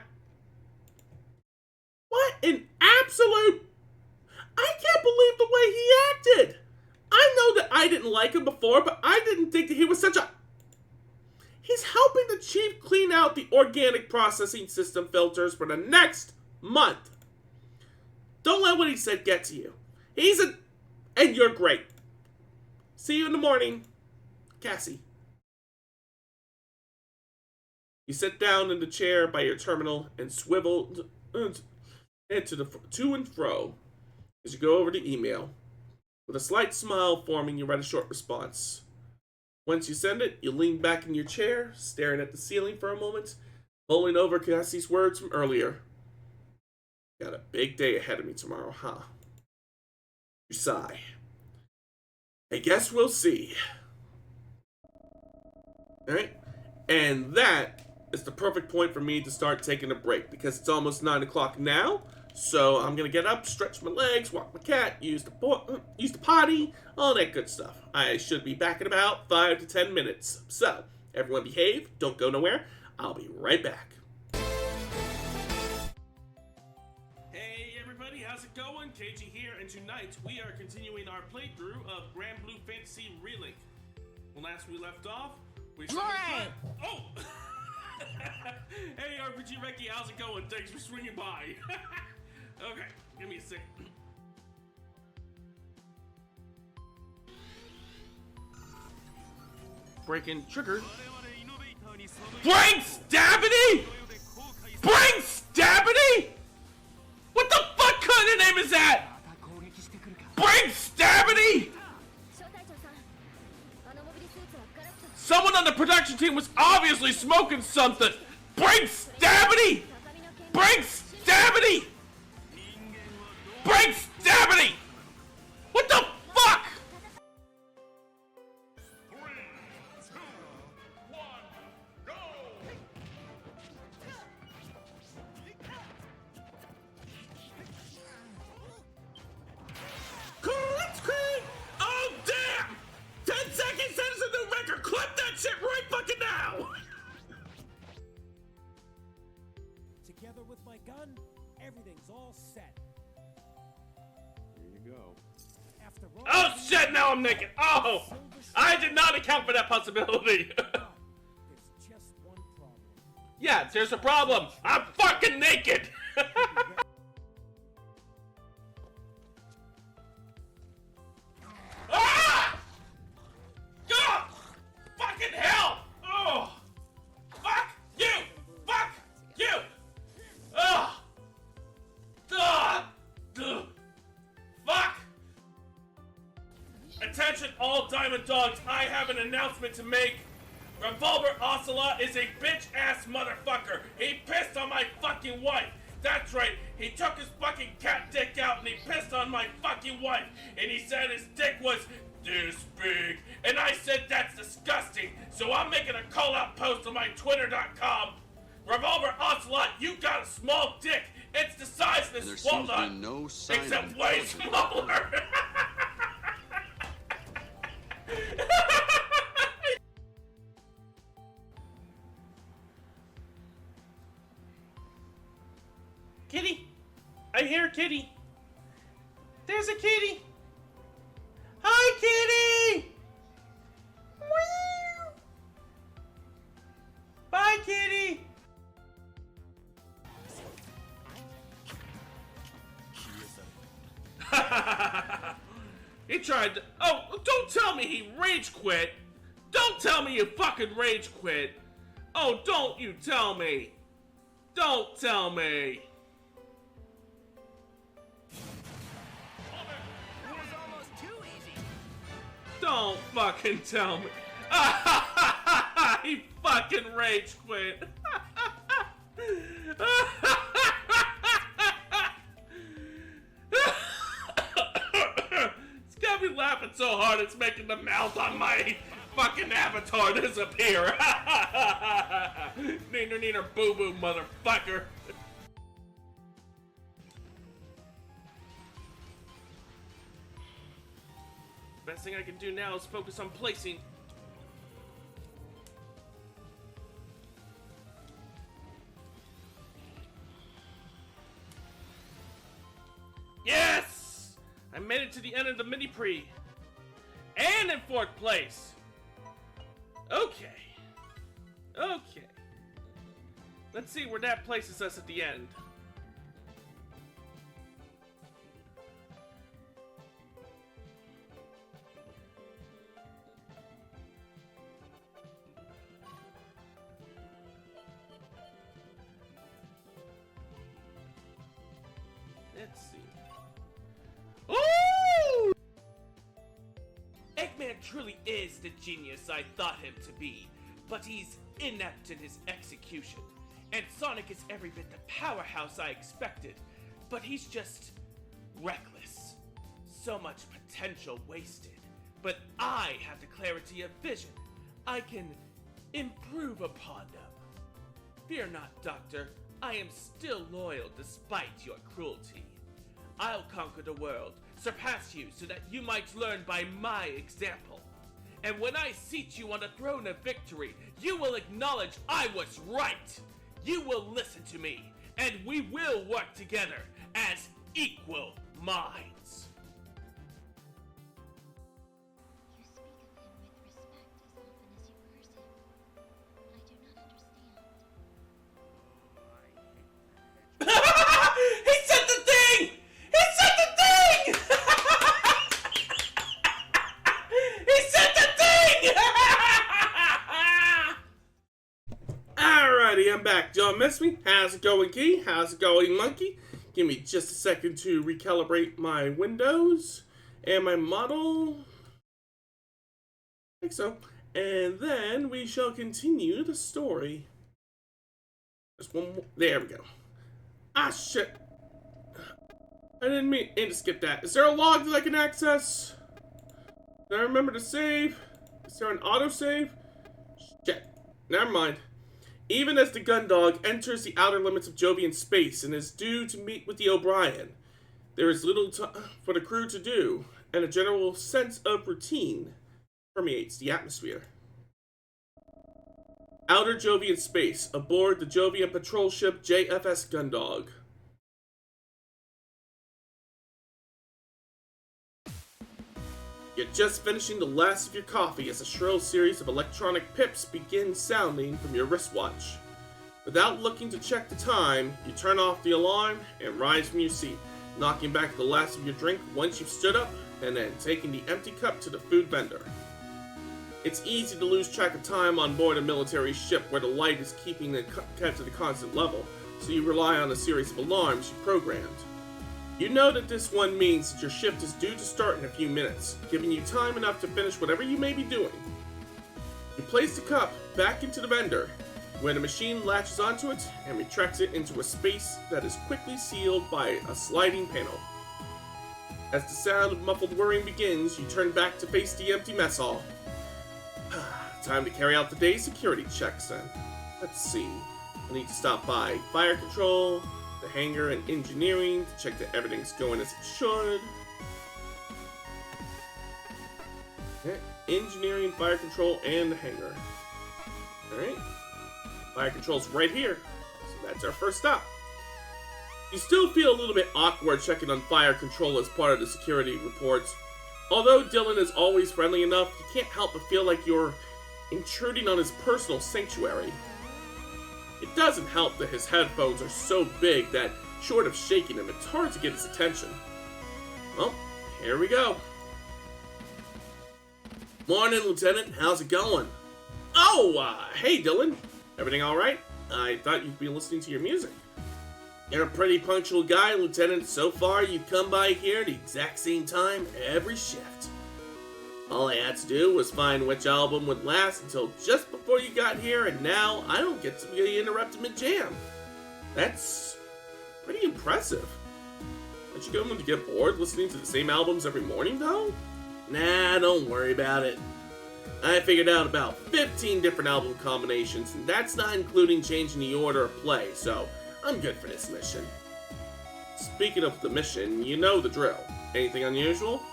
What an absolute... I can't believe the way he acted. I know that I didn't like him before, but I didn't think that he was such a... He's helping the chief clean out the organic processing system filters for the next month. Don't let what he said get to you. He's a... And you're great. See you in the morning, Cassie. You sit down in the chair by your terminal and swivel into the to and fro as you go over the email. With a slight smile forming, you write a short response. Once you send it, you lean back in your chair, staring at the ceiling for a moment, mulling over Cassie's words from earlier. Got a big day ahead of me tomorrow, huh? You sigh. I guess we'll see. Alright? And that is the perfect point for me to start taking a break, because it's almost 9 o'clock now. So I'm gonna get up, stretch my legs, walk my cat, use the potty, all that good stuff. I should be back in about 5 to 10 minutes. So, everyone behave, don't go nowhere. I'll be right back. Hey everybody, how's it going? KG here, and tonight we are continuing our playthrough of Grand Blue Fantasy Relink. When last we left off, we started... Oh! Hey RPG Recce, how's it going? Thanks for swinging by. Okay, give me a second. Break-in triggered. Bring Stabity! Bring Stabity! What the fuck kind of name is that? Bring Stabity! Someone on the production team was obviously smoking something. Bring Stabity! Bring Stabity! Bring Stabity! What the fuck? 3, 2, 1, go! Oh damn! 10 seconds, that is a new record. Clip that shit right fucking now! Together with my gun, everything's all set. Here you go. After all, Oh shit, now I'm naked. Oh! I did not account for that possibility. there's just one problem. Yeah, there's a problem. I'm fucking naked! Ah! God! Fucking hell! Oh! Fuck you! Fuck you! Oh! Ugh! Ugh! Fuck! Attention all Diamond Dogs, I have an announcement to make. Revolver Ocelot is a bitch-ass motherfucker. He pissed on my fucking wife. That's right, he took his fucking cat dick out and he pissed on my fucking wife. And he said his dick was this big. And I said that's disgusting. So I'm making a call-out post on my twitter.com. Revolver Ocelot, you got a small dick. It's the size of this walnut. No sign except way smaller. Kitty! I hear a kitty! There's a kitty! Hi, kitty! Meow. Bye, kitty! He tried to... Oh, don't tell me he rage quit! Don't tell me you fucking rage quit! Oh, don't you tell me! Don't tell me! It was almost too easy. Don't fucking tell me. He fucking rage quit. It's got me laughing so hard it's making the mouth on my fucking avatar disappear. Neener neener boo boo motherfucker. Best thing I can do now is focus on placing. made it to the end of the mini-pre. And in 4th place. Okay. Okay. Let's see where that places us at the end. Let's see. Ooh! Eggman truly is the genius I thought him to be, but he's inept in his execution. And Sonic is every bit the powerhouse I expected, but he's just reckless. So much potential wasted. But I have the clarity of vision. I can improve upon them. Fear not, Doctor. I am still loyal despite your cruelty. I'll conquer the world, surpass you so that you might learn by my example. And when I seat you on the throne of victory, you will acknowledge I was right. You will listen to me, and we will work together as equal minds. You speak of him with respect as often as you curse him. I do not understand. He said the thing! He said the thing! He said the thing! Alrighty, I'm back. Y'all miss me? How's it going, Key? How's it going, Monkey? Give me just a second to recalibrate my windows and my model. I think so. And then we shall continue the story. There's one more. There we go. Ah, shit. I didn't mean to skip that. Is there a log that I can access? Did I remember to save? Is there an autosave? Shit. Never mind. Even as the Gundog enters the outer limits of Jovian space and is due to meet with the O'Brien, there is little for the crew to do, and a general sense of routine permeates the atmosphere. Outer Jovian space, aboard the Jovian patrol ship JFS Gundog. You're just finishing the last of your coffee as a shrill series of electronic pips begin sounding from your wristwatch. Without looking to check the time, you turn off the alarm and rise from your seat, knocking back the last of your drink once you've stood up, and then taking the empty cup to the food vendor. It's easy to lose track of time on board a military ship where the light is keeping it kept at a constant level, so you rely on a series of alarms you programmed. You know that this one means that your shift is due to start in a few minutes, giving you time enough to finish whatever you may be doing. You place the cup back into the vendor, where the machine latches onto it and retracts it into a space that is quickly sealed by a sliding panel. As the sound of muffled whirring begins, you turn back to face the empty mess hall. Time to carry out the day's security checks then. Let's see. I need to stop by fire control, the hangar, and engineering to check that everything's going as it should. Okay. Engineering, fire control, and the hangar. Alright. Fire control's right here. So that's our first stop. You still feel a little bit awkward checking on fire control as part of the security reports. Although Dylan is always friendly enough, you can't help but feel like you're intruding on his personal sanctuary. It doesn't help that his headphones are so big that, short of shaking him, it's hard to get his attention. Well, here we go. Morning, Lieutenant. How's it going? Oh, hey, Dylan. Everything alright? I thought you'd be listening to your music. You're a pretty punctual guy, Lieutenant. So far, you've come by here at the exact same time every shift. All I had to do was find which album would last until just before you got here, and now I don't get to be interrupted mid-jam. That's pretty impressive. Aren't you going to get bored listening to the same albums every morning, though? Nah, don't worry about it. I figured out about 15 different album combinations, and that's not including changing the order of play, so I'm good for this mission. Speaking of the mission, you know the drill. Anything unusual?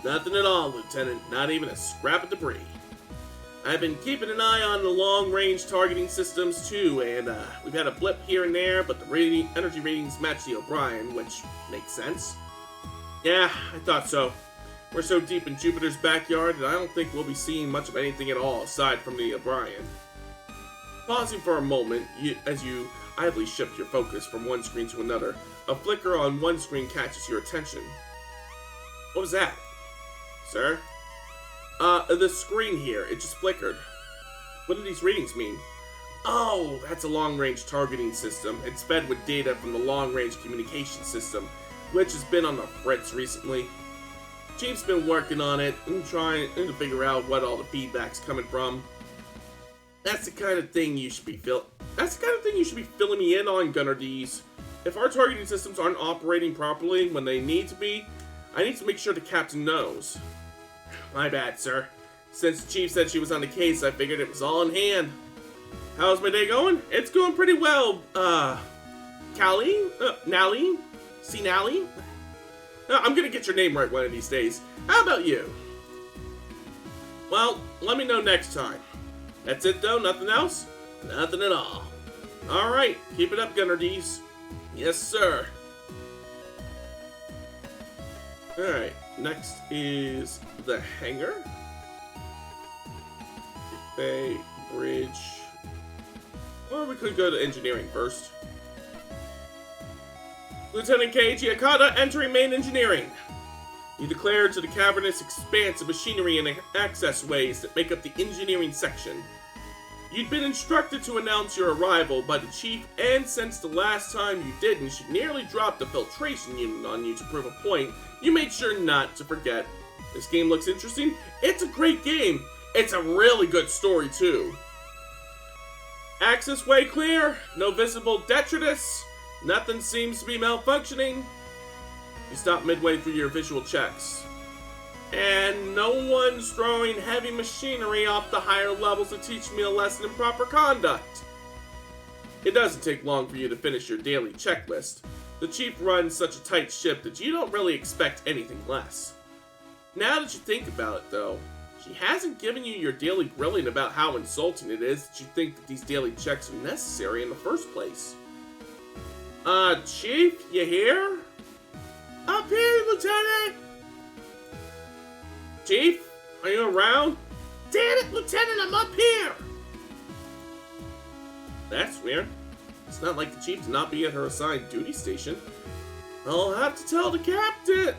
Nothing at all, Lieutenant. Not even a scrap of debris. I've been keeping an eye on the long-range targeting systems too, and we've had a blip here and there, but the energy ratings match the O'Brien, which makes sense. Yeah, I thought so. We're so deep in Jupiter's backyard that I don't think we'll be seeing much of anything at all aside from the O'Brien. Pausing for a moment, as you idly shift your focus from one screen to another, a flicker on one screen catches your attention. What was that? Sir? The screen here, it just flickered. What do these readings mean? Oh, that's a long-range targeting system. It's fed with data from the long-range communication system, which has been on the fritz recently. Chief's been working on it and trying to figure out what all the feedback's coming from. That's the kind of thing you should be filling me in on, Gunner D's. If our targeting systems aren't operating properly when they need to be, I need to make sure the captain knows. My bad, sir. Since the chief said she was on the case, I figured it was all in hand. How's my day going? It's going pretty well, Callie? Nally? See Nally? I'm gonna get your name right one of these days. How about you? Well, let me know next time. That's it though? Nothing else? Nothing at all. Alright, keep it up, Gunner D's. Yes, sir. Alright, next is the hangar. Bay, bridge. Or we could go to engineering first. Lieutenant Keiji Akata entering main engineering. You declare to the cavernous expanse of machinery and access ways that make up the engineering section. You'd been instructed to announce your arrival by the chief, and since the last time you didn't, she nearly dropped the filtration unit on you to prove a point, you made sure not to forget. This game looks interesting. It's a great game. It's a really good story, too. Access way clear. No visible detritus. Nothing seems to be malfunctioning. You stop midway through your visual checks. And no one's throwing heavy machinery off the higher levels to teach me a lesson in proper conduct. It doesn't take long for you to finish your daily checklist. The chief runs such a tight ship that you don't really expect anything less. Now that you think about it, though, she hasn't given you your daily grilling about how insulting it is that you think that these daily checks are necessary in the first place. Chief, you here? Up here, Lieutenant! Chief, are you around? Damn it, Lieutenant, I'm up here! That's weird. It's not like the chief to not be at her assigned duty station. I'll have to tell the captain.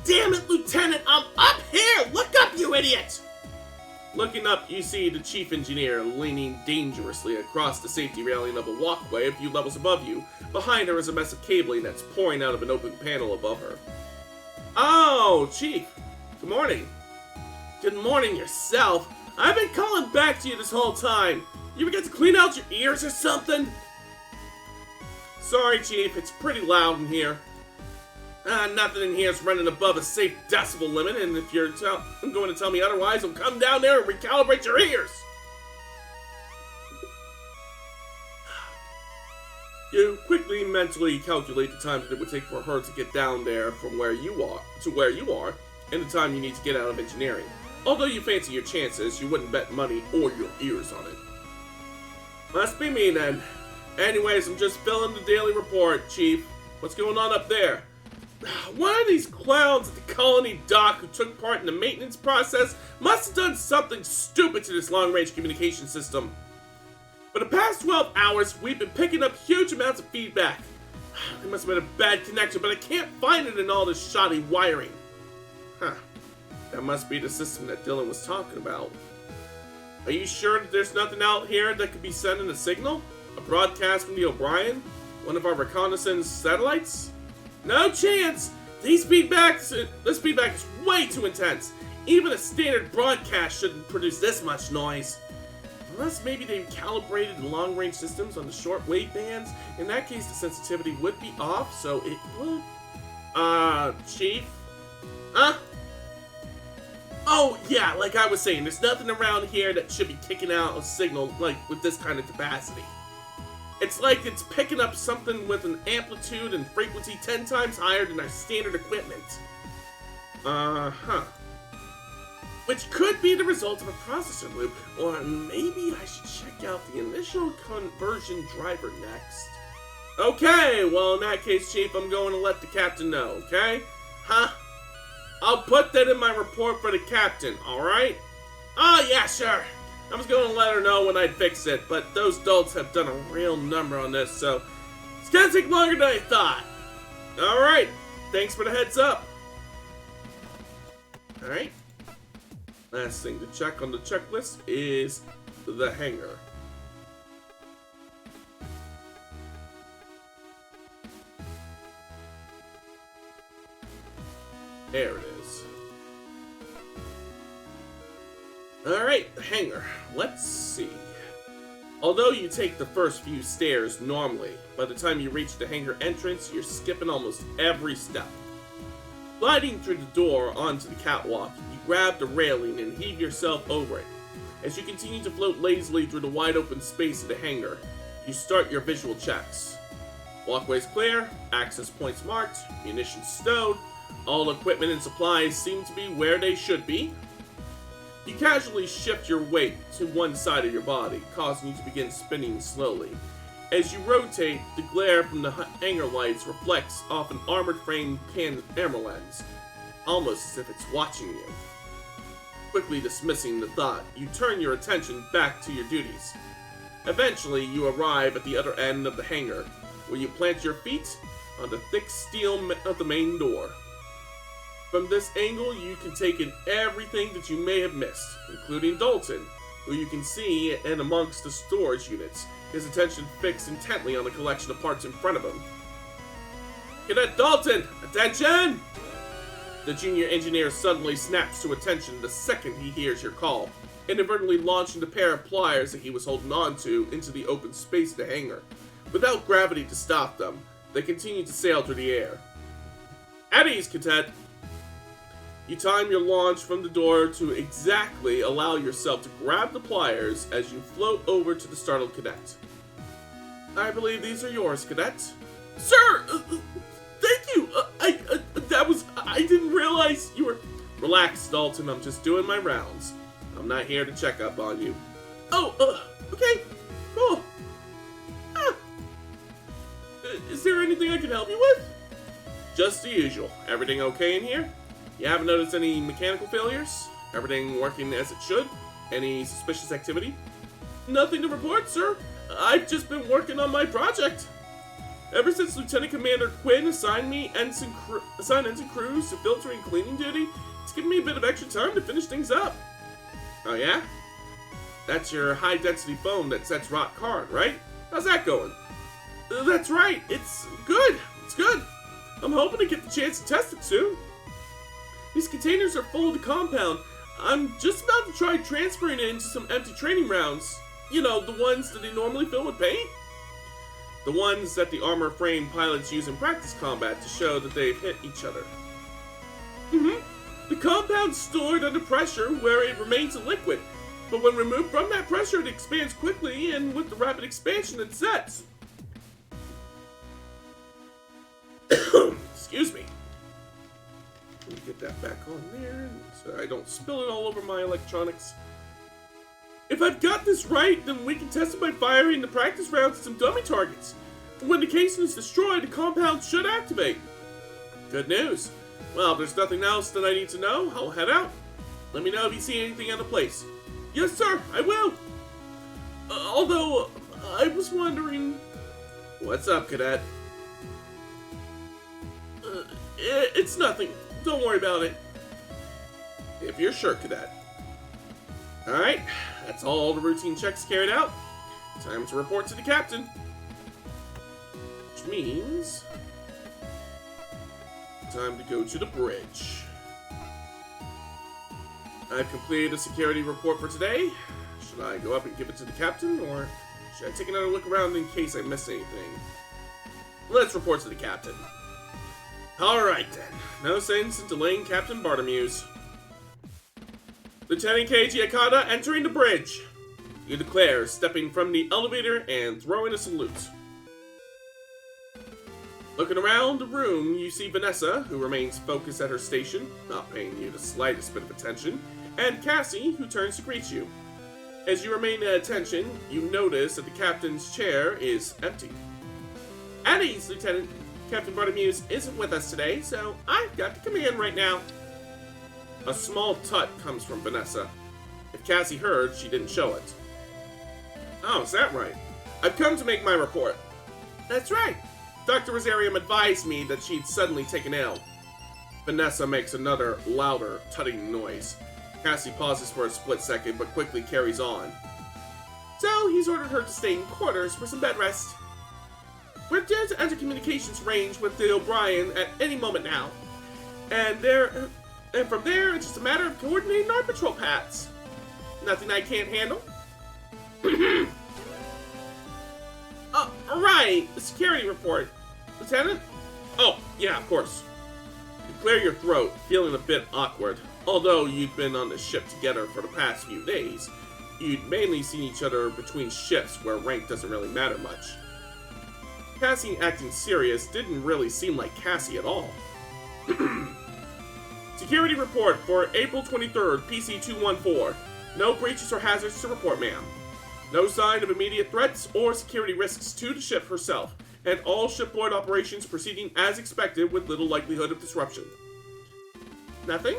Damn it, Lieutenant, I'm up here! Look up, you idiot! Looking up, you see the chief engineer leaning dangerously across the safety railing of a walkway a few levels above you. Behind her is a mess of cabling that's pouring out of an open panel above her. Oh, Chief. Good morning. Good morning yourself. I've been calling back to you this whole time. You forget to clean out your ears or something? Sorry, Chief. It's pretty loud in here. Nothing in here is running above a safe decibel limit, and if you're going to tell me otherwise, I'll come down there and recalibrate your ears. You quickly mentally calculate the time that it would take for her to get down there from where you are to where you are, and the time you need to get out of engineering. Although you fancy your chances, you wouldn't bet money or your ears on it. Must be me then. Anyways, I'm just filling the daily report, Chief. What's going on up there? One of these clowns at the colony dock who took part in the maintenance process must have done something stupid to this long-range communication system. For the past 12 hours, we've been picking up huge amounts of feedback. There must have been a bad connection, but I can't find it in all this shoddy wiring. Huh. That must be the system that Dylan was talking about. Are you sure that there's nothing out here that could be sending a signal? A broadcast from the O'Brien? One of our reconnaissance satellites? No chance! This feedback is way too intense. Even a standard broadcast shouldn't produce this much noise. Unless maybe they calibrated the long-range systems on the short wave bands. In that case, the sensitivity would be off, so it would... Chief? Huh? Oh, yeah, like I was saying, there's nothing around here that should be kicking out a signal, like, with this kind of capacity. It's like it's picking up something with an amplitude and frequency 10 times higher than our standard equipment. Which could be the result of a processor loop, or maybe I should check out the initial conversion driver next. Okay, well in that case, Chief, I'm going to let the captain know, okay? Huh? I'll put that in my report for the captain, alright? Oh, yeah, sure. I was going to let her know when I'd fix it, but those dolts have done a real number on this, so it's gonna take longer than I thought. Alright, thanks for the heads up. Alright. Last thing to check on the checklist is the hangar. There it is. Alright, the hangar. Let's see. Although you take the first few stairs normally, by the time you reach the hangar entrance, you're skipping almost every step. Gliding through the door onto the catwalk, you grab the railing and heave yourself over it. As you continue to float lazily through the wide open space of the hangar, you start your visual checks. Walkways clear, access points marked, munitions stowed, all equipment and supplies seem to be where they should be. You casually shift your weight to one side of your body, causing you to begin spinning slowly. As you rotate, the glare from the hangar lights reflects off an armored frame camera lens, almost as if it's watching you. Quickly dismissing the thought, you turn your attention back to your duties. Eventually, you arrive at the other end of the hangar, where you plant your feet on the thick steel of the main door. From this angle, you can take in everything that you may have missed, including Dalton, who you can see in amongst the storage units, his attention fixed intently on the collection of parts in front of him. Cadet Dalton, attention! The junior engineer suddenly snaps to attention the second he hears your call, inadvertently launching the pair of pliers that he was holding on to into the open space of the hangar. Without gravity to stop them, they continue to sail through the air. At ease, Cadet! You time your launch from the door to exactly allow yourself to grab the pliers as you float over to the startled cadet. I believe these are yours, Cadet. Sir! Thank you! I didn't realize you were... Relax, Dalton, I'm just doing my rounds. I'm not here to check up on you. Oh, okay, cool. Is there anything I can help you with? Just the usual. Everything okay in here? You haven't noticed any mechanical failures? Everything working as it should? Any suspicious activity? Nothing to report, sir. I've just been working on my project. Ever since Lieutenant Commander Quinn assigned Ensign Cruz to filter and cleaning duty, it's given me a bit of extra time to finish things up. Oh yeah? That's your high-density foam that sets rock hard, right? How's that going? That's right. It's good. It's good. I'm hoping to get the chance to test it soon. These containers are full of the compound. I'm just about to try transferring it into some empty training rounds. You know, the ones that they normally fill with paint? The ones that the armor frame pilots use in practice combat to show that they've hit each other. The compound's stored under pressure where it remains a liquid, but when removed from that pressure it expands quickly, and with the rapid expansion it sets. Excuse me. Let me get that back on there so I don't spill it all over my electronics. If I've got this right, then we can test it by firing the practice rounds at some dummy targets. When the casing is destroyed, the compound should activate. Good news. Well, if there's nothing else that I need to know, I'll head out. Let me know if you see anything out of place. Yes, sir, I will. Although, I was wondering... What's up, Cadet? It's nothing. Don't worry about it. If you're sure, Cadet. Alright, that's all the routine checks carried out. Time to report to the captain. Which means... time to go to the bridge. I've completed a security report for today. Should I go up and give it to the captain, or should I take another look around in case I miss anything? Let's report to the captain. Alright then, no sense in delaying Captain Bartomew's. Lieutenant Keiji Akata entering the bridge. You declare, stepping from the elevator and throwing a salute. Looking around the room, you see Vanessa, who remains focused at her station, not paying you the slightest bit of attention, and Cassie, who turns to greet you. As you remain at attention, you notice that the captain's chair is empty. At ease, Lieutenant. Captain Bartomeu isn't with us today, so I've got the command right now. A small tut comes from Vanessa. If Cassie heard, she didn't show it. Oh, is that right? I've come to make my report. That's right. Dr. Rosarium advised me that she'd suddenly taken ill. Vanessa makes another, louder, tutting noise. Cassie pauses for a split second, but quickly carries on. So, he's ordered her to stay in quarters for some bed rest. We're due to enter communications range with the O'Brien at any moment now. And from there, it's just a matter of coordinating our patrol paths. Nothing I can't handle. Right, the security report. Lieutenant? Oh, yeah, of course. You clear your throat, feeling a bit awkward. Although you'd been on the ship together for the past few days, you'd mainly seen each other between shifts where rank doesn't really matter much. Cassie acting serious didn't really seem like Cassie at all. Security report for April 23rd, PC-214. No breaches or hazards to report, ma'am. No sign of immediate threats or security risks to the ship herself, and all shipboard operations proceeding as expected with little likelihood of disruption. Nothing?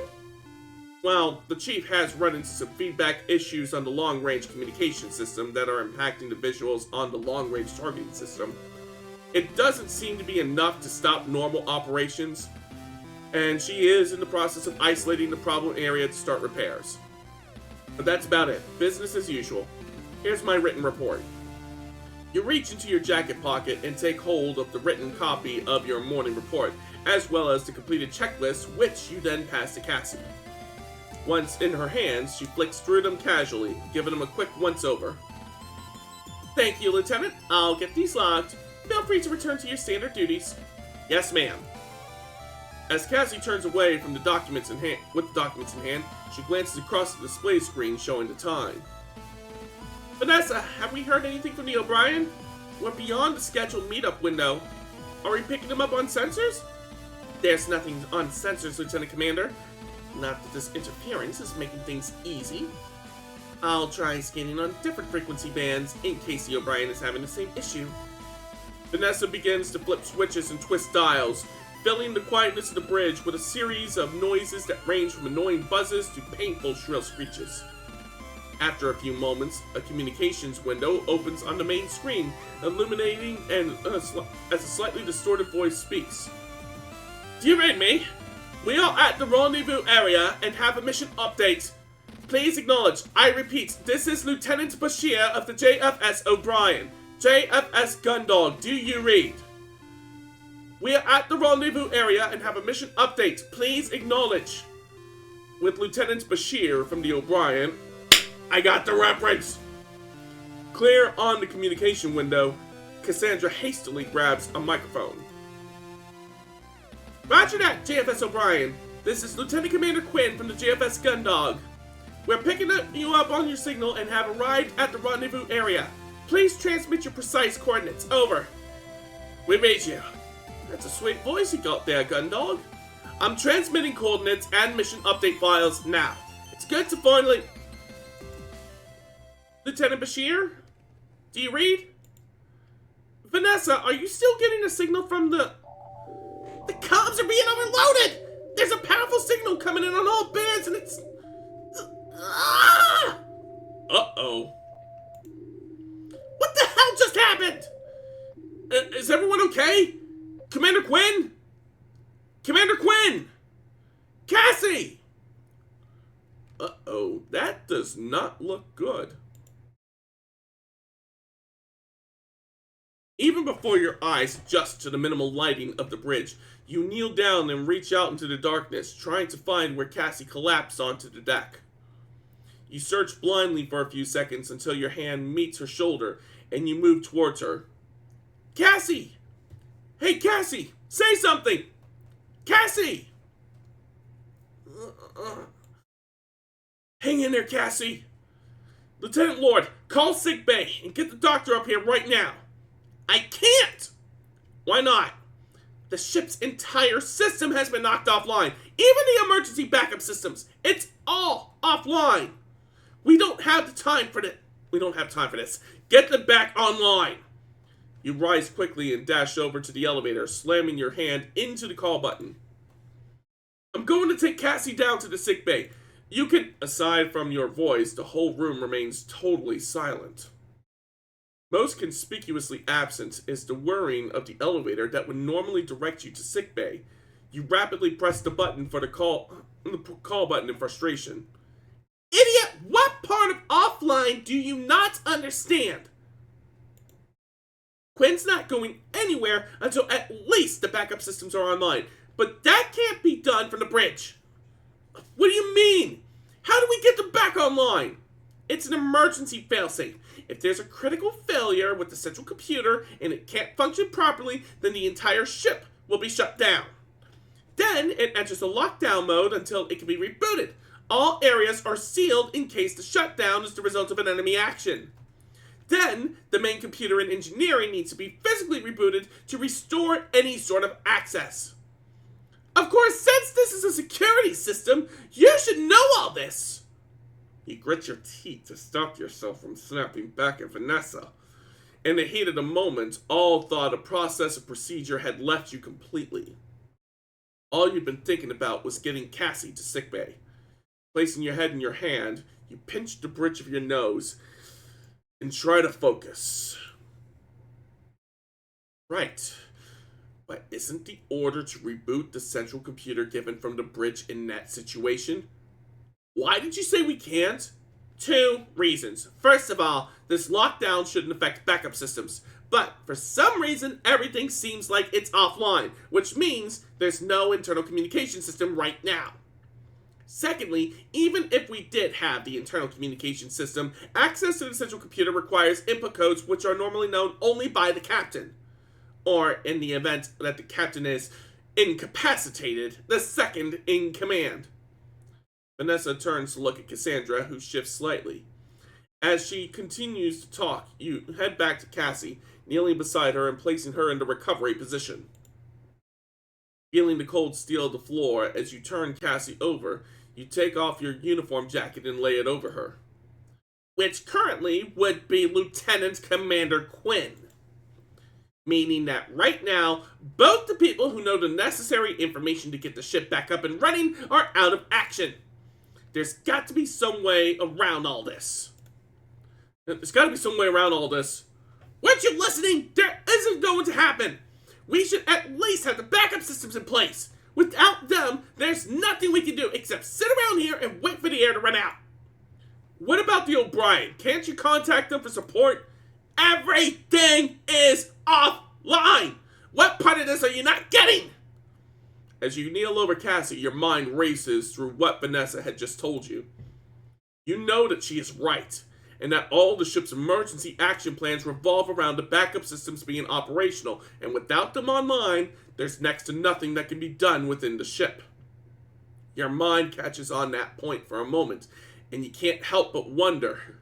Well, the Chief has run into some feedback issues on the long-range communication system that are impacting the visuals on the long-range targeting system. It doesn't seem to be enough to stop normal operations, and she is in the process of isolating the problem area to start repairs. But that's about it. Business as usual. Here's my written report. You reach into your jacket pocket and take hold of the written copy of your morning report, as well as the completed checklist, which you then pass to Cassie. Once in her hands, she flicks through them casually, giving them a quick once-over. Thank you, Lieutenant. I'll get these logged. Feel free to return to your standard duties. Yes, ma'am. As Cassie turns away from with the documents in hand, she glances across the display screen showing the time. Vanessa, have we heard anything from the O'Brien? We're beyond the scheduled meetup window. Are we picking them up on sensors? There's nothing on sensors, Lieutenant Commander. Not that this interference is making things easy. I'll try scanning on different frequency bands in case the O'Brien is having the same issue. Vanessa begins to flip switches and twist dials, filling the quietness of the bridge with a series of noises that range from annoying buzzes to painful shrill screeches. After a few moments, a communications window opens on the main screen, illuminating and as a slightly distorted voice speaks. Do you read me? We are at the rendezvous area and have a mission update. Please acknowledge. I repeat, this is Lieutenant Bashir of the JFS O'Brien. JFS Gundog, do you read? We are at the rendezvous area and have a mission update. Please acknowledge. With Lieutenant Bashir from the O'Brien, I got the reference! Clear on the communication window, Cassandra hastily grabs a microphone. Roger that, JFS O'Brien. This is Lieutenant Commander Quinn from the JFS Gundog. We're picking you up on your signal and have arrived at the rendezvous area. Please transmit your precise coordinates. Over. We read you. That's a sweet voice you got there, Gundog. I'm transmitting coordinates and mission update files now. It's good to finally... Lieutenant Bashir? Do you read? Vanessa, are you still getting a signal from the... The comms are being overloaded! There's a powerful signal coming in on all bands and it's... Ah! Uh-oh. What the hell just happened? Is everyone okay? Commander Quinn? Commander Quinn! Cassie! Uh-oh, that does not look good. Even before your eyes adjust to the minimal lighting of the bridge, you kneel down and reach out into the darkness, trying to find where Cassie collapsed onto the deck. You search blindly for a few seconds until your hand meets her shoulder and you move towards her. Cassie! Hey, Cassie! Say something! Cassie! Hang in there, Cassie! Lieutenant Lord, call sick bay and get the doctor up here right now. I can't! Why not? The ship's entire system has been knocked offline. Even the emergency backup systems. It's all offline. We don't have the time for this. We don't have time for this. Get them back online. You rise quickly and dash over to the elevator, slamming your hand into the call button. I'm going to take Cassie down to the sick bay. You can, aside from your voice, the whole room remains totally silent. Most conspicuously absent is the whirring of the elevator that would normally direct you to sickbay. You rapidly press the button for the call button in frustration. Idiot! What part of offline do you not understand? Quinn's not going anywhere until at least the backup systems are online, but that can't be done from the bridge. What do you mean? How do we get them back online? It's an emergency failsafe. If there's a critical failure with the central computer and it can't function properly, then the entire ship will be shut down. Then it enters a lockdown mode until it can be rebooted. All areas are sealed in case the shutdown is the result of an enemy action. Then, the main computer and engineering needs to be physically rebooted to restore any sort of access. Of course, since this is a security system, you should know all this. You grit your teeth to stop yourself from snapping back at Vanessa. In the heat of the moment, all thought of process and procedure had left you completely. All you'd been thinking about was getting Cassie to sickbay. Placing your head in your hand, you pinch the bridge of your nose and try to focus. Right. But isn't the order to reboot the central computer given from the bridge in that situation? Why did you say we can't? 2 reasons. First of all, this lockdown shouldn't affect backup systems. But for some reason, everything seems like it's offline, which means there's no internal communication system right now. Secondly, even if we did have the internal communication system, access to the central computer requires input codes which are normally known only by the captain. Or, in the event that the captain is incapacitated, the second in command. Vanessa turns to look at Cassandra, who shifts slightly. As she continues to talk, you head back to Cassie, kneeling beside her and placing her in the recovery position. Feeling the cold steel of the floor as you turn Cassie over, you take off your uniform jacket and lay it over her. Which currently would be Lieutenant Commander Quinn. Meaning that right now, both the people who know the necessary information to get the ship back up and running are out of action. There's got to be some way around all this. Weren't you listening? There isn't going to happen. We should at least have the backup systems in place. Without them, there's nothing we can do except sit around here and wait for the air to run out. What about the O'Brien? Can't you contact them for support? Everything is offline. What part of this are you not getting? As you kneel over Cassie, your mind races through what Vanessa had just told you. You know that she is right, and that all the ship's emergency action plans revolve around the backup systems being operational, and without them online, there's next to nothing that can be done within the ship. Your mind catches on that point for a moment, and you can't help but wonder.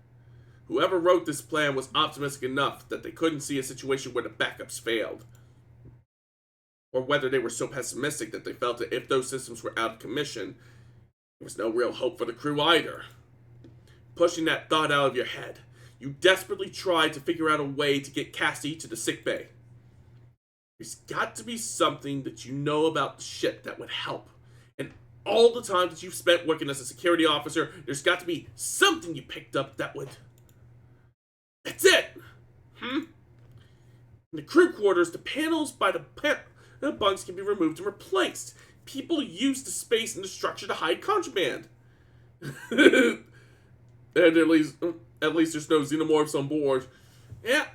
Whoever wrote this plan was optimistic enough that they couldn't see a situation where the backups failed. Or whether they were so pessimistic that they felt that if those systems were out of commission, there was no real hope for the crew either. Pushing that thought out of your head, you desperately try to figure out a way to get Cassie to the sickbay. There's got to be something that you know about the ship that would help. And all the time that you've spent working as a security officer, there's got to be something you picked up that would... That's it! In the crew quarters, the panels by the bunks can be removed and replaced. People use the space in the structure to hide contraband. And at least there's no xenomorphs on board. Yeah,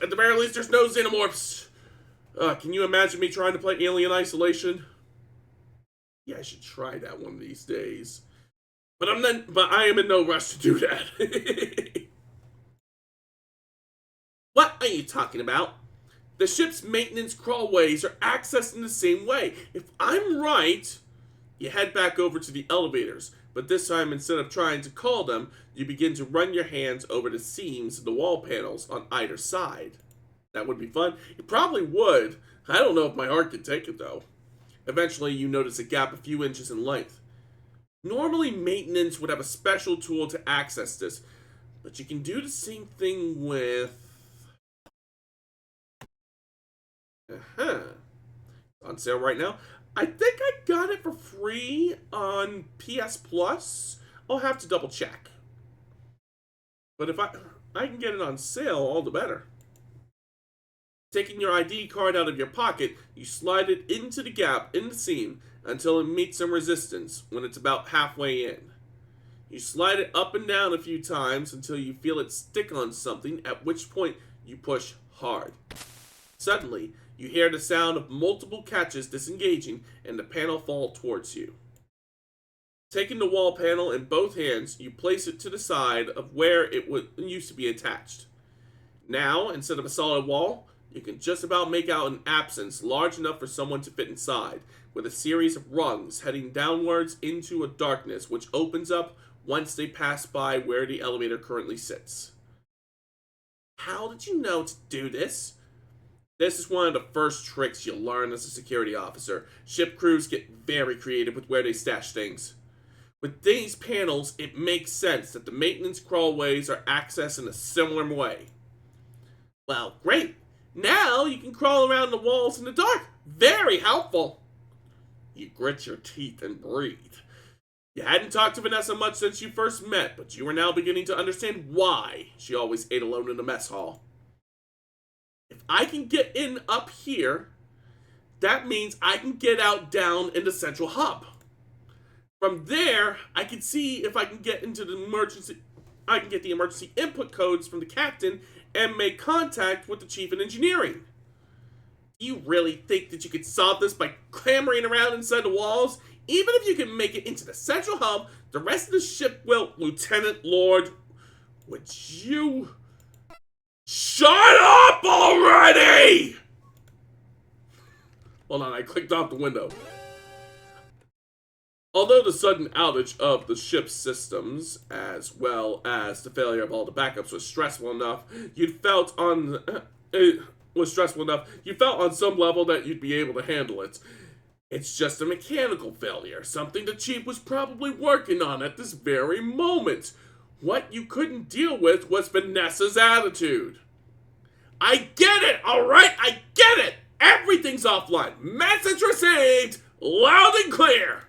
at the very least there's no xenomorphs. Can you imagine me trying to play Alien Isolation? Yeah, I should try that one of these days. But I am in no rush to do that. What are you talking about? The ship's maintenance crawlways are accessed in the same way. If I'm right, you head back over to the elevators, but this time instead of trying to call them, you begin to run your hands over the seams of the wall panels on either side. That would be fun. It probably would. I don't know if my heart could take it though. Eventually, you notice a gap a few inches in length. Normally, maintenance would have a special tool to access this, but you can do the same thing with... On sale right now. I think I got it for free on PS Plus. I'll have to double check. But if I can get it on sale, all the better. Taking your ID card out of your pocket, you slide it into the gap in the seam until it meets some resistance when it's about halfway in. You slide it up and down a few times until you feel it stick on something, at which point you push hard. Suddenly, you hear the sound of multiple catches disengaging and the panel fall towards you. Taking the wall panel in both hands, you place it to the side of where it used to be attached. Now, instead of a solid wall, you can just about make out an absence large enough for someone to fit inside, with a series of rungs heading downwards into a darkness which opens up once they pass by where the elevator currently sits. How did you know to do this? This is one of the first tricks you'll learn as a security officer. Ship crews get very creative with where they stash things. With these panels, it makes sense that the maintenance crawlways are accessed in a similar way. Well, great! Now you can crawl around the walls in the dark. Very helpful. You grit your teeth and breathe. You hadn't talked to Vanessa much since you first met, but you were now beginning to understand why she always ate alone in the mess hall. If I can get in up here, that means I can get out down in the central hub. From there, I can see if I can get into the emergency. I can get the emergency input codes from the captain and make contact with the chief in engineering. Do you really think that you could solve this by clambering around inside the walls? Even if you can make it into the central hub, the rest of the ship will... Lieutenant Lord, would you... Shut up already! Hold on, I clicked off the window. Although the sudden outage of the ship's systems, as well as the failure of all the backups, was stressful enough, you felt on some level that you'd be able to handle it. It's just a mechanical failure, something the chief was probably working on at this very moment. What you couldn't deal with was Vanessa's attitude. I get it, alright? I get it! Everything's offline. Message received, loud and clear.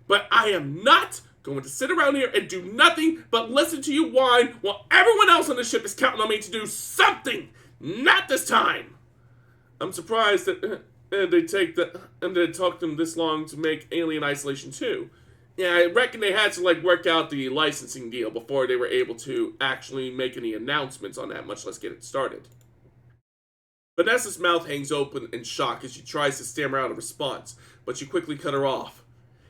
But I am not going to sit around here and do nothing but listen to you whine while everyone else on the ship is counting on me to do something. Not this time. I'm surprised that they took them this long to make Alien Isolation 2. Yeah, I reckon they had to work out the licensing deal before they were able to actually make any announcements on that, much less get it started. Vanessa's mouth hangs open in shock as she tries to stammer out a response, but you quickly cut her off.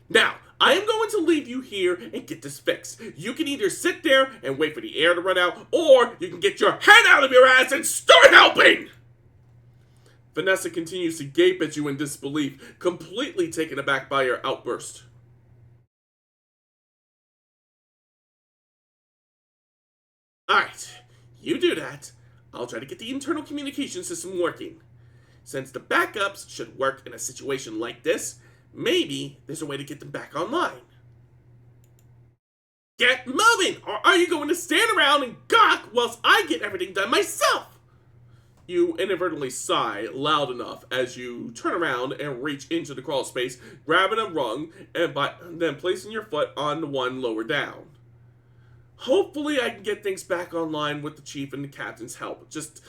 Now, I am going to leave you here and get this fixed. You can either sit there and wait for the air to run out, or you can get your head out of your ass and start helping! Vanessa continues to gape at you in disbelief, completely taken aback by your outburst. Alright, you do that. I'll try to get the internal communication system working. Since the backups should work in a situation like this, maybe there's a way to get them back online. Get moving, or are you going to stand around and gawk whilst I get everything done myself? You inadvertently sigh loud enough as you turn around and reach into the crawl space, grabbing a rung, and then placing your foot on the one lower down. Hopefully I can get things back online with the chief and the captain's help. Just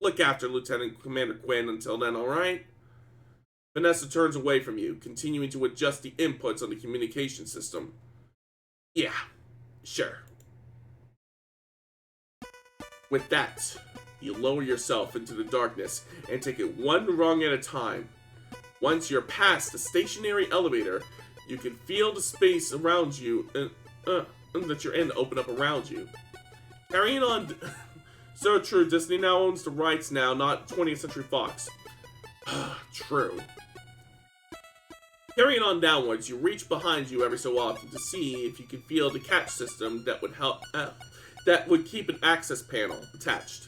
look after Lieutenant Commander Quinn until then, alright? Vanessa turns away from you, continuing to adjust the inputs on the communication system. Yeah, sure. With that, you lower yourself into the darkness and take it one rung at a time. Once you're past the stationary elevator, you can feel the space around you that you're in open up around you. Carrying on... So true, Disney now owns the rights now, not 20th Century Fox. True. Carrying on downwards, you reach behind you every so often to see if you can feel the catch system that would help... that would keep an access panel attached.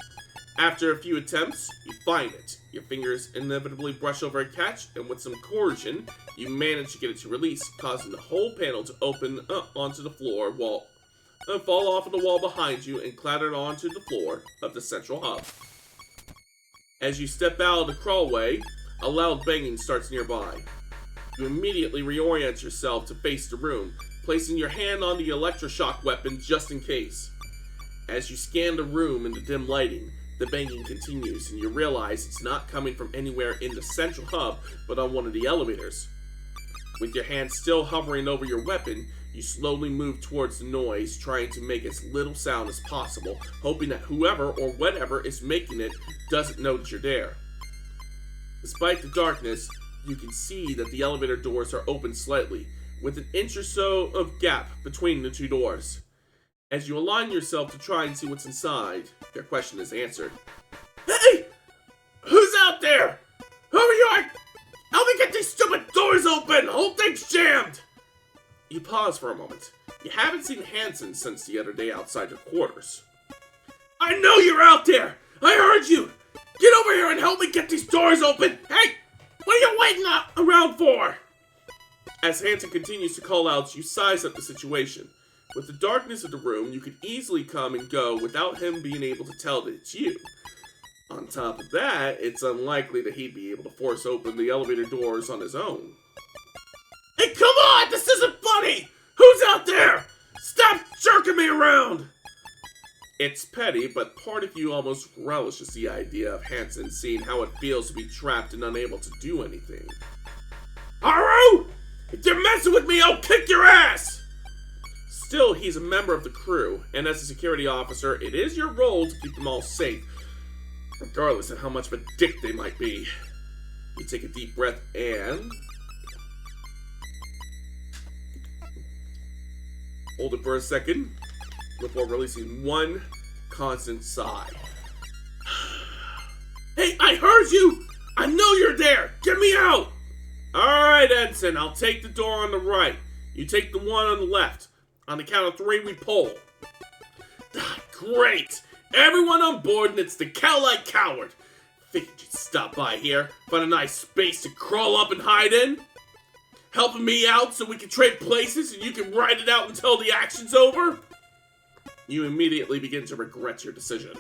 After a few attempts, you find it. Your fingers inevitably brush over a catch, and with some coercion, you manage to get it to release, causing the whole panel to open onto the floor wall, and fall off of the wall behind you and clatter onto the floor of the central hub. As you step out of the crawlway, a loud banging starts nearby. You immediately reorient yourself to face the room, placing your hand on the electroshock weapon just in case. As you scan the room in the dim lighting, the banging continues and you realize it's not coming from anywhere in the central hub, but on one of the elevators. With your hand still hovering over your weapon, you slowly move towards the noise, trying to make as little sound as possible, hoping that whoever or whatever is making it doesn't know that you're there. Despite the darkness, you can see that the elevator doors are open slightly, with an inch or so of gap between the two doors. As you align yourself to try and see what's inside, your question is answered. Hey! Who's out there? Who are you? Help me get these stupid doors open! The whole thing's jammed! You pause for a moment. You haven't seen Hanson since the other day outside your quarters. I know you're out there! I heard you! Get over here and help me get these doors open! Hey! What are you waiting around for? As Hanson continues to call out, you size up the situation. With the darkness of the room, you could easily come and go without him being able to tell that it's you. On top of that, it's unlikely that he'd be able to force open the elevator doors on his own. Hey, come on! This isn't funny! Who's out there? Stop jerking me around! It's petty, but part of you almost relishes the idea of Hanson seeing how it feels to be trapped and unable to do anything. Haru! If you're messing with me, I'll kick your ass! Still, he's a member of the crew, and as a security officer, it is your role to keep them all safe, regardless of how much of a dick they might be. You take a deep breath and hold it for a second before releasing one constant sigh. Hey, I heard you! I know you're there! Get me out! Alright, Ensign, I'll take the door on the right. You take the one on the left. On the count of 3, we pull. Great! Everyone on board, and it's the Cow-like Coward. Figured you'd stop by here, find a nice space to crawl up and hide in. Helping me out so we can trade places and you can ride it out until the action's over? You immediately begin to regret your decision.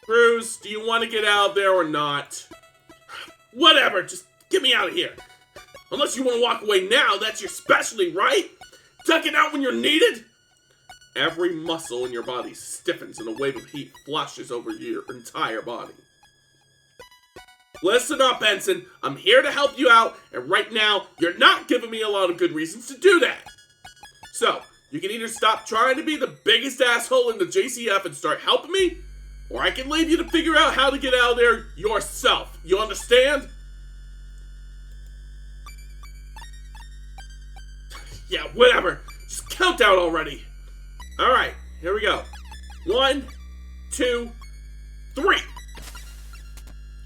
Cruz, do you want to get out of there or not? Whatever, just get me out of here. Unless you want to walk away now, that's your specialty, right? Duck it out when you're needed? Every muscle in your body stiffens and a wave of heat flushes over your entire body. Listen up, Ensign. I'm here to help you out, and right now, you're not giving me a lot of good reasons to do that. So, you can either stop trying to be the biggest asshole in the JCF and start helping me, or I can leave you to figure out how to get out of there yourself. You understand? Yeah, whatever. Just count down already. Alright, here we go. 1, 2, 3.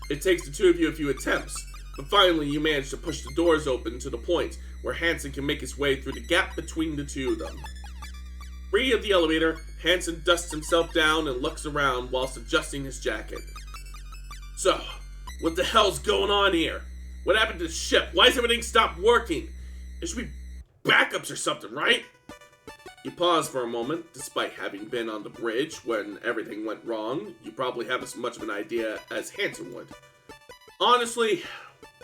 It takes the two of you a few attempts, but finally you manage to push the doors open to the point where Hanson can make his way through the gap between the two of them. Free of the elevator, Hanson dusts himself down and looks around whilst adjusting his jacket. So, what the hell's going on here? What happened to the ship? Why has everything stopped working? There should be backups or something, right? You pause for a moment. Despite having been on the bridge when everything went wrong, you probably have as much of an idea as Hanson would. Honestly,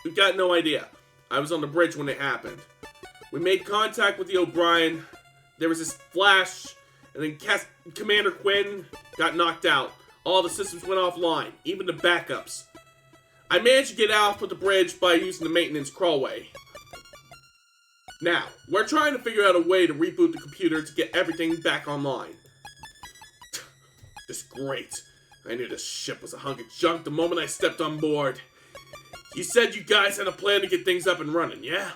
we've got no idea. I was on the bridge when it happened. We made contact with the O'Brien. There was this flash, and then Commander Quinn got knocked out. All the systems went offline, even the backups. I managed to get off of the bridge by using the maintenance crawlway. Now, we're trying to figure out a way to reboot the computer to get everything back online. Just great. I knew this ship was a hunk of junk the moment I stepped on board. You said you guys had a plan to get things up and running, yeah?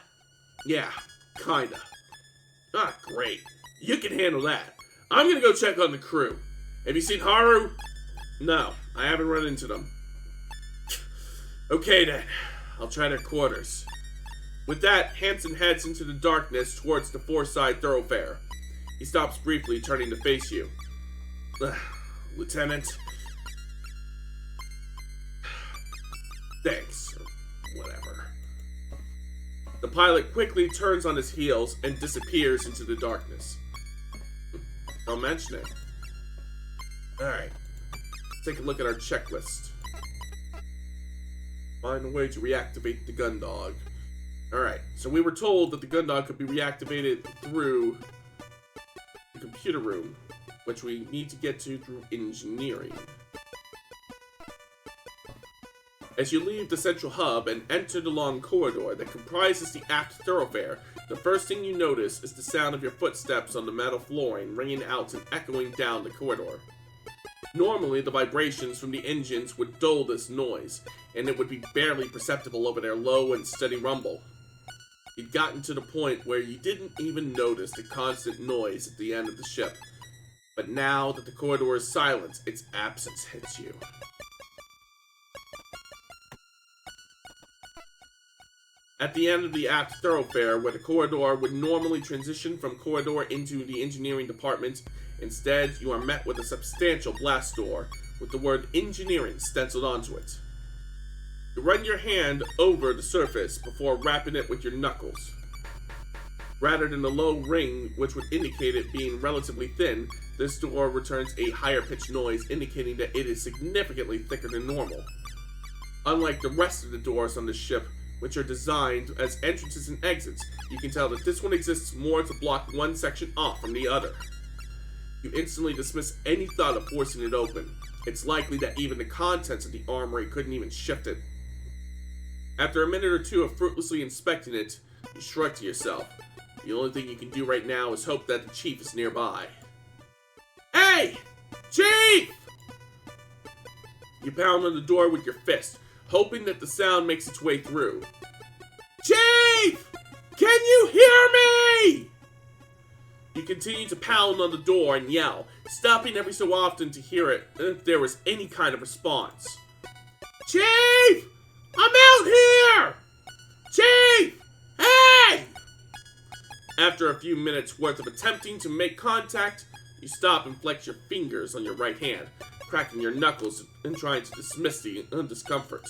Yeah, kinda. Ah, great. You can handle that. I'm gonna go check on the crew. Have you seen Haru? No, I haven't run into them. Okay then, I'll try their quarters. With that, Hanson heads into the darkness towards the four-side thoroughfare. He stops briefly, turning to face you. Lieutenant. Thanks. Whatever. The pilot quickly turns on his heels and disappears into the darkness. Don't mention it. Alright. Take a look at our checklist. Find a way to reactivate the gun dog. Alright, so we were told that the Gundog could be reactivated through the computer room, which we need to get to through engineering. As you leave the central hub and enter the long corridor that comprises the aft thoroughfare, the first thing you notice is the sound of your footsteps on the metal flooring ringing out and echoing down the corridor. Normally, the vibrations from the engines would dull this noise, and it would be barely perceptible over their low and steady rumble. You'd gotten to the point where you didn't even notice the constant noise at the end of the ship. But now that the corridor is silent, its absence hits you. At the end of the aft thoroughfare, where the corridor would normally transition from corridor into the engineering department, instead you are met with a substantial blast door with the word engineering stenciled onto it. You run your hand over the surface before wrapping it with your knuckles. Rather than the low ring, which would indicate it being relatively thin, this door returns a higher pitched noise indicating that it is significantly thicker than normal. Unlike the rest of the doors on the ship, which are designed as entrances and exits, you can tell that this one exists more to block one section off from the other. You instantly dismiss any thought of forcing it open. It's likely that even the contents of the armory couldn't even shift it. After a minute or two of fruitlessly inspecting it, you shrug to yourself. The only thing you can do right now is hope that the chief is nearby. Hey! Chief! You pound on the door with your fist, hoping that the sound makes its way through. Chief! Can you hear me? You continue to pound on the door and yell, stopping every so often to hear it if there was any kind of response. Chief! I'm out here! Chief! Hey! After a few minutes worth of attempting to make contact, you stop and flex your fingers on your right hand, cracking your knuckles and trying to dismiss the discomfort.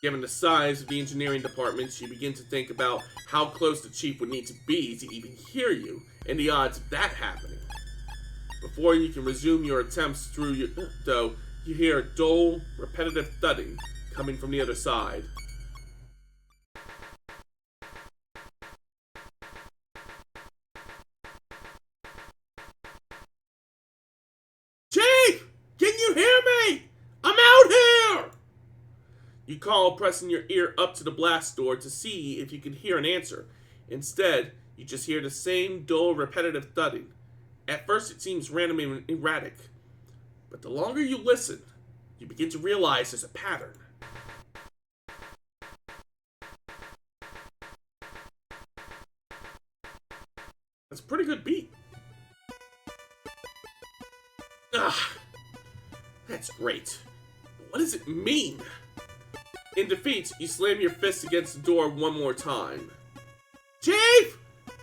Given the size of the engineering department, you begin to think about how close the chief would need to be to even hear you, and the odds of that happening. Before you can resume your attempts though, you hear a dull, repetitive thudding coming from the other side. Chief! Can you hear me? I'm out here! You call, pressing your ear up to the blast door to see if you can hear an answer. Instead, you just hear the same dull, repetitive thudding. At first, it seems random and erratic. But the longer you listen, you begin to realize there's a pattern. That's a pretty good beat. Ah, that's great. But what does it mean? In defeat, you slam your fist against the door one more time. Chief!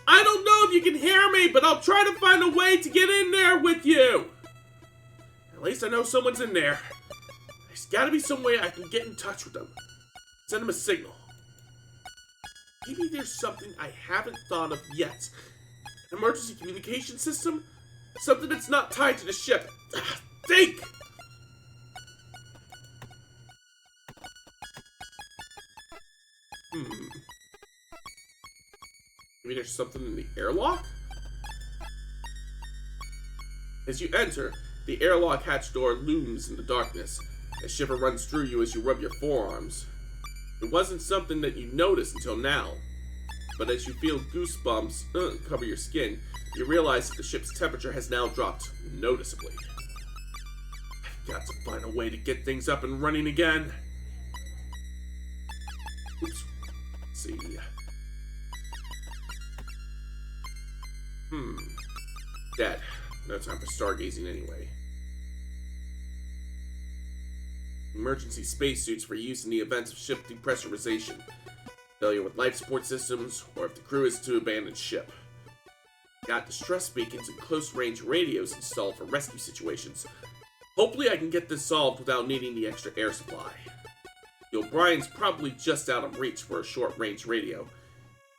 I don't know if you can hear me, but I'll try to find a way to get in there with you. At least I know someone's in there. There's gotta be some way I can get in touch with them. Send them a signal. Maybe there's something I haven't thought of yet. An emergency communication system? Something that's not tied to the ship. Think! Maybe there's something in the airlock? As you enter, the airlock hatch door looms in the darkness. A shiver runs through you as you rub your forearms. It wasn't something that you noticed until now, but as you feel goosebumps cover your skin, you realize that the ship's temperature has now dropped noticeably. I've got to find a way to get things up and running again. Oops. Let's see. Dead. No time for stargazing anyway. Emergency spacesuits for use in the event of ship depressurization, failure with life support systems, or if the crew is to abandon ship. Got distress beacons and close-range radios installed for rescue situations. Hopefully I can get this solved without needing the extra air supply. The O'Brien's probably just out of reach for a short-range radio.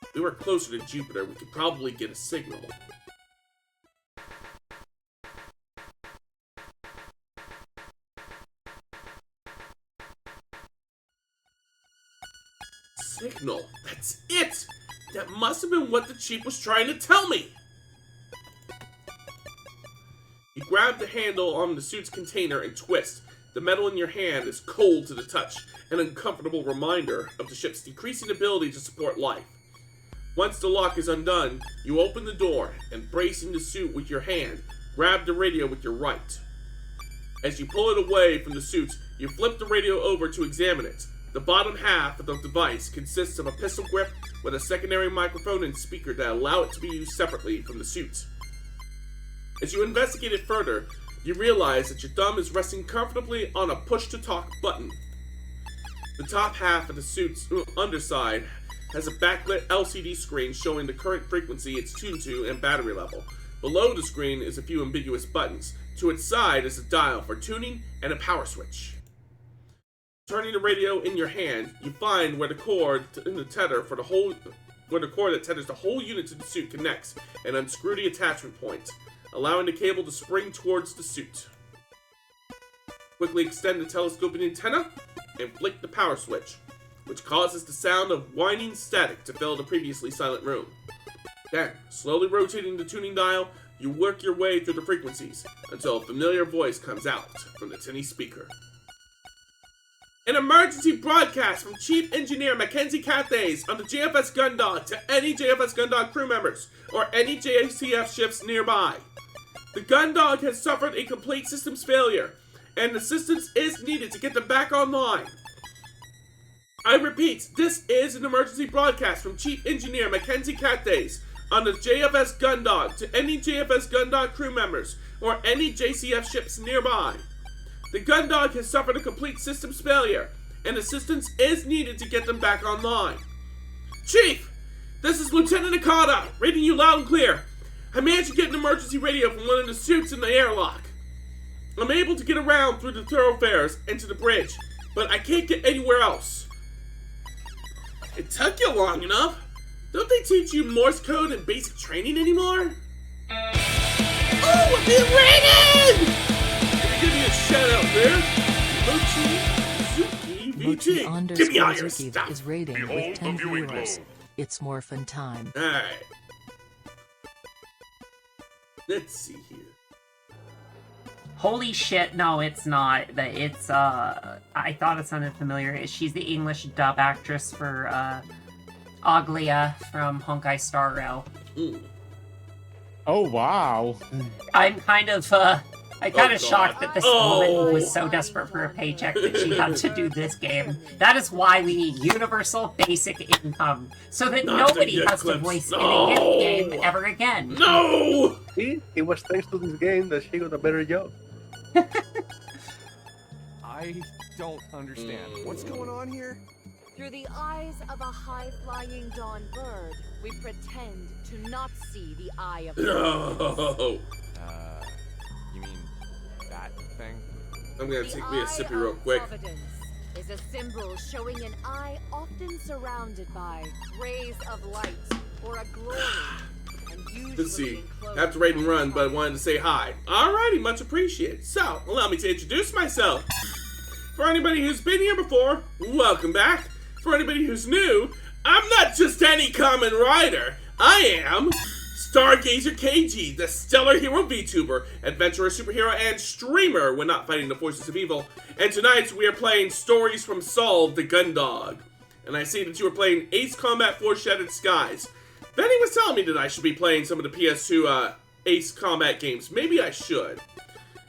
If we were closer to Jupiter, we could probably get a signal. signal. That's it! That must have been what the chief was trying to tell me! You grab the handle on the suit's container and twist. The metal in your hand is cold to the touch, an uncomfortable reminder of the ship's decreasing ability to support life. Once the lock is undone, you open the door and, bracing the suit with your hand, grab the radio with your right. As you pull it away from the suit, you flip the radio over to examine it. The bottom half of the device consists of a pistol grip with a secondary microphone and speaker that allow it to be used separately from the suit. As you investigate it further, you realize that your thumb is resting comfortably on a push-to-talk button. The top half of the suit's underside has a backlit LCD screen showing the current frequency it's tuned to and battery level. Below the screen is a few ambiguous buttons. To its side is a dial for tuning and a power switch. Turning the radio in your hand, you find where the cord in the tether for the whole where the cord that tethers the whole unit to the suit connects, and unscrew the attachment point, allowing the cable to spring towards the suit. Quickly extend the telescoping antenna and flick the power switch, which causes the sound of whining static to fill the previously silent room. Then, slowly rotating the tuning dial, you work your way through the frequencies until a familiar voice comes out from the tinny speaker. An emergency broadcast from Chief Engineer Mackenzie Cathays on the JFS Gundog to any JFS Gundog crew members or any JCF ships nearby. The Gundog has suffered a complete systems failure, and assistance is needed to get them back online. I repeat, this is an emergency broadcast from Chief Engineer Mackenzie Cathays on the JFS Gundog to any JFS Gundog crew members or any JCF ships nearby. The Gundog has suffered a complete systems failure, and assistance is needed to get them back online. Chief, this is Lieutenant Nakata, reading you loud and clear. I managed to get an emergency radio from one of the suits in the airlock. I'm able to get around through the thoroughfares and to the bridge, but I can't get anywhere else. It took you long enough. Don't they teach you Morse code and basic training anymore? Oh, it raining! Can you give me a shout out there? Mochi Mochi VT. Give me all your Zuki stuff. is rating Behold with 10 the viewing viewers. globe. It's morphin' time. Alright. Let's see here. Holy shit, no, it's not. It's, I thought it sounded familiar. She's the English dub actress for, Aglia from Honkai Star Rail. Oh, wow. I'm kind of God. shocked that this woman was so desperate for a paycheck that she had to do this game. That is why we need universal basic income, so that Not nobody the has to Eclipse. voice No. in a gift game ever again. No! See, it was thanks to this game that she got a better job. I don't understand. What's going on here? Through the eyes of a high-flying dawn bird, we pretend to not see the eye of the No! You mean that thing? I'm gonna The take me a eye sippy of real quick. Providence is a symbol showing an eye often surrounded by rays of light or a glory. And usually Let's see. enclosed Have to rate and run, but I by wanted to say hi. Alrighty, much appreciated. So, allow me to introduce myself. For anybody who's been here before, welcome back. For anybody who's new, I'm not just any common rider. I am Stargazer KG, the stellar hero VTuber, adventurer, superhero, and streamer when not fighting the forces of evil. And tonight we are playing Stories from Saul the Gundog. And I see that you are playing Ace Combat 4 Shattered Skies. Benny was telling me that I should be playing some of the PS2 Ace Combat games. Maybe I should.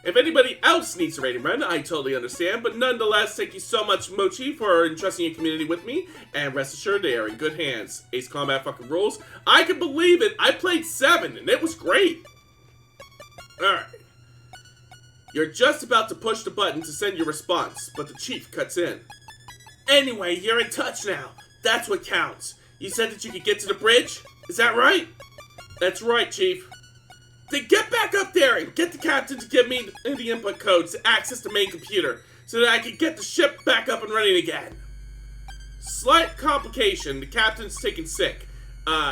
If anybody else needs a rating run, I totally understand, but nonetheless, thank you so much, Mochi, for entrusting your community with me, and rest assured they are in good hands. Ace Combat fucking rules. I can believe it, I played 7, and it was great. Alright. You're just about to push the button to send your response, but the chief cuts in. Anyway, you're in touch now. That's what counts. You said that you could get to the bridge? Is that right? That's right, Chief. Then get back up there and get the captain to give me the input codes to access the main computer so that I can get the ship back up and running again. Slight complication, the captain's taken sick.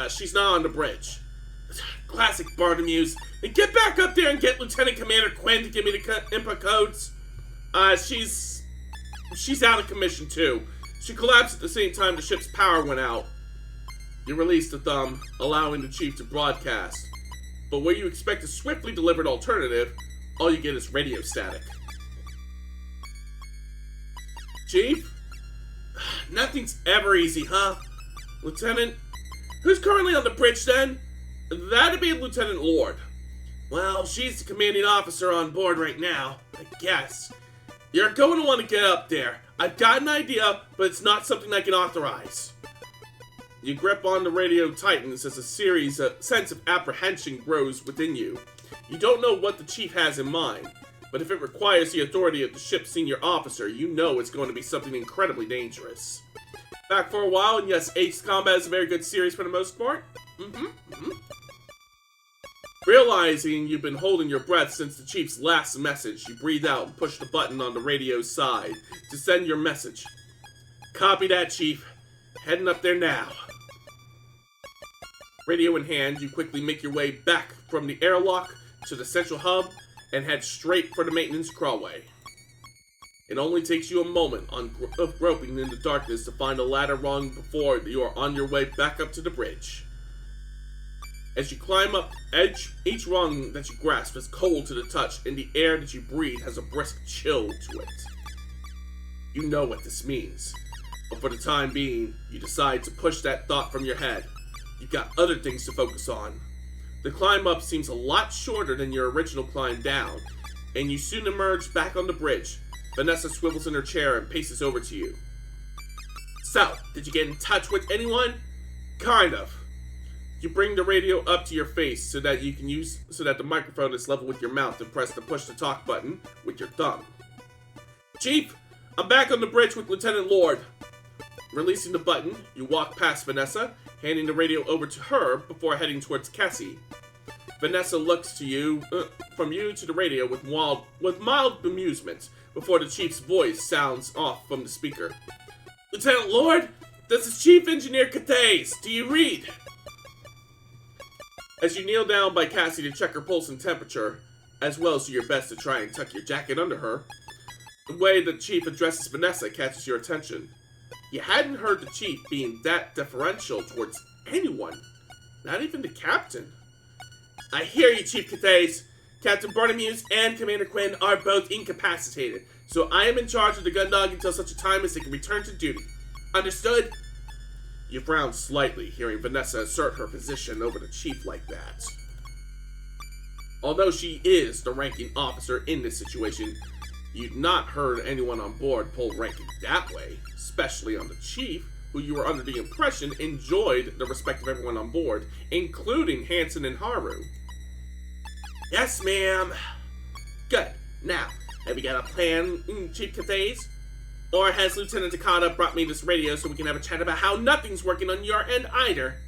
She's not on the bridge. Classic Barnamuses. Then get back up there and get Lieutenant Commander Quinn to give me the input codes. She's out of commission too. She collapsed at the same time the ship's power went out. You release the thumb, allowing the chief to broadcast. But where you expect a swiftly delivered alternative, all you get is radio static. Chief? Nothing's ever easy, huh? Lieutenant? Who's currently on the bridge then? That'd be Lieutenant Lord. Well, she's the commanding officer on board right now, I guess. You're going to want to get up there. I've got an idea, but it's not something I can authorize. You grip on the radio tightens as a sense of apprehension grows within you. You don't know what the chief has in mind, but if it requires the authority of the ship's senior officer, you know it's going to be something incredibly dangerous. Back for a while, and yes, Ace Combat is a very good series for the most part. Realizing you've been holding your breath since the chief's last message, you breathe out and push the button on the radio side to send your message. Copy that, Chief. Heading up there now. Radio in hand, you quickly make your way back from the airlock to the central hub and head straight for the maintenance crawlway. It only takes you a moment of groping in the darkness to find a ladder rung before you are on your way back up to the bridge. As you climb up, each rung that you grasp is cold to the touch, and the air that you breathe has a brisk chill to it. You know what this means, but for the time being, you decide to push that thought from your head. You've got other things to focus on. The climb up seems a lot shorter than your original climb down, and you soon emerge back on the bridge. Vanessa swivels in her chair and paces over to you. So, did you get in touch with anyone? Kind of. You bring the radio up to your face so that the microphone is level with your mouth and press the push to talk button with your thumb. Chief, I'm back on the bridge with Lieutenant Lord. Releasing the button, you walk past Vanessa, handing the radio over to her before heading towards Cassie. Vanessa looks to you, from you to the radio with mild amusement before the chief's voice sounds off from the speaker. Lieutenant Lord, this is Chief Engineer Cathays. Do you read? As you kneel down by Cassie to check her pulse and temperature, as well as do your best to try and tuck your jacket under her, the way the chief addresses Vanessa catches your attention. You hadn't heard the chief being that deferential towards anyone, not even the captain. I hear you, Chief Cathays. Captain Barnamuse and Commander Quinn are both incapacitated, so I am in charge of the Gundog until such a time as they can return to duty. Understood? You frown slightly, hearing Vanessa assert her position over the chief like that. Although she is the ranking officer in this situation, you'd not heard anyone on board pull ranking that way, especially on the chief, who you were under the impression enjoyed the respect of everyone on board, including Hansen and Haru. Yes, ma'am. Good. Now, have you got a plan, Chief Cathays? Or has Lieutenant Takata brought me this radio so we can have a chat about how nothing's working on your end either?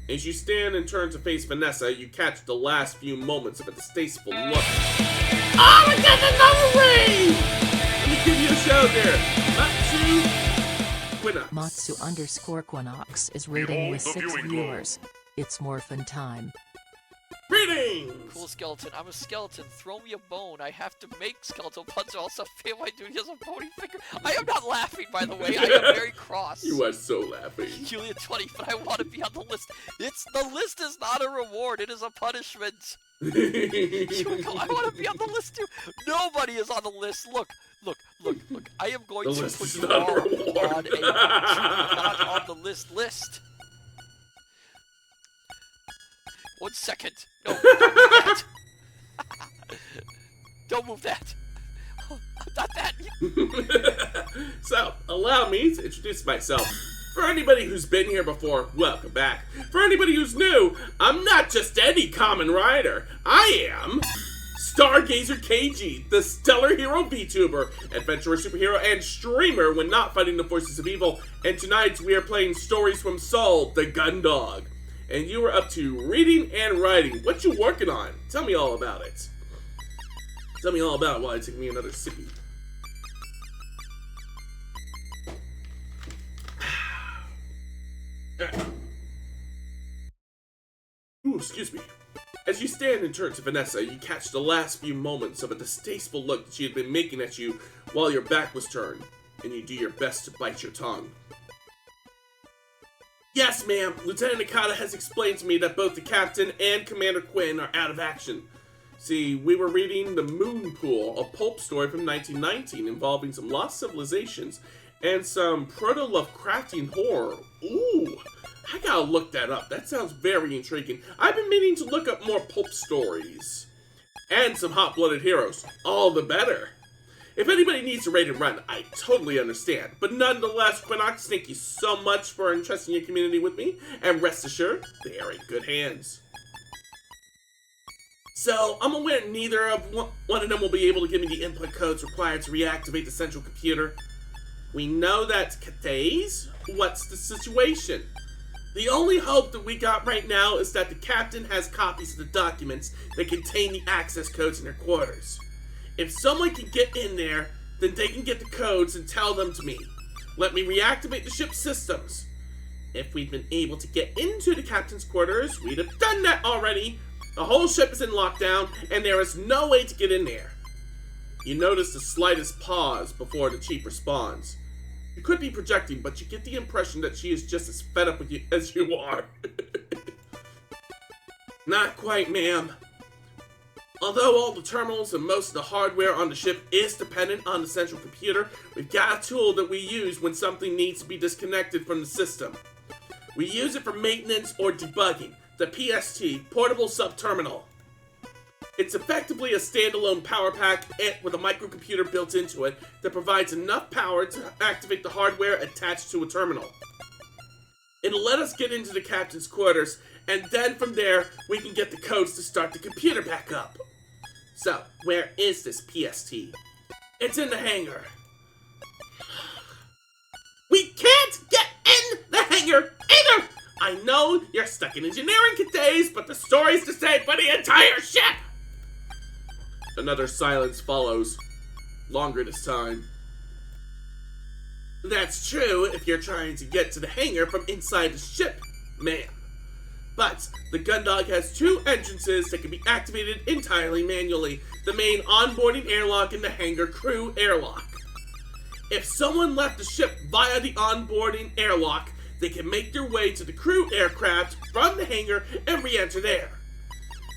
As you stand and turn to face Vanessa, you catch the last few moments of a distasteful look. Oh, we got another ring! Let me give you a show there. Matsu_Quinox is rating with 6 viewers. It's morphin time. Greetings! Cool skeleton. I'm a skeleton. Throw me a bone. I have to make skeletal puns or else I fail my duty as a pony figure. I am not laughing, by the way. I am very cross. You are so laughing. Julia 20, but I want to be on the list. The list is not a reward. It is a punishment. I want to be on the list too. Nobody is on the list. Look. I am going to put you all on a not on the list. 1 second. No, don't move that. Don't move that. Not that. So, allow me to introduce myself. For anybody who's been here before, welcome back. For anybody who's new, I'm not just any common rider. I am Stargazer KG, the stellar hero Vtuber, adventurer, superhero, and streamer when not fighting the forces of evil. And tonight we are playing Stories from Saul, the Gundog. And you are up to reading and writing. What you working on? Tell me all about it. Tell me all about it while I take me another sippy. Ooh, excuse me. As you stand and turn to Vanessa, you catch the last few moments of a distasteful look that she had been making at you while your back was turned. and you do your best to bite your tongue. Yes, ma'am. Lieutenant Nakata has explained to me that both the captain and Commander Quinn are out of action. See, we were reading The Moon Pool, a pulp story from 1919 involving some lost civilizations and some proto-Lovecraftian horror. Ooh, I gotta look that up. That sounds very intriguing. I've been meaning to look up more pulp stories. And some hot-blooded heroes. All the better. If anybody needs a rated run, I totally understand. But nonetheless, Quinox, thank you so much for entrusting your community with me, and rest assured, they are in good hands. So, I'm aware neither of one of them will be able to give me the input codes required to reactivate the central computer. We know that's Kate's. What's the situation? The only hope that we got right now is that the captain has copies of the documents that contain the access codes in their quarters. If someone can get in there, then they can get the codes and tell them to me. Let me reactivate the ship's systems. If we'd been able to get into the captain's quarters, we'd have done that already. The whole ship is in lockdown, and there is no way to get in there. You notice the slightest pause before the chief responds. You could be projecting, but you get the impression that she is just as fed up with you as you are. Not quite, ma'am. Although all the terminals and most of the hardware on the ship is dependent on the central computer, we've got a tool that we use when something needs to be disconnected from the system. We use it for maintenance or debugging, the PST, Portable Subterminal. It's effectively a standalone power pack with a microcomputer built into it that provides enough power to activate the hardware attached to a terminal. It'll let us get into the captain's quarters, and then from there, we can get the codes to start the computer back up. So, where is this PST? It's in the hangar. We can't get in the hangar either! I know you're stuck in engineering days, but the story's the same for the entire ship! Another silence follows. Longer this time. That's true if you're trying to get to the hangar from inside the ship, ma'am. But the Gundog has two entrances that can be activated entirely manually. The main onboarding airlock and the hangar crew airlock. If someone left the ship via the onboarding airlock, they can make their way to the crew aircraft from the hangar and re-enter there.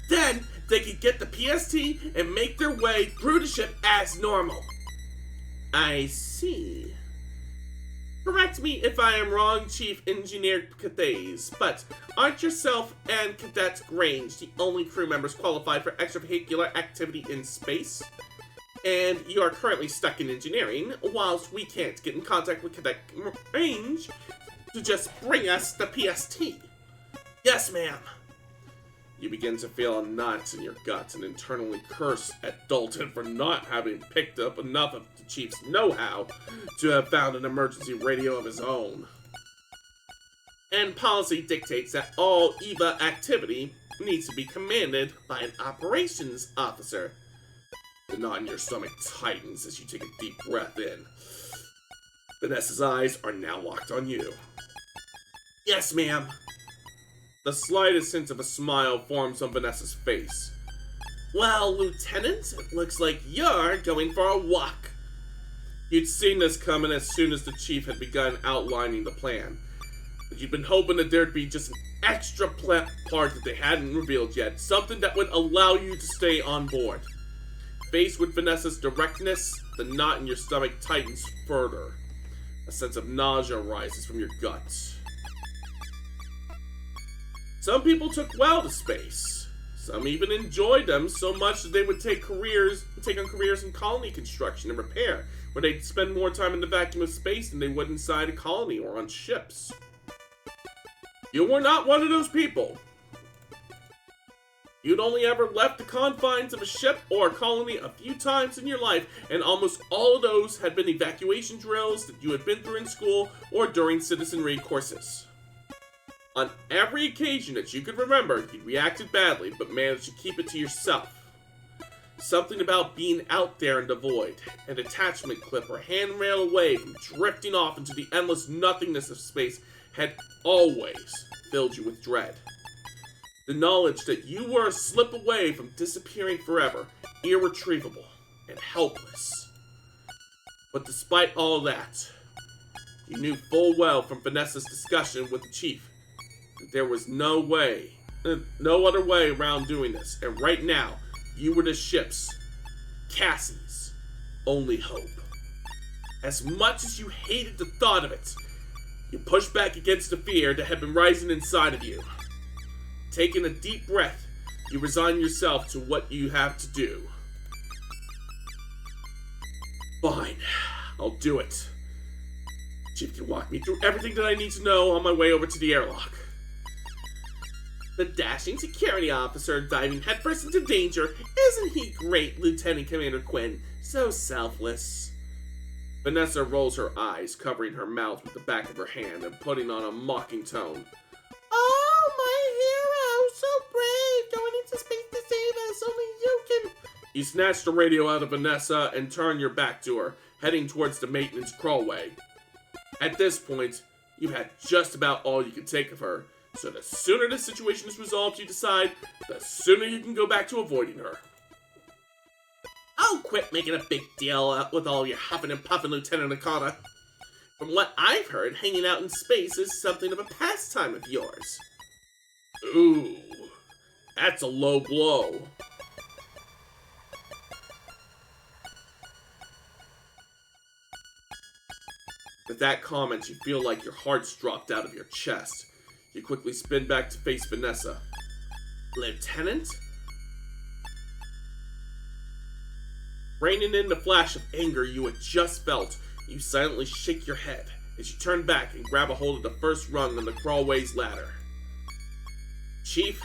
Then, they can get the PST and make their way through the ship as normal. I see. Correct me if I am wrong, Chief Engineer Cathays, but aren't yourself and Cadet Grange the only crew members qualified for extravehicular activity in space? And you are currently stuck in engineering, whilst we can't get in contact with Cadet Grange to just bring us the PST. Yes, ma'am. You begin to feel a knot in your gut and internally curse at Dalton for not having picked up enough of the Chief's know-how to have found an emergency radio of his own. And policy dictates that all EVA activity needs to be commanded by an operations officer. The knot in your stomach tightens as you take a deep breath in. Vanessa's eyes are now locked on you. Yes, ma'am. The slightest hint of a smile forms on Vanessa's face. Well, Lieutenant, it looks like you're going for a walk. You'd seen this coming as soon as the Chief had begun outlining the plan. But you'd been hoping that there'd be just an extra part that they hadn't revealed yet, something that would allow you to stay on board. Faced with Vanessa's directness, the knot in your stomach tightens further. A sense of nausea rises from your gut. Some people took well to space. Some even enjoyed them so much that they would take on careers in colony construction and repair, where they'd spend more time in the vacuum of space than they would inside a colony or on ships. You were not one of those people. You'd only ever left the confines of a ship or a colony a few times in your life, and almost all of those had been evacuation drills that you had been through in school or during citizenry courses. On every occasion that you could remember, you reacted badly, but managed to keep it to yourself. Something about being out there in the void, an attachment clip or handrail away from drifting off into the endless nothingness of space had always filled you with dread. The knowledge that you were a slip away from disappearing forever, irretrievable and helpless. But despite all that, you knew full well from Vanessa's discussion with the chief that there was no other way around doing this. And right now, you were the ship's, Cassie's, only hope. As much as you hated the thought of it, you pushed back against the fear that had been rising inside of you. Taking a deep breath, you resign yourself to what you have to do. Fine, I'll do it. Chief can walk me through everything that I need to know on my way over to the airlock. The dashing security officer diving headfirst into danger. Isn't he great, Lieutenant Commander Quinn? So selfless. Vanessa rolls her eyes, covering her mouth with the back of her hand and putting on a mocking tone. Oh, my hero! So brave! Going into space to save us! Only you can... You snatch the radio out of Vanessa and turn your back to her, heading towards the maintenance crawlway. At this point, you've had just about all you can take of her, so the sooner the situation is resolved, you decide, the sooner you can go back to avoiding her. Oh, quit making a big deal with all your huffing and puffing, Lieutenant Okada. From what I've heard, hanging out in space is something of a pastime of yours. Ooh, that's a low blow. With that comment, you feel like your heart's dropped out of your chest. You quickly spin back to face Vanessa. Lieutenant? Reining in the flash of anger you had just felt, you silently shake your head as you turn back and grab a hold of the first rung on the crawlway's ladder. Chief,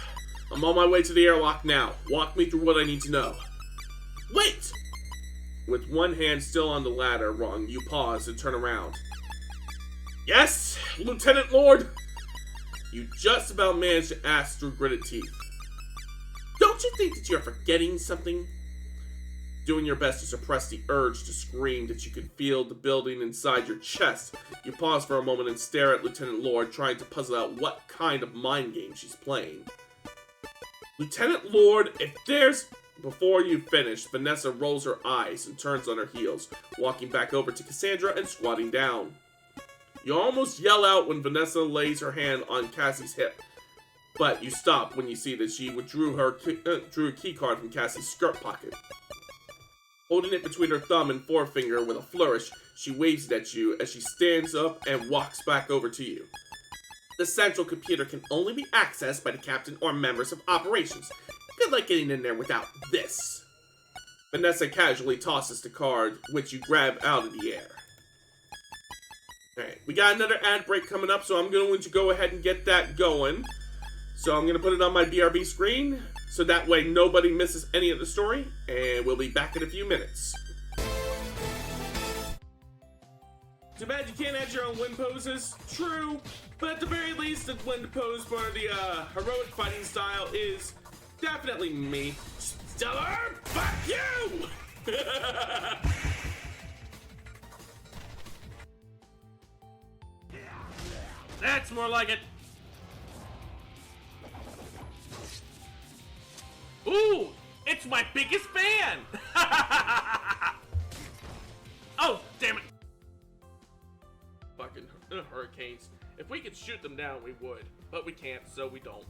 I'm on my way to the airlock now. Walk me through what I need to know. Wait! With one hand still on the ladder rung, you pause and turn around. Yes, Lieutenant Lord! You just about managed to ask through gritted teeth. Don't you think that you're forgetting something? Doing your best to suppress the urge to scream that you could feel the building inside your chest, you pause for a moment and stare at Lieutenant Lord, trying to puzzle out what kind of mind game she's playing. Lieutenant Lord, if there's... Before you finish, Vanessa rolls her eyes and turns on her heels, walking back over to Cassandra and squatting down. You almost yell out when Vanessa lays her hand on Cassie's hip, but you stop when you see that she withdrew a keycard from Cassie's skirt pocket. Holding it between her thumb and forefinger with a flourish, she waves it at you as she stands up and walks back over to you. The central computer can only be accessed by the captain or members of operations. Good luck getting in there without this. Vanessa casually tosses the card, which you grab out of the air. Alright, we got another ad break coming up, so I'm going to go ahead and get that going. So I'm going to put it on my BRB screen, so that way nobody misses any of the story, and we'll be back in a few minutes. Too bad you can't add your own win poses. True, but at the very least, the win pose for the heroic fighting style is definitely me. Stellar, fuck you! That's more like it. Ooh, it's my biggest fan! Oh, damn it. Fucking hurricanes. If we could shoot them down, we would. But we can't, so we don't.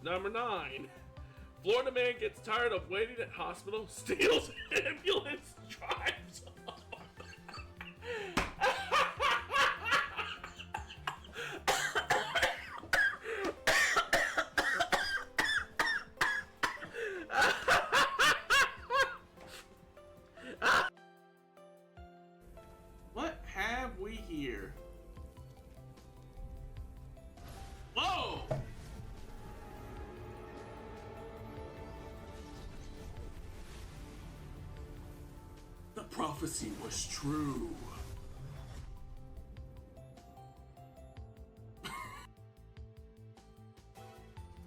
Number 9. Florida man gets tired of waiting at hospital, steals ambulance, drives off. What have we here? Whoa! The prophecy was true.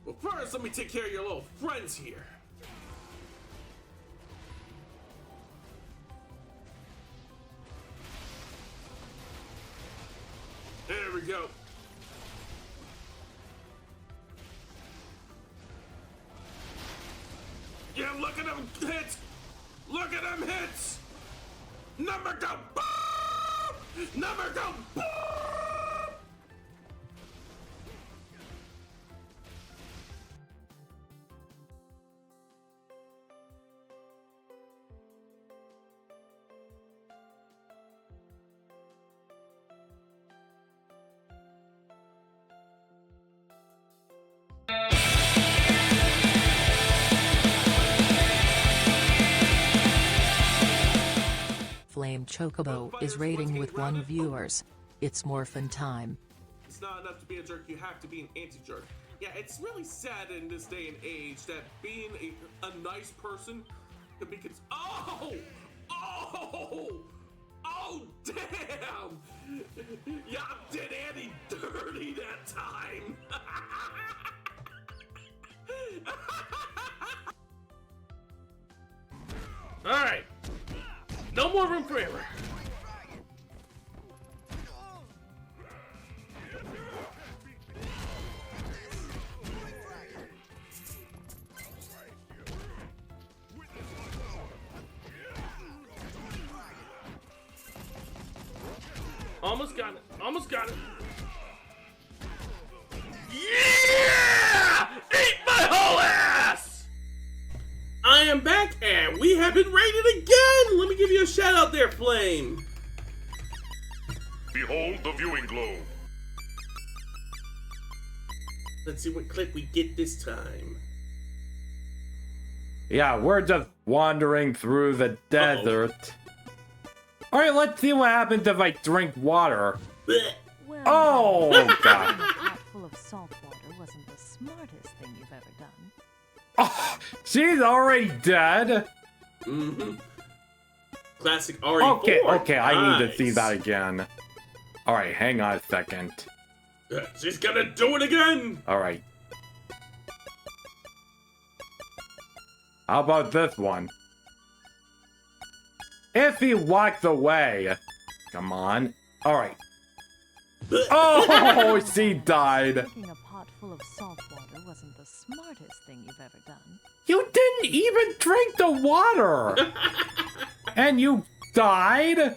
Well, first, let me take care of your little friends here. There we go. Yeah, look at them hits! Look at them hits! Number go! Never go. Flame Chocobo is rating with 1 viewers. It's morphin' time. It's not enough to be a jerk, you have to be an anti-jerk. Yeah, it's really sad in this day and age that being a nice person can be oh! Damn! Yeah, I did Andy dirty that time! Alright. No more room for error. Almost got it. Almost got it. Yeah! Eat my whole ass! I am back and we have been rated again! Let me give you a shout out there, Flame. Behold the viewing globe. Let's see what clip we get this time. Yeah, we're just wandering through the desert. Alright, let's see what happens if I drink water. Blech. Well, Oh, God. a pot full of salt water wasn't the smartest thing you've ever done. Oh, she's already dead. Mm-hmm. Classic RE4. Okay, I need to see Nice. that again. Alright, hang on a second. She's gonna do it again! Alright. How about this one? If he walks away. Come on. Alright. Oh, she died. Drinking a pot full of salt water wasn't the smartest thing you've ever done. You didn't even drink the water. And you died?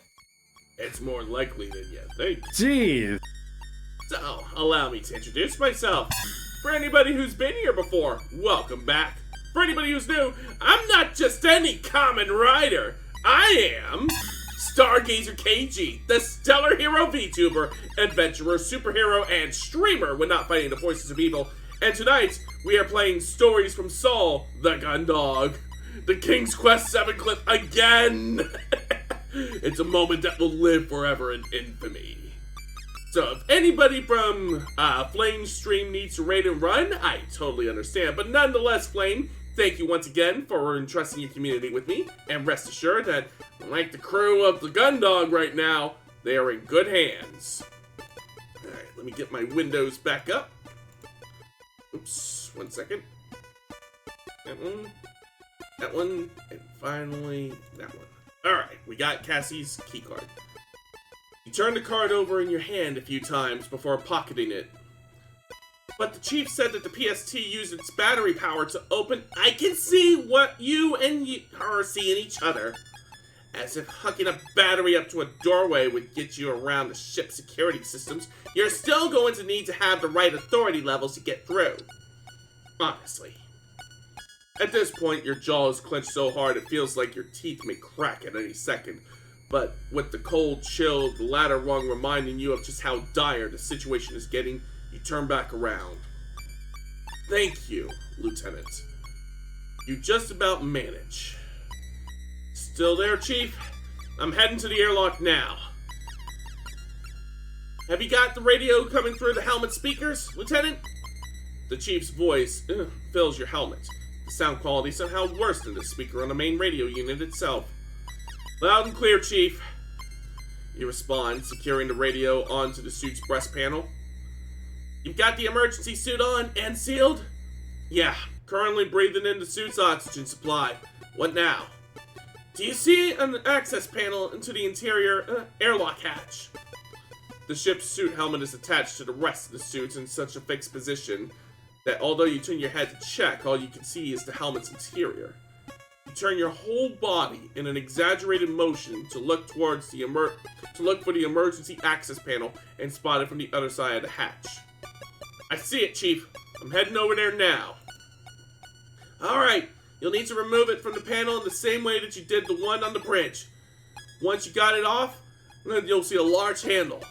It's more likely than you think. Jeez. So, allow me to introduce myself. For anybody who's been here before, welcome back. For anybody who's new, I'm not just any common rider. I am Stargazer KG, the stellar hero VTuber, adventurer, superhero, and streamer when not fighting the forces of evil. And tonight, we are playing Stories from Saul, the Gun Dog. The King's Quest 7 clip again! It's a moment that will live forever in infamy. So if anybody from Flame Stream needs to raid and run, I totally understand. But nonetheless, Flame, thank you once again for entrusting your community with me. And rest assured that, like the crew of the Gun Dog right now, they are in good hands. Alright, let me get my windows back up. Oops, 1 second. That one, and finally that one. Alright, we got Cassie's keycard. You turn the card over in your hand a few times before pocketing it. But the chief said that the PST used its battery power to open. I can see what you and her are seeing each other. As if hooking a battery up to a doorway would get you around the ship's security systems, you're still going to need to have the right authority levels to get through. Honestly. At this point, your jaw is clenched so hard it feels like your teeth may crack at any second. But with the cold chill of the ladder rung reminding you of just how dire the situation is getting, you turn back around. Thank you, Lieutenant. You just about manage. Still there, Chief? I'm heading to the airlock now. Have you got the radio coming through the helmet speakers, Lieutenant? The Chief's voice fills your helmet. The sound quality somehow worse than the speaker on the main radio unit itself. Loud and clear, Chief. You respond, securing the radio onto the suit's breast panel. You've got the emergency suit on and sealed? Yeah, currently breathing in the suit's oxygen supply. What now? Do you see an access panel into the interior airlock hatch? The ship's suit helmet is attached to the rest of the suit in such a fixed position that although you turn your head to check, all you can see is the helmet's interior. You turn your whole body in an exaggerated motion to look towards the for the emergency access panel and spot it from the other side of the hatch. I see it, Chief. I'm heading over there now. Alright, you'll need to remove it from the panel in the same way that you did the one on the bridge. Once you got it off, then you'll see a large handle.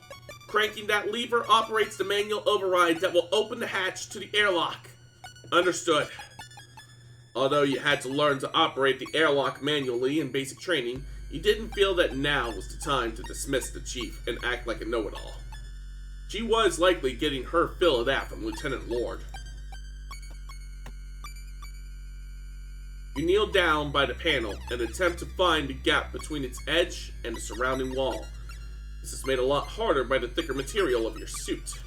Cranking that lever operates the manual override that will open the hatch to the airlock. Understood. Although you had to learn to operate the airlock manually in basic training, you didn't feel that now was the time to dismiss the Chief and act like a know-it-all. She was likely getting her fill of that from Lieutenant Lord. You kneel down by the panel and attempt to find the gap between its edge and the surrounding wall. This is made a lot harder by the thicker material of your suit.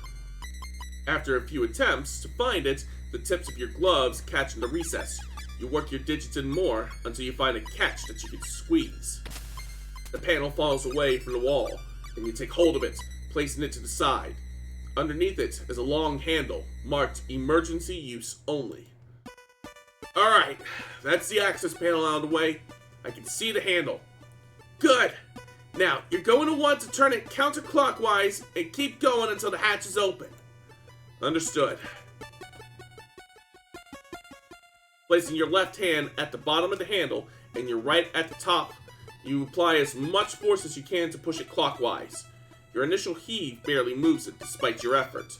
After a few attempts to find it, the tips of your gloves catch in the recess. You work your digits in more until you find a catch that you can squeeze. The panel falls away from the wall, and you take hold of it, placing it to the side. Underneath it is a long handle, marked Emergency Use Only. Alright, that's the access panel out of the way. I can see the handle. Good! Now, you're going to want to turn it counterclockwise and keep going until the hatch is open. Understood. Placing your left hand at the bottom of the handle and your right at the top, you apply as much force as you can to push it clockwise. Your initial heave barely moves it despite your effort.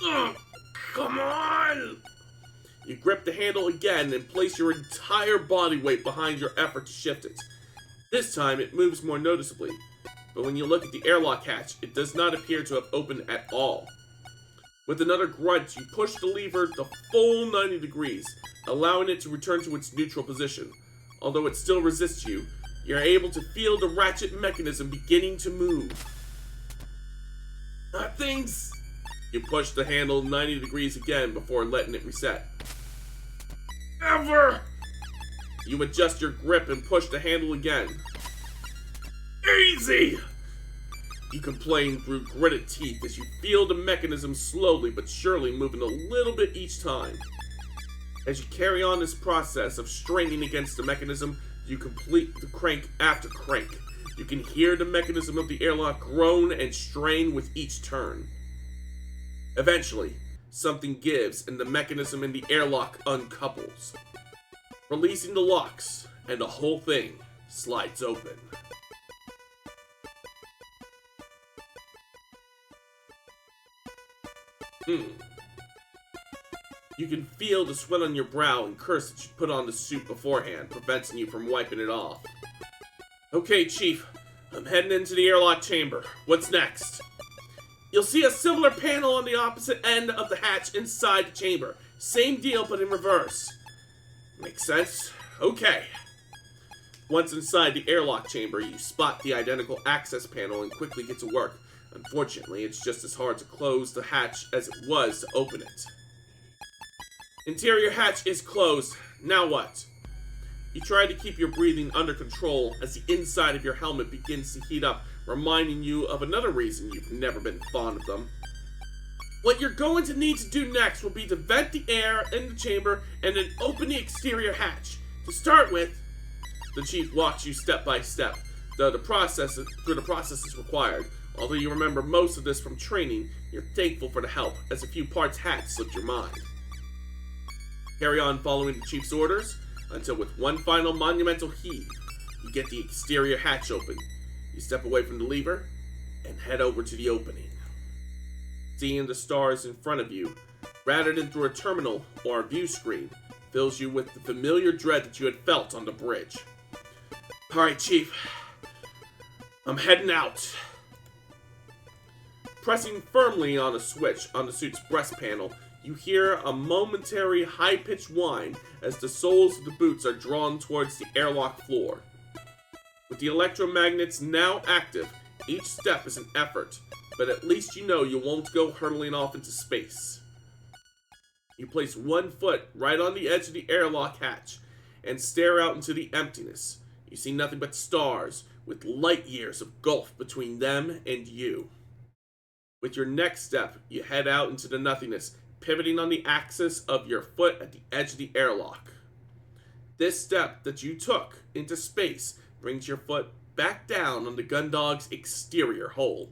Ugh, come on! You grip the handle again and place your entire body weight behind your effort to shift it. This time it moves more noticeably, but when you look at the airlock hatch, it does not appear to have opened at all. With another grunt, you push the lever the full 90 degrees, allowing it to return to its neutral position. Although it still resists you, you're able to feel the ratchet mechanism beginning to move. Things! You push the handle 90 degrees again before letting it reset. Ever! You adjust your grip and push the handle again. Easy! You complain through gritted teeth as you feel the mechanism slowly but surely moving a little bit each time. As you carry on this process of straining against the mechanism, you complete the crank after crank. You can hear the mechanism of the airlock groan and strain with each turn. Eventually, something gives and the mechanism in the airlock uncouples, releasing the locks, and the whole thing slides open. You can feel the sweat on your brow and curse that you put on the suit beforehand, preventing you from wiping it off. Okay, Chief, I'm heading into the airlock chamber. What's next? You'll see a similar panel on the opposite end of the hatch inside the chamber. Same deal, but in reverse. Makes sense? Okay. Once inside the airlock chamber, you spot the identical access panel and quickly get to work. Unfortunately, it's just as hard to close the hatch as it was to open it. Interior hatch is closed. Now what? You try to keep your breathing under control as the inside of your helmet begins to heat up, reminding you of another reason you've never been fond of them. What you're going to need to do next will be to vent the air in the chamber and then open the exterior hatch. To start with, the Chief walks you step by step through the processes required. Although you remember most of this from training, you're thankful for the help, as a few parts had slipped your mind. Carry on following the Chief's orders, until with one final monumental heave, you get the exterior hatch open. You step away from the lever, and head over to the opening. Seeing the stars in front of you, rather than through a terminal or a view screen, fills you with the familiar dread that you had felt on the bridge. Alright, Chief. I'm heading out. Pressing firmly on a switch on the suit's breast panel, you hear a momentary high-pitched whine as the soles of the boots are drawn towards the airlock floor. With the electromagnets now active, each step is an effort, but at least you know you won't go hurtling off into space. You place one foot right on the edge of the airlock hatch and stare out into the emptiness. You see nothing but stars, with light years of gulf between them and you. With your next step, you head out into the nothingness, pivoting on the axis of your foot at the edge of the airlock. This step that you took into space brings your foot back down on the Gundog's exterior hull.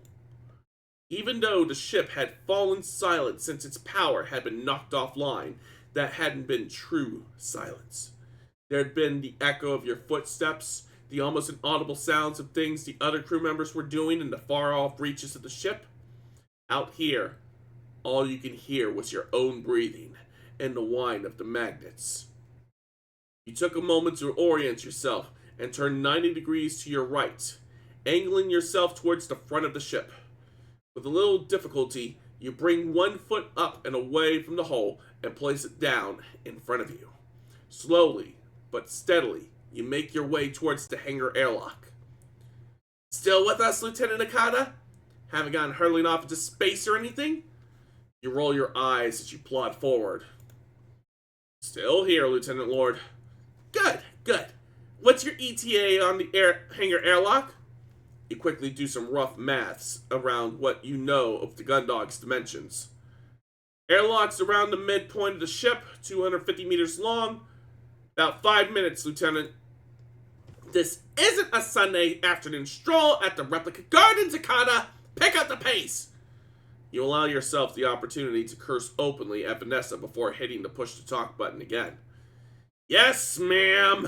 Even though the ship had fallen silent since its power had been knocked offline, that hadn't been true silence. There had been the echo of your footsteps, the almost inaudible sounds of things the other crew members were doing in the far-off reaches of the ship. Out here, all you could hear was your own breathing and the whine of the magnets. You took a moment to orient yourself and turned 90 degrees to your right, angling yourself towards the front of the ship. With a little difficulty, you bring one foot up and away from the hull and place it down in front of you. Slowly, but steadily, you make your way towards the hangar airlock. Still with us, Lieutenant Okada? Haven't gotten hurtling off into space or anything? You roll your eyes as you plod forward. Still here, Lieutenant Lord. Good, good. What's your ETA on the hangar airlock? You quickly do some rough maths around what you know of the Gundog's dimensions. Airlock's around the midpoint of the ship, 250 meters long. About 5 minutes, Lieutenant. This isn't a Sunday afternoon stroll at the replica gardens, Okada. Pick up the pace. You allow yourself the opportunity to curse openly at Vanessa before hitting the push-to-talk button again. Yes, ma'am.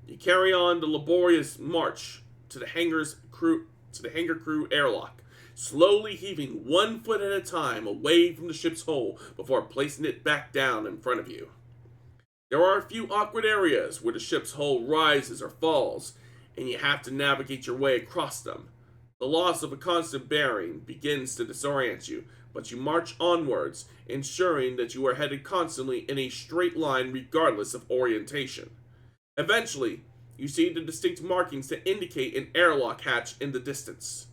You carry on the laborious march to the hangar crew airlock, slowly heaving 1 foot at a time away from the ship's hull before placing it back down in front of you. There are a few awkward areas where the ship's hull rises or falls, and you have to navigate your way across them. The loss of a constant bearing begins to disorient you, but you march onwards, ensuring that you are headed constantly in a straight line regardless of orientation. Eventually, you see the distinct markings that indicate an airlock hatch in the distance.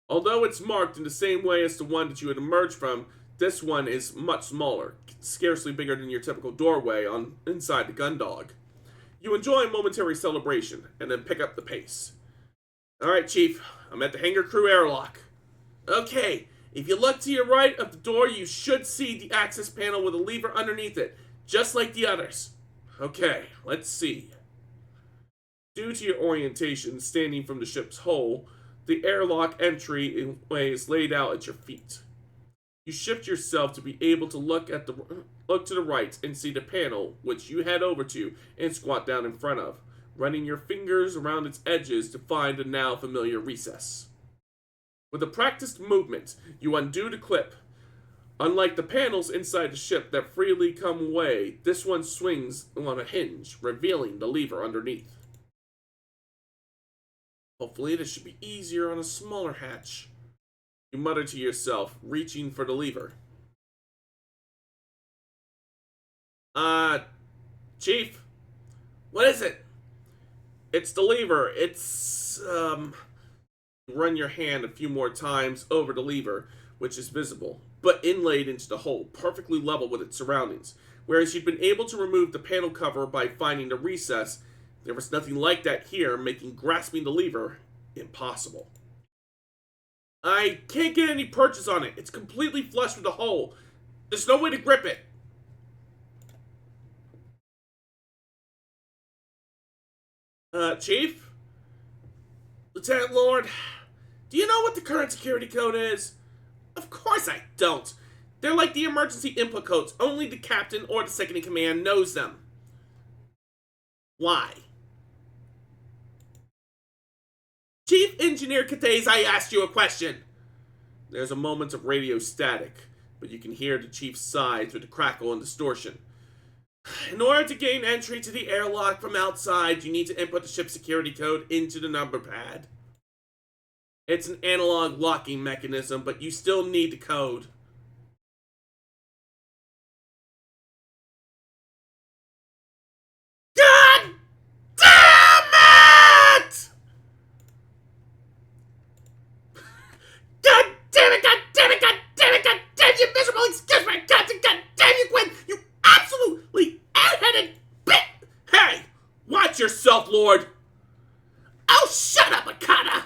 Although it's marked in the same way as the one that you had emerged from, this one is much smaller, scarcely bigger than your typical doorway inside the Gundog. You enjoy a momentary celebration, and then pick up the pace. Alright, Chief, I'm at the hangar crew airlock. Okay, if you look to your right of the door, you should see the access panel with a lever underneath it, just like the others. Okay, let's see. Due to your orientation standing from the ship's hull, the airlock entryway is laid out at your feet. You shift yourself to be able to look to the right and see the panel, which you head over to and squat down in front of, running your fingers around its edges to find a now familiar recess. With a practiced movement, you undo the clip. Unlike the panels inside the ship that freely come away, this one swings on a hinge, revealing the lever underneath. Hopefully this should be easier on a smaller hatch. You mutter to yourself, reaching for the lever. Chief? What is it? It's the lever. It's, Run your hand a few more times over the lever, which is visible, but inlaid into the hole, perfectly level with its surroundings. Whereas you'd been able to remove the panel cover by finding the recess, there was nothing like that here, making grasping the lever impossible. I can't get any purchase on it. It's completely flush with the hole. There's no way to grip it. Chief? Lieutenant Lord? Do you know what the current security code is? Of course I don't. They're like the emergency input codes. Only the captain or the second in command knows them. Why? Chief Engineer Cates, I asked you a question. There's a moment of radio static, but you can hear the chief's sigh through the crackle and distortion. In order to gain entry to the airlock from outside, you need to input the ship's security code into the number pad. It's an analog locking mechanism, but you still need the code. God damn it! God damn it, God damn it, God damn it, God damn you miserable excuse me, God damn you, Gwen, you absolutely airheaded bit! Hey, watch yourself, Lord! Oh, shut up, Akata!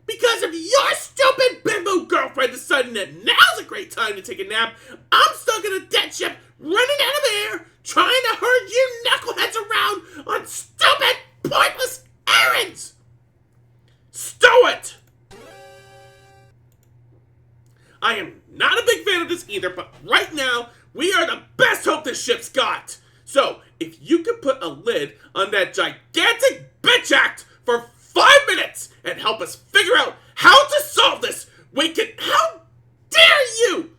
Because of your stupid bimbo girlfriend deciding that now's a great time to take a nap, I'm stuck in a dead ship, running out of air, trying to herd you knuckleheads around on stupid, pointless errands! Stow it! I am not a big fan of this either, but right now, we are the best hope this ship's got! So, if you could put a lid on that gigantic bitch act for 5 minutes and help us figure out how to solve this, we can... How dare you!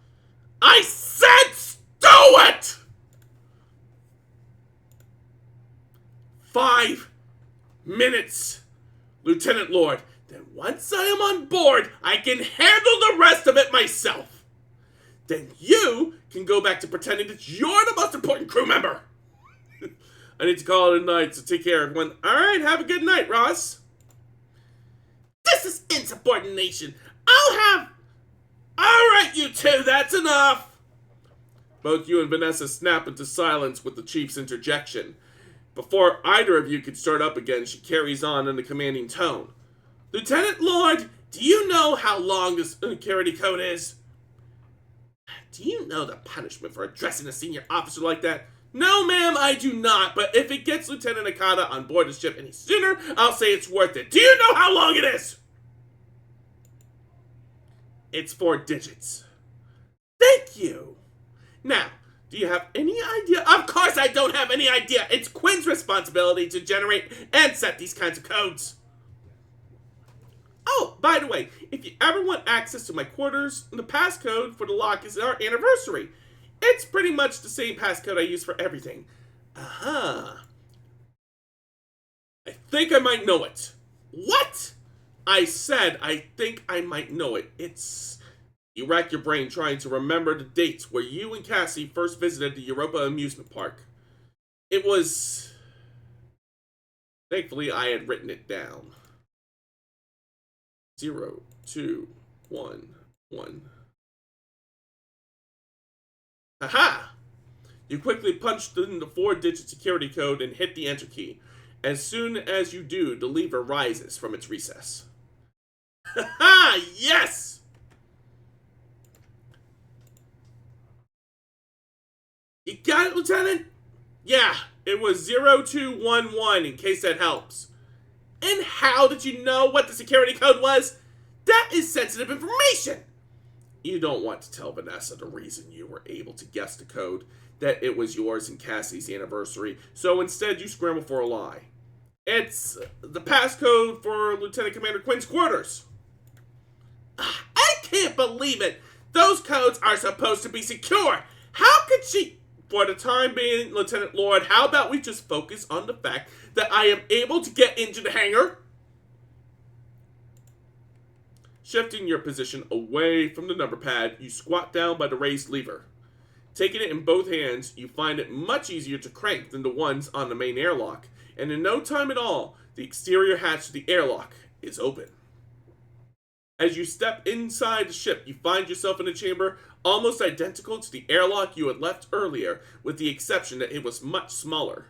I said stow it! 5 minutes, Lieutenant Lord. Then once I am on board, I can handle the rest of it myself. Then you can go back to pretending that you're the most important crew member. I need to call it a night, so take care, everyone. Alright, have a good night, Ross. This is insubordination. Alright, you two, that's enough. Both you and Vanessa snap into silence with the chief's interjection. Before either of you could start up again, she carries on in a commanding tone. Lieutenant Lord, do you know how long this security code is? Do you know the punishment for addressing a senior officer like that? No, ma'am, I do not, but if it gets Lieutenant Akata on board the ship any sooner, I'll say it's worth it. Do you know how long it is? It's 4 digits. Thank you. Now, do you have any idea? Of course I don't have any idea. It's Quinn's responsibility to generate and set these kinds of codes. Oh, by the way, if you ever want access to my quarters, the passcode for the lock is our anniversary. It's pretty much the same passcode I use for everything. I think I might know it. What? I said I think I might know it. It's... You rack your brain trying to remember the dates where you and Cassie first visited the Europa amusement park. It was... Thankfully, I had written it down. 0, 2, 1, 1. Aha! You quickly punched in the 4-digit security code and hit the enter key. As soon as you do, the lever rises from its recess. Haha! Yes! You got it, Lieutenant? Yeah, it was 0211 in case that helps. And how did you know what the security code was? That is sensitive information! You don't want to tell Vanessa the reason you were able to guess the code, that it was yours and Cassie's anniversary, so instead you scramble for a lie. It's the passcode for Lieutenant Commander Quinn's quarters. I can't believe it! Those codes are supposed to be secure! How could she... For the time being, Lieutenant Lord, how about we just focus on the fact that I am able to get into the hangar? Shifting your position away from the number pad, you squat down by the raised lever. Taking it in both hands, you find it much easier to crank than the ones on the main airlock, and in no time at all, the exterior hatch to the airlock is open. As you step inside the ship, you find yourself in a chamber almost identical to the airlock you had left earlier, with the exception that it was much smaller.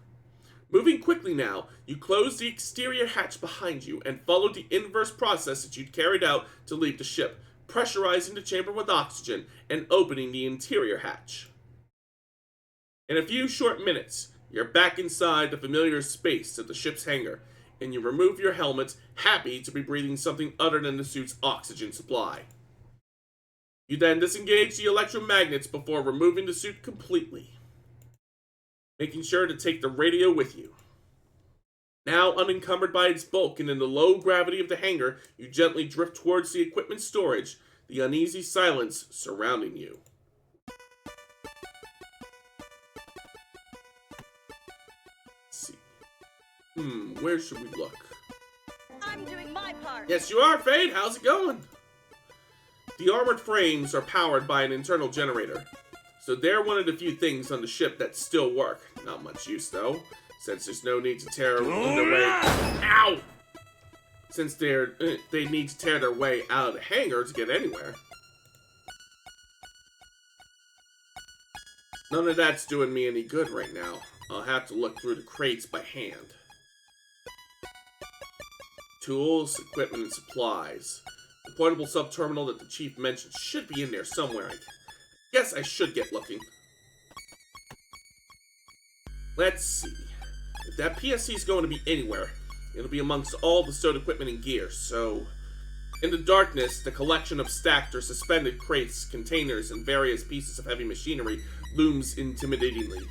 Moving quickly now, you close the exterior hatch behind you and follow the inverse process that you'd carried out to leave the ship, pressurizing the chamber with oxygen and opening the interior hatch. In a few short minutes, you're back inside the familiar space of the ship's hangar, and you remove your helmet, happy to be breathing something other than the suit's oxygen supply. You then disengage the electromagnets before removing the suit completely, making sure to take the radio with you. Now unencumbered by its bulk and in the low gravity of the hangar, you gently drift towards the equipment storage, the uneasy silence surrounding you. Let's see. Where should we look? I'm doing my part. Yes, you are, Fade. How's it going? The armored frames are powered by an internal generator, so they're one of the few things on the ship that still work. Not much use, though, since there's no need to tear their way... Ow! Since they need to tear their way out of the hangar to get anywhere. None of that's doing me any good right now. I'll have to look through the crates by hand. Tools, equipment, and supplies. The portable sub-terminal that the chief mentioned should be in there somewhere. I guess I should get looking. Let's see. If that PSC is going to be anywhere, it'll be amongst all the stowed equipment and gear, so... In the darkness, the collection of stacked or suspended crates, containers, and various pieces of heavy machinery looms intimidatingly.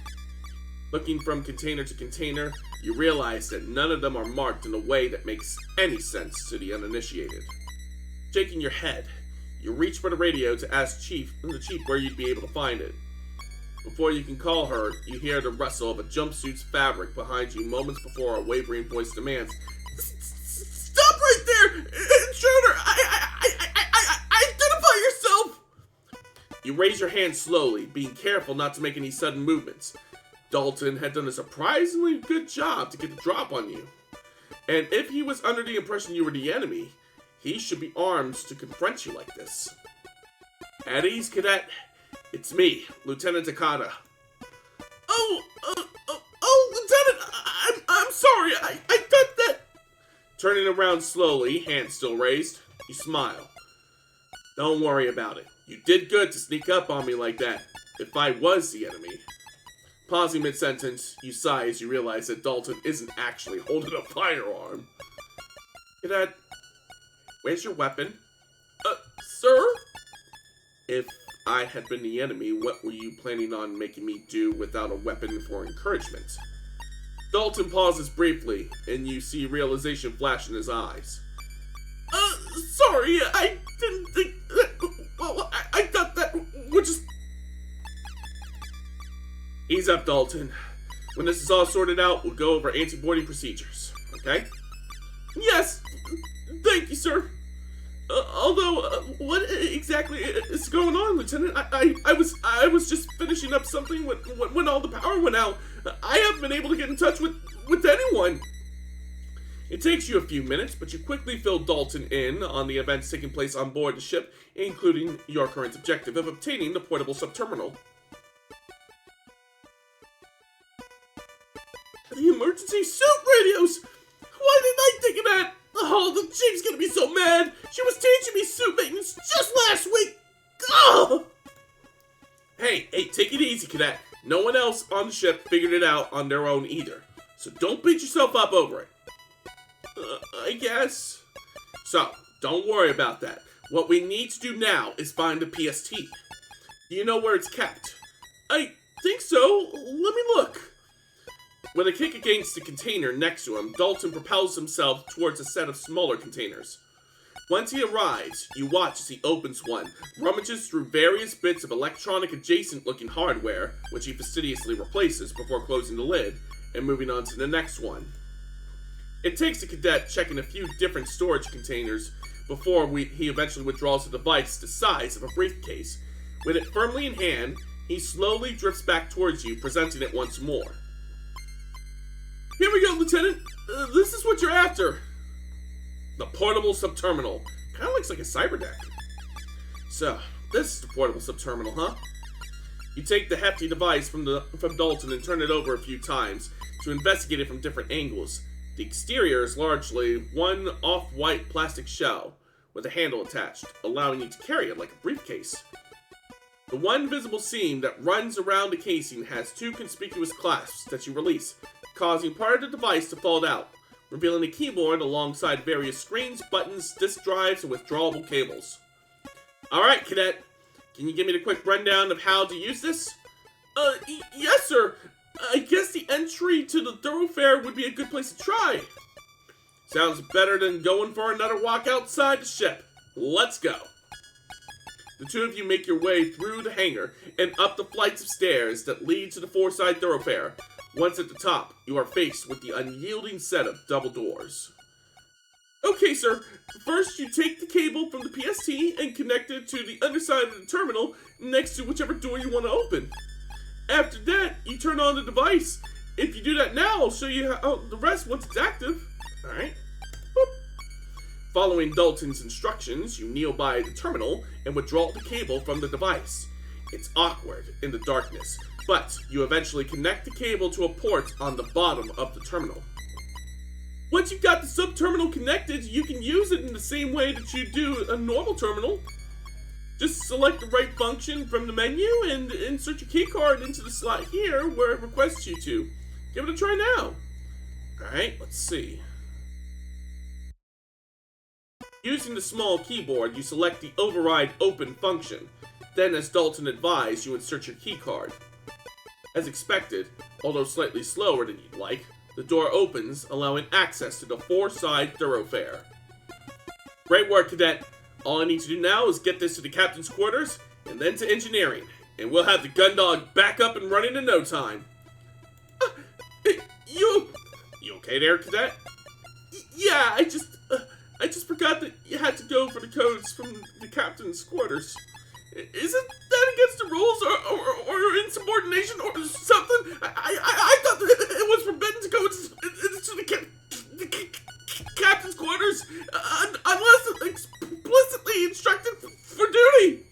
Looking from container to container, you realize that none of them are marked in a way that makes any sense to the uninitiated. Shaking your head, you reach for the radio to ask the chief where you'd be able to find it. Before you can call her, you hear the rustle of a jumpsuit's fabric behind you moments before a wavering voice demands, "Stop right there! Intruder! Identify yourself!" You raise your hand slowly, being careful not to make any sudden movements. Dalton had done a surprisingly good job to get the drop on you. And if he was under the impression you were the enemy, he should be armed to confront you like this. At ease, cadet. It's me, Lieutenant Takada. Oh, Lieutenant, I'm sorry, I thought that... Turning around slowly, hands still raised, you smile. Don't worry about it. You did good to sneak up on me like that, if I was the enemy. Pausing mid-sentence, you sigh as you realize that Dalton isn't actually holding a firearm. Cadet, where's your weapon? Sir? If I had been the enemy, what were you planning on making me do without a weapon for encouragement? Dalton pauses briefly, and you see realization flash in his eyes. Sorry, I didn't think that... Well, I thought that would just... Ease up, Dalton. When this is all sorted out, we'll go over anti-boarding procedures, okay? Yes! Thank you, sir! Although, what exactly is going on, Lieutenant? I was just finishing up something when all the power went out. I haven't been able to get in touch with anyone. It takes you a few minutes, but you quickly fill Dalton in on the events taking place on board the ship, including your current objective of obtaining the portable subterminal. The emergency suit radios! Why didn't I think of that? Oh, the chief's gonna be so mad! She was teaching me suit maintenance just last week! Oh! Hey, take it easy, cadet. No one else on the ship figured it out on their own either. So don't beat yourself up over it. I guess. So, don't worry about that. What we need to do now is find the PST. Do you know where it's kept? I think so. Let me look. With a kick against the container next to him, Dalton propels himself towards a set of smaller containers. Once he arrives, you watch as he opens one, rummages through various bits of electronic adjacent-looking hardware, which he fastidiously replaces before closing the lid, and moving on to the next one. It takes the cadet checking a few different storage containers before he eventually withdraws the device the size of a briefcase. With it firmly in hand, he slowly drifts back towards you, presenting it once more. Here we go, Lieutenant. This is what you're after. The portable subterminal. Kind of looks like a cyber deck. So, this is the portable subterminal, huh? You take the hefty device from Dalton and turn it over a few times to investigate it from different angles. The exterior is largely one off-white plastic shell with a handle attached, allowing you to carry it like a briefcase. The one visible seam that runs around the casing has two conspicuous clasps that you release, causing part of the device to fold out, revealing a keyboard alongside various screens, buttons, disk drives, and withdrawable cables. Alright, cadet. Can you give me the quick rundown of how to use this? Yes, sir. I guess the entry to the thoroughfare would be a good place to try. Sounds better than going for another walk outside the ship. Let's go. The two of you make your way through the hangar and up the flights of stairs that lead to the four-side thoroughfare. Once at the top, you are faced with the unyielding set of double doors. Okay, sir. First, you take the cable from the PST and connect it to the underside of the terminal next to whichever door you want to open. After that, you turn on the device. If you do that now, I'll show you how the rest once it's active. Alright. Following Dalton's instructions, you kneel by the terminal and withdraw the cable from the device. It's awkward in the darkness, but you eventually connect the cable to a port on the bottom of the terminal. Once you've got the sub-terminal connected, you can use it in the same way that you do a normal terminal. Just select the right function from the menu and insert your keycard into the slot here where it requests you to. Give it a try now. Alright, let's see. Using the small keyboard, you select the override open function. Then, as Dalton advised, you insert your keycard. As expected, although slightly slower than you'd like, the door opens, allowing access to the four-side thoroughfare. Great work, Cadet. All I need to do now is get this to the captain's quarters, and then to engineering, and we'll have the gun dog back up and running in no time. You okay there, Cadet? Yeah, I just forgot that you had to go for the codes from the captain's quarters. Isn't that against the rules, or insubordination, or something? I thought that it was forbidden to go to the captain's quarters unless explicitly instructed for duty.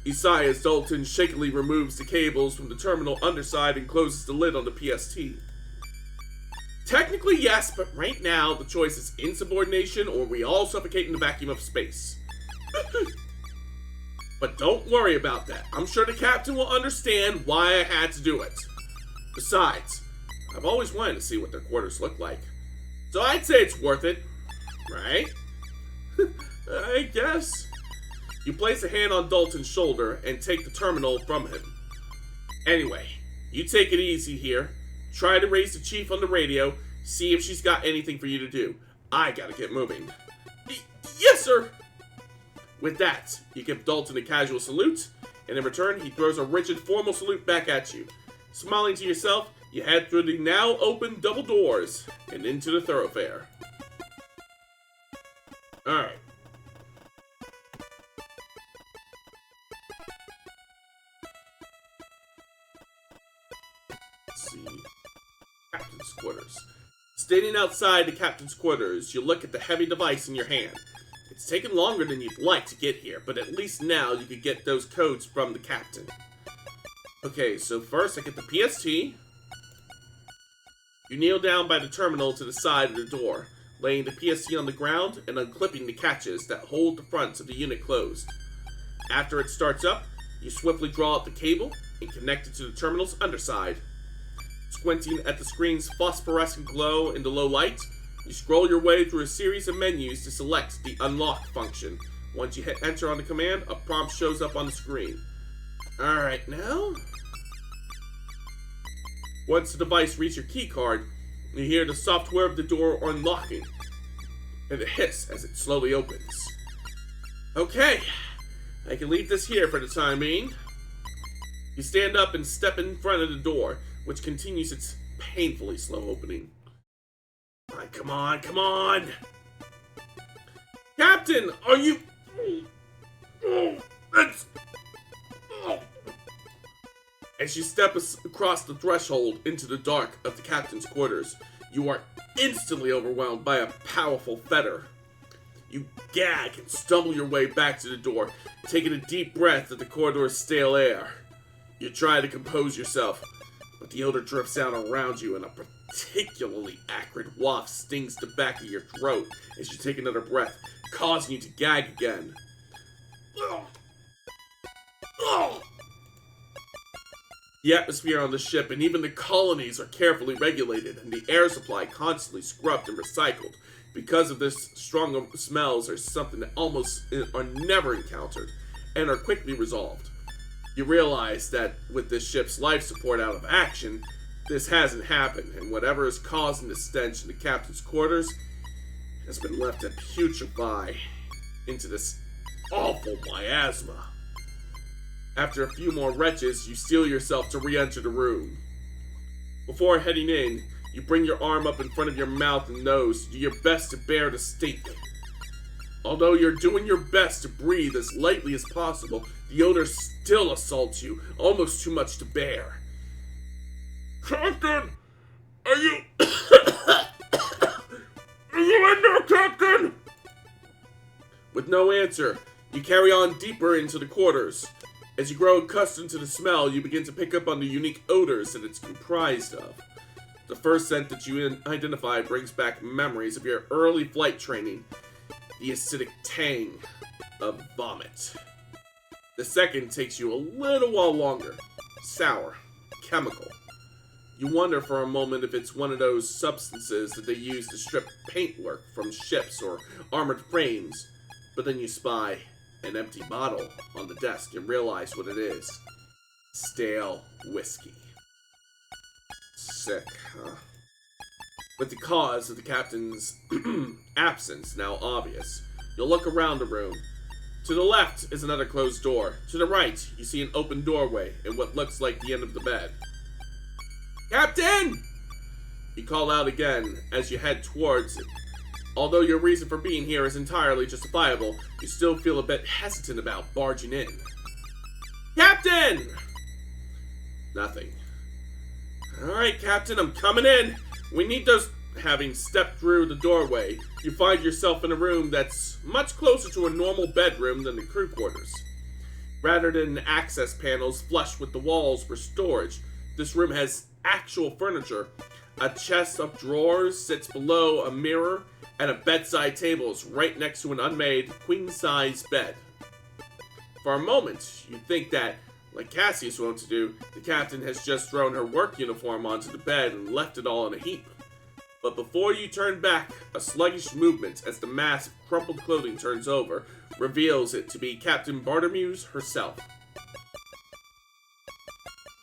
You sigh as Dalton shakily removes the cables from the terminal underside and closes the lid on the PST. Technically, yes, but right now the choice is insubordination or we all suffocate in the vacuum of space. But don't worry about that. I'm sure the captain will understand why I had to do it. Besides, I've always wanted to see what their quarters look like. So I'd say it's worth it, right? I guess. You place a hand on Dalton's shoulder and take the terminal from him. Anyway, you take it easy here. Try to raise the chief on the radio, see if she's got anything for you to do. I gotta get moving. Yes, sir! With that, you give Dalton a casual salute, and in return, he throws a rigid, formal salute back at you. Smiling to yourself, you head through the now open double doors and into the thoroughfare. Alright. Let's see. Captain's quarters. Standing outside the captain's quarters, you look at the heavy device in your hand. It's taken longer than you'd like to get here, but at least now you could get those codes from the captain. Okay, so first I get the PST. You kneel down by the terminal to the side of the door, laying the PST on the ground and unclipping the catches that hold the fronts of the unit closed. After it starts up, you swiftly draw out the cable and connect it to the terminal's underside. Squinting at the screen's phosphorescent glow in the low light, you scroll your way through a series of menus to select the unlock function. Once you hit enter on the command, a prompt shows up on the screen. Alright, now? Once the device reaches your keycard, you hear the software of the door unlocking, and a hiss as it slowly opens. Okay, I can leave this here for the time being. You stand up and step in front of the door, which continues its painfully slow opening. Come on, come on! Captain, are you... As you step across the threshold into the dark of the captain's quarters, you are instantly overwhelmed by a powerful fetor. You gag and stumble your way back to the door, taking a deep breath of the corridor's stale air. You try to compose yourself, but the odor drifts out around you and a particularly acrid waft stings the back of your throat as you take another breath, causing you to gag again. The atmosphere on the ship and even the colonies are carefully regulated, and the air supply constantly scrubbed and recycled. Because of this, strong smells are something that almost are never encountered and are quickly resolved. You realize that with this ship's life support out of action, this hasn't happened, and whatever is causing the stench in the captain's quarters has been left to putrefy into this awful miasma. After a few more retches, you steel yourself to re-enter the room. Before heading in, you bring your arm up in front of your mouth and nose to do your best to bear the stink. Although you're doing your best to breathe as lightly as possible, the odor still assaults you, almost too much to bear. Captain! Are you... Are you in there, Captain? With no answer, you carry on deeper into the quarters. As you grow accustomed to the smell, you begin to pick up on the unique odors that it's comprised of. The first scent that you identify brings back memories of your early flight training, the acidic tang of vomit. The second takes you a little while longer, sour, chemical. You wonder for a moment if it's one of those substances that they use to strip paintwork from ships or armored frames, but then you spy an empty bottle on the desk and realize what it is. Stale whiskey. Sick, huh? With the cause of the captain's absence now obvious, you'll look around the room. To the left is another closed door. To the right, you see an open doorway and what looks like the end of the bed. Captain! You call out again as you head towards it. Although your reason for being here is entirely justifiable, you still feel a bit hesitant about barging in. Captain! Nothing. Alright, Captain, I'm coming in. We need those... Having stepped through the doorway, you find yourself in a room that's much closer to a normal bedroom than the crew quarters. Rather than access panels flush with the walls for storage, this room has actual furniture. A chest of drawers sits below a mirror, and a bedside table is right next to an unmade, queen-size bed. For a moment, you think that, like Cassie's wont to do, the captain has just thrown her work uniform onto the bed and left it all in a heap. But before you turn back, a sluggish movement as the mass of crumpled clothing turns over reveals it to be Captain Bartomuse herself.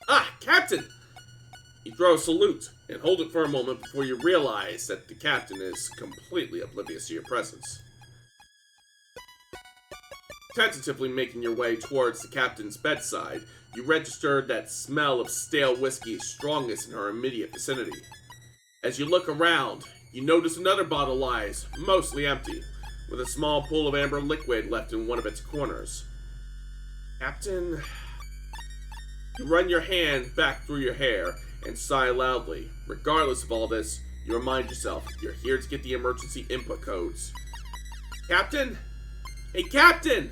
Ah, Captain! You throw a salute and hold it for a moment before you realize that the captain is completely oblivious to your presence. Tentatively making your way towards the captain's bedside, you register that smell of stale whiskey is strongest in her immediate vicinity. As you look around, you notice another bottle lies, mostly empty, with a small pool of amber liquid left in one of its corners. Captain... You run your hand back through your hair and sigh loudly. Regardless of all this, you remind yourself you're here to get the emergency input codes. Captain? Hey, Captain!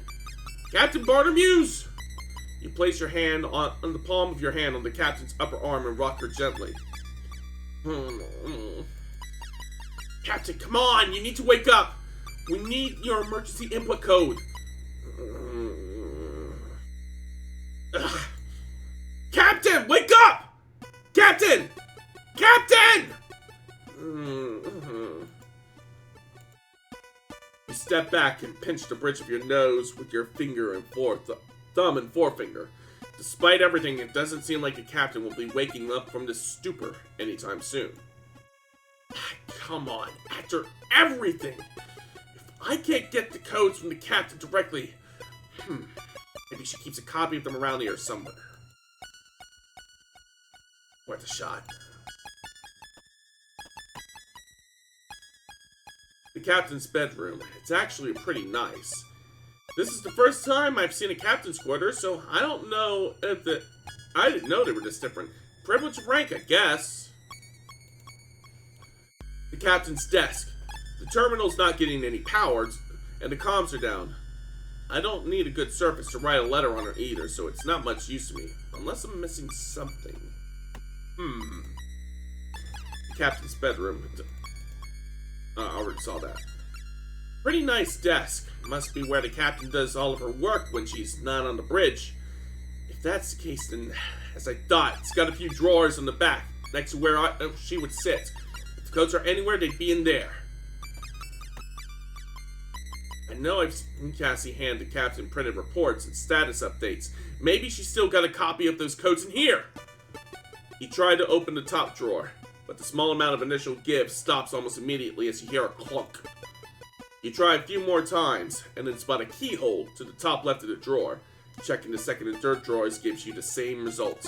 Captain Bartomuse! You place your hand on the palm of your hand on the captain's upper arm and rock her gently. Captain, come on! You need to wake up! We need your emergency input code. Captain, wake up! Captain! Captain! You step back and pinch the bridge of your nose with your finger and thumb and forefinger. Despite everything, it doesn't seem like the captain will be waking up from this stupor anytime soon. Come on, after everything! If I can't get the codes from the captain directly, maybe she keeps a copy of them around here somewhere. Worth a shot. The captain's bedroom. It's actually pretty nice. This is the first time I've seen a captain's quarters, so I don't know if I didn't know they were this different. Privilege of rank, I guess. The captain's desk. The terminal's not getting any power, and the comms are down. I don't need a good surface to write a letter on her either, so it's not much use to me. Unless I'm missing something. The captain's bedroom. I already saw that. Pretty nice desk. Must be where the captain does all of her work when she's not on the bridge. If that's the case, then, as I thought, it's got a few drawers on the back, next to where she would sit. If the codes are anywhere, they'd be in there. I know I've seen Cassie hand the captain printed reports and status updates. Maybe she's still got a copy of those codes in here. He tried to open the top drawer, but the small amount of initial give stops almost immediately as you hear a clunk. You try a few more times, and then spot a keyhole to the top left of the drawer. Checking the second and third drawers gives you the same result.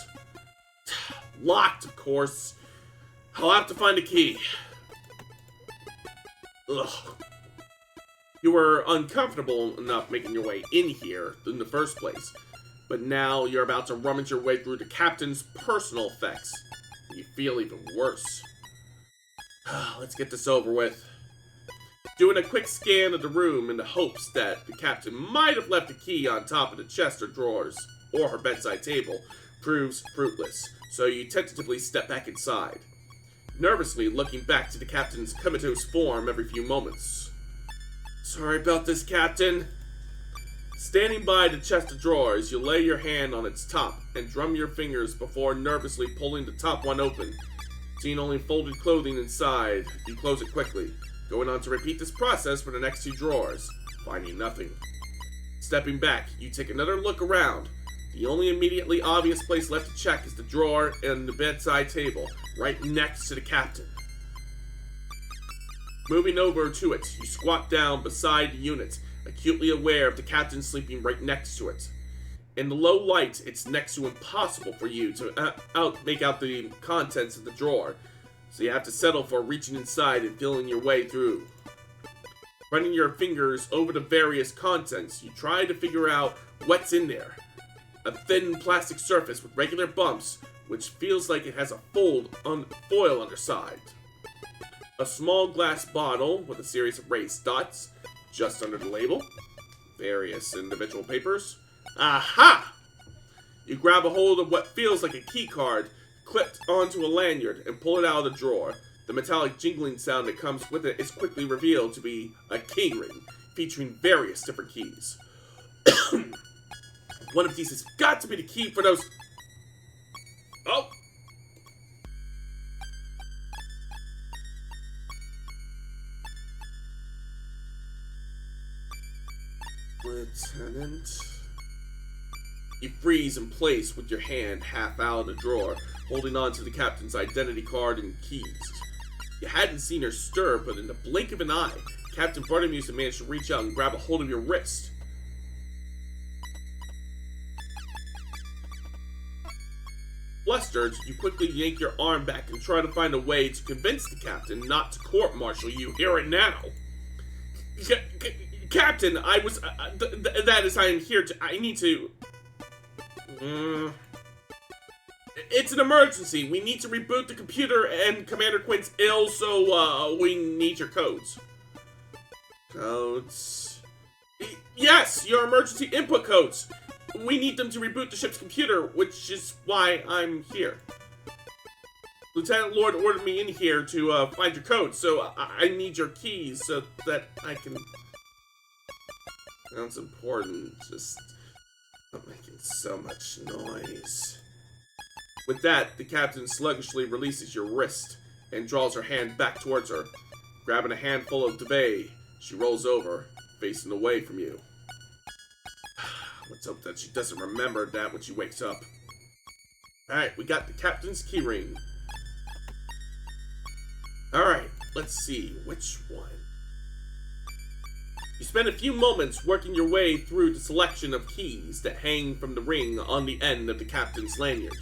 Locked, of course. I'll have to find a key. Ugh. You were uncomfortable enough making your way in here in the first place, but now you're about to rummage your way through the captain's personal effects. You feel even worse. Let's get this over with. Doing a quick scan of the room in the hopes that the captain might have left a key on top of the chest or drawers, or her bedside table, proves fruitless, so you tentatively step back inside, nervously looking back to the captain's comatose form every few moments. Sorry about this, Captain. Standing by the chest of drawers, you lay your hand on its top and drum your fingers before nervously pulling the top one open. Seeing only folded clothing inside, you close it quickly, going on to repeat this process for the next 2 drawers, finding nothing. Stepping back, you take another look around. The only immediately obvious place left to check is the drawer and the bedside table, right next to the captain. Moving over to it, you squat down beside the unit, acutely aware of the captain sleeping right next to it. In the low light, it's next to impossible for you to make out the contents of the drawer, so you have to settle for reaching inside and feeling your way through. Running your fingers over the various contents, you try to figure out what's in there. A thin plastic surface with regular bumps, which feels like it has a foil underside. A small glass bottle with a series of raised dots just under the label. Various individual papers. Aha! You grab a hold of what feels like a key card clipped onto a lanyard and pull it out of the drawer. The metallic jingling sound that comes with it is quickly revealed to be a key ring featuring various different keys. One of these has got to be the key for those... Oh! Lieutenant... You freeze in place with your hand half out of the drawer, holding on to the captain's identity card and keys. You hadn't seen her stir, but in the blink of an eye, Captain Bartimeus had managed to reach out and grab a hold of your wrist. Flustered, you quickly yank your arm back and try to find a way to convince the captain not to court-martial you here and now. Captain, I was... that is, I am here to... I need to... It's an emergency. We need to reboot the computer and Commander Quint's ill, so, we need your codes. Codes... Yes, your emergency input codes. We need them to reboot the ship's computer, which is why I'm here. Lieutenant Lord ordered me in here to, find your codes, so I need your keys so that I can... Sounds important, just... not making so much noise. With that, the captain sluggishly releases your wrist and draws her hand back towards her. Grabbing a handful of duvet, she rolls over, facing away from you. Let's hope that she doesn't remember that when she wakes up. Alright, we got the captain's keyring. Alright, let's see, which one? You spend a few moments working your way through the selection of keys that hang from the ring on the end of the captain's lanyard.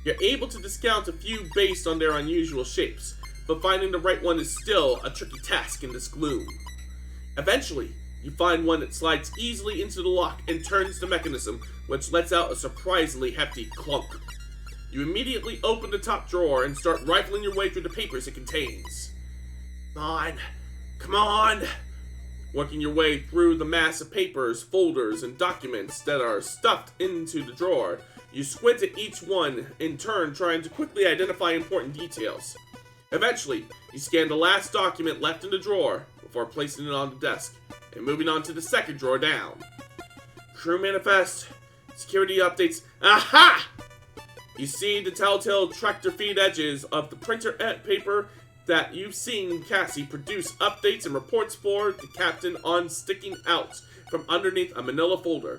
You're able to discount a few based on their unusual shapes, but finding the right one is still a tricky task in this gloom. Eventually, you find one that slides easily into the lock and turns the mechanism, which lets out a surprisingly hefty clunk. You immediately open the top drawer and start rifling your way through the papers it contains. Come on! Come on! Working your way through the mass of papers, folders, and documents that are stuffed into the drawer, you squint at each one in turn, trying to quickly identify important details. Eventually, you scan the last document left in the drawer before placing it on the desk, and moving on to the second drawer down. Crew manifest, security updates, aha! You see the telltale tractor feed edges of the printer paper that you've seen Cassie produce updates and reports for the captain on sticking out from underneath a manila folder.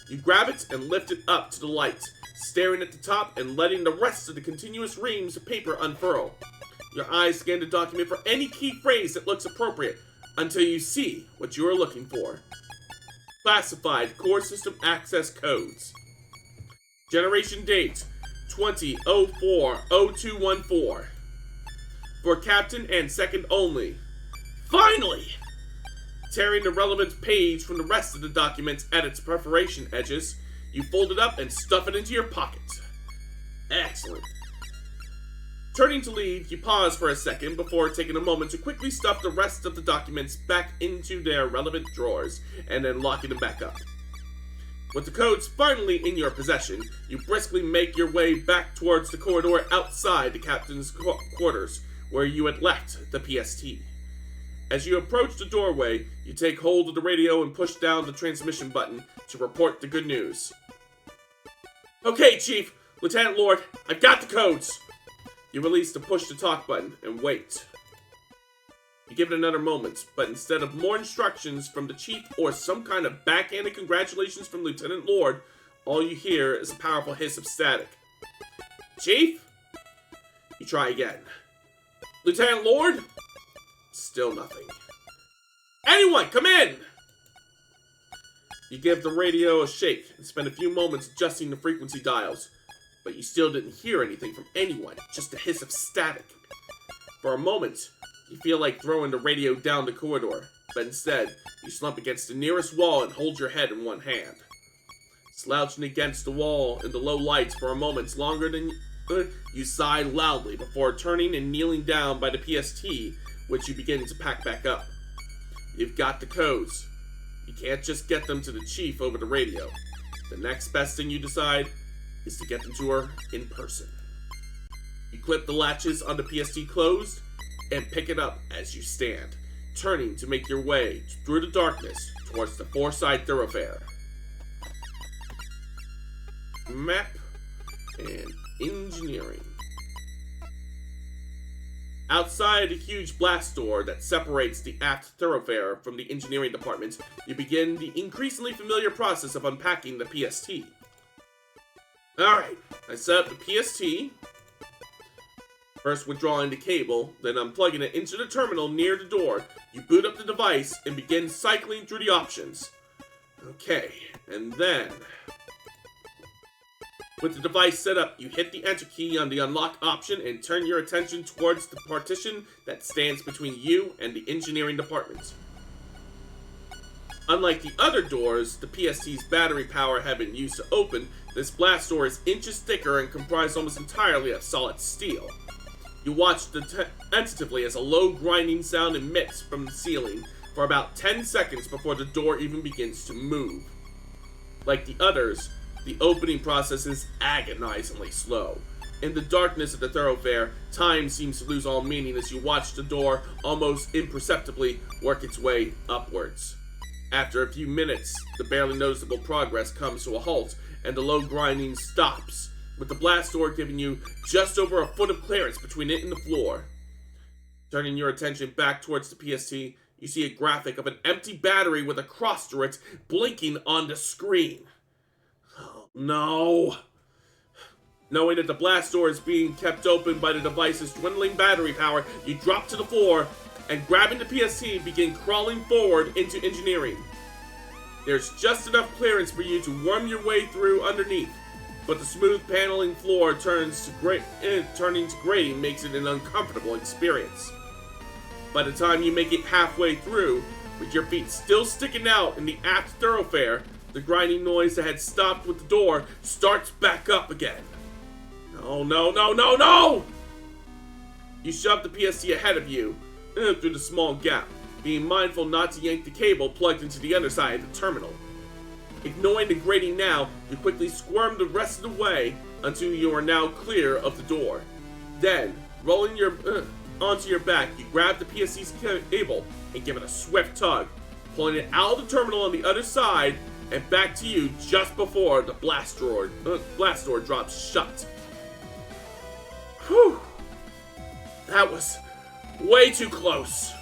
You grab it and lift it up to the light, staring at the top and letting the rest of the continuous reams of paper unfurl. Your eyes scan the document for any key phrase that looks appropriate, until you see what you are looking for. Classified Core System Access Codes. Generation date, 2004-0214. For Captain and Second only. Finally! Tearing the relevant page from the rest of the documents at its perforation edges, you fold it up and stuff it into your pocket. Excellent. Turning to leave, you pause for a second before taking a moment to quickly stuff the rest of the documents back into their relevant drawers, and then locking them back up. With the codes finally in your possession, you briskly make your way back towards the corridor outside the captain's quarters, where you had left the PST. As you approach the doorway, you take hold of the radio and push down the transmission button to report the good news. Okay, Chief, Lieutenant Lord, I've got the codes. You release the push to talk button and wait. You give it another moment, but instead of more instructions from the Chief or some kind of backhanded congratulations from Lieutenant Lord, all you hear is a powerful hiss of static. Chief? You try again. Lieutenant Lord? Still nothing. Anyone, come in! You give the radio a shake and spend a few moments adjusting the frequency dials, but you still didn't hear anything from anyone, just a hiss of static. For a moment, you feel like throwing the radio down the corridor, but instead, you slump against the nearest wall and hold your head in one hand. Slouching against the wall in the low lights for a moment longer than you sigh loudly before turning and kneeling down by the PST, which you begin to pack back up. You've got the codes. You can't just get them to the Chief over the radio. The next best thing you decide is to get them to her in person. You clip the latches on the PST closed and pick it up as you stand, turning to make your way through the darkness towards the 4-side thoroughfare. Map and engineering. Outside a huge blast door that separates the aft thoroughfare from the engineering department, you begin the increasingly familiar process of unpacking the PST. Alright, I set up the PST, first withdrawing the cable, then unplugging it into the terminal near the door. You boot up the device and begin cycling through the options. Okay, and then, with the device set up, you hit the enter key on the unlock option and turn your attention towards the partition that stands between you and the engineering department. Unlike the other doors, the PST's battery power had been used to open, this blast door is inches thicker and comprised almost entirely of solid steel. You watch tentatively as a low grinding sound emits from the ceiling for about 10 seconds before the door even begins to move. Like the others, the opening process is agonizingly slow. In the darkness of the thoroughfare, time seems to lose all meaning as you watch the door almost imperceptibly work its way upwards. After a few minutes, the barely noticeable progress comes to a halt, and the low grinding stops, with the blast door giving you just over a foot of clearance between it and the floor. Turning your attention back towards the PST, you see a graphic of an empty battery with a cross through it blinking on the screen. Oh, no. Knowing that the blast door is being kept open by the device's dwindling battery power, you drop to the floor and, grabbing the PST, begin crawling forward into engineering. There's just enough clearance for you to worm your way through underneath, but the smooth paneling floor turning to grating makes it an uncomfortable experience. By the time you make it halfway through, with your feet still sticking out in the aft thoroughfare, the grinding noise that had stopped with the door starts back up again. Oh, no, no, no, no! You shove the PST ahead of you, through the small gap, being mindful not to yank the cable plugged into the other side of the terminal. Ignoring the grating now, you quickly squirm the rest of the way until you are now clear of the door. Then, rolling onto your back, you grab the PST's cable and give it a swift tug, pulling it out of the terminal on the other side and back to you just before the blast door drops shut. Whew! That was way too close.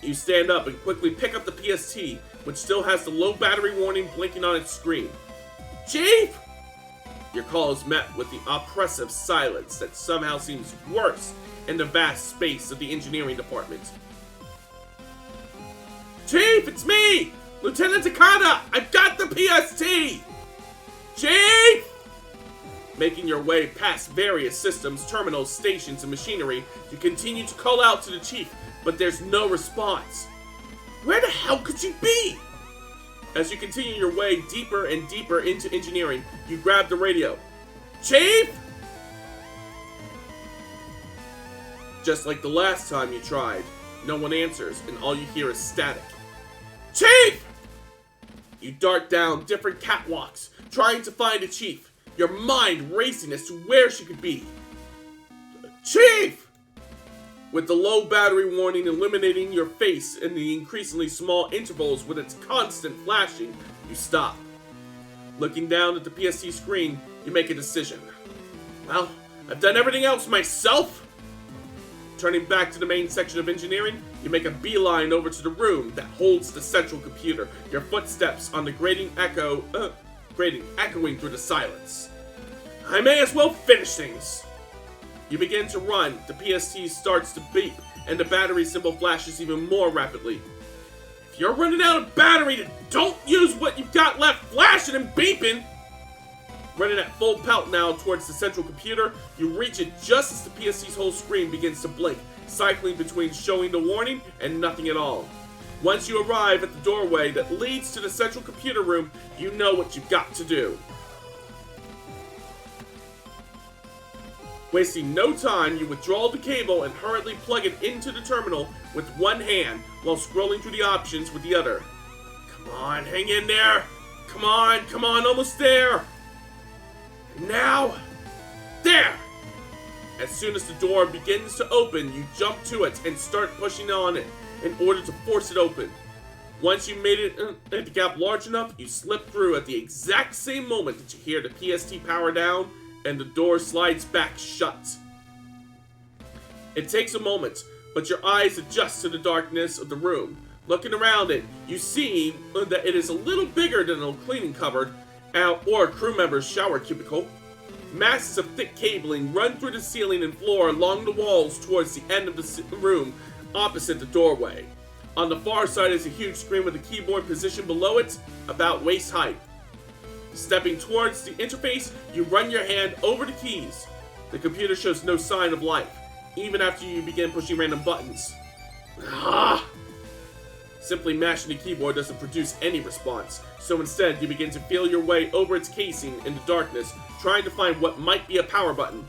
You stand up and quickly pick up the PST, which still has the low battery warning blinking on its screen. Chief! Your call is met with the oppressive silence that somehow seems worse in the vast space of the engineering department. Chief, it's me! Lieutenant Takada! I've got the PST! Chief! Making your way past various systems, terminals, stations, and machinery, you continue to call out to the Chief, but there's no response. Where the hell could she be? As you continue your way deeper and deeper into engineering, you grab the radio. Chief? Just like the last time you tried, no one answers, and all you hear is static. Chief! You dart down different catwalks, trying to find a Chief, your mind racing as to where she could be. Chief! with the low battery warning illuminating your face in the increasingly small intervals with its constant flashing, you stop. Looking down at the PST screen, you make a decision. Well, I've done everything else myself. Turning back to the main section of engineering, you make a beeline over to the room that holds the central computer, your footsteps on the grating echoing through the silence. I may as well finish things. You begin to run, the PST starts to beep, and the battery symbol flashes even more rapidly. If you're running out of battery, then don't use what you've got left flashing and beeping! Running at full pelt now towards the central computer, you reach it just as the PST's whole screen begins to blink, cycling between showing the warning and nothing at all. Once you arrive at the doorway that leads to the central computer room, you know what you've got to do. Wasting no time, you withdraw the cable and hurriedly plug it into the terminal with one hand while scrolling through the options with the other. Come on, hang in there! Come on, almost there! And now, there! As soon as the door begins to open, you jump to it and start pushing on it in order to force it open. Once you made it the gap large enough, you slip through at the exact same moment that you hear the PST power down and the door slides back shut. It takes a moment, but your eyes adjust to the darkness of the room. Looking around it, you see that it is a little bigger than a cleaning cupboard or a crew member's shower cubicle. Masses of thick cabling run through the ceiling and floor along the walls towards the end of the room opposite the doorway. On the far side is a huge screen with a keyboard positioned below it, about waist height. Stepping towards the interface, you run your hand over the keys. The computer shows no sign of life, even after you begin pushing random buttons. Simply mashing the keyboard doesn't produce any response, so instead you begin to feel your way over its casing in the darkness, trying to find what might be a power button.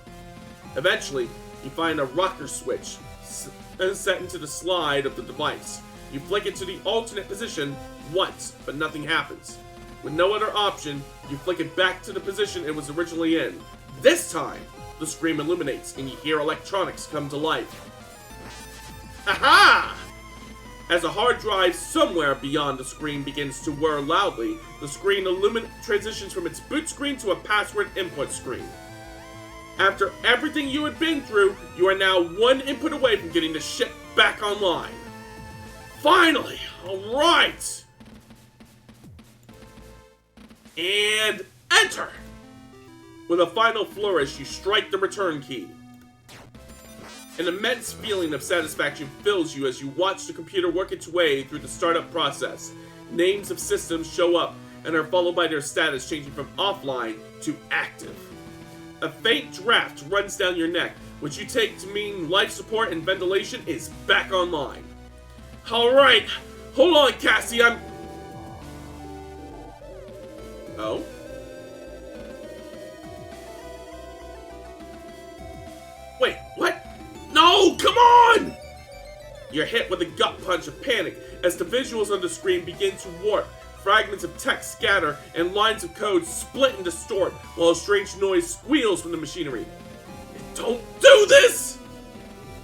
Eventually, you find a rocker switch set into the slide of the device. You flick it to the alternate position once, but nothing happens. With no other option, you flick it back to the position it was originally in. This time, the screen illuminates and you hear electronics come to life. Aha! As a hard drive somewhere beyond the screen begins to whir loudly, the screen transitions from its boot screen to a password input screen. After everything you had been through, you are now one input away from getting the ship back online. Finally! Alright! And enter! With a final flourish, you strike the return key. An immense feeling of satisfaction fills you as you watch the computer work its way through the startup process. Names of systems show up and are followed by their status changing from offline to active. A faint draft runs down your neck, which you take to mean life support and ventilation is back online. Alright, hold on Cassie, Oh? Wait, what? No, come on! You're hit with a gut punch of panic as the visuals on the screen begin to warp. Fragments of text scatter and lines of code split and distort while a strange noise squeals from the machinery. Don't do this!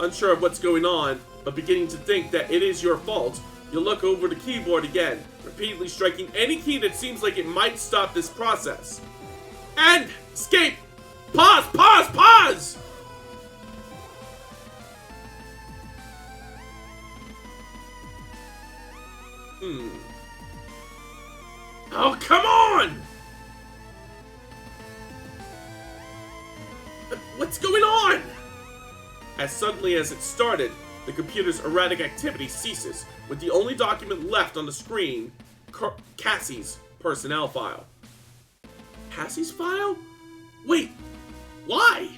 Unsure of what's going on, but beginning to think that it is your fault, you look over the keyboard again, repeatedly striking any key that seems like it might stop this process. End! Escape! Pause! Pause! Pause! Oh, come on! What's going on? As suddenly as it started, the computer's erratic activity ceases, with the only document left on the screen, Cassie's personnel file. Cassie's file? Wait, why?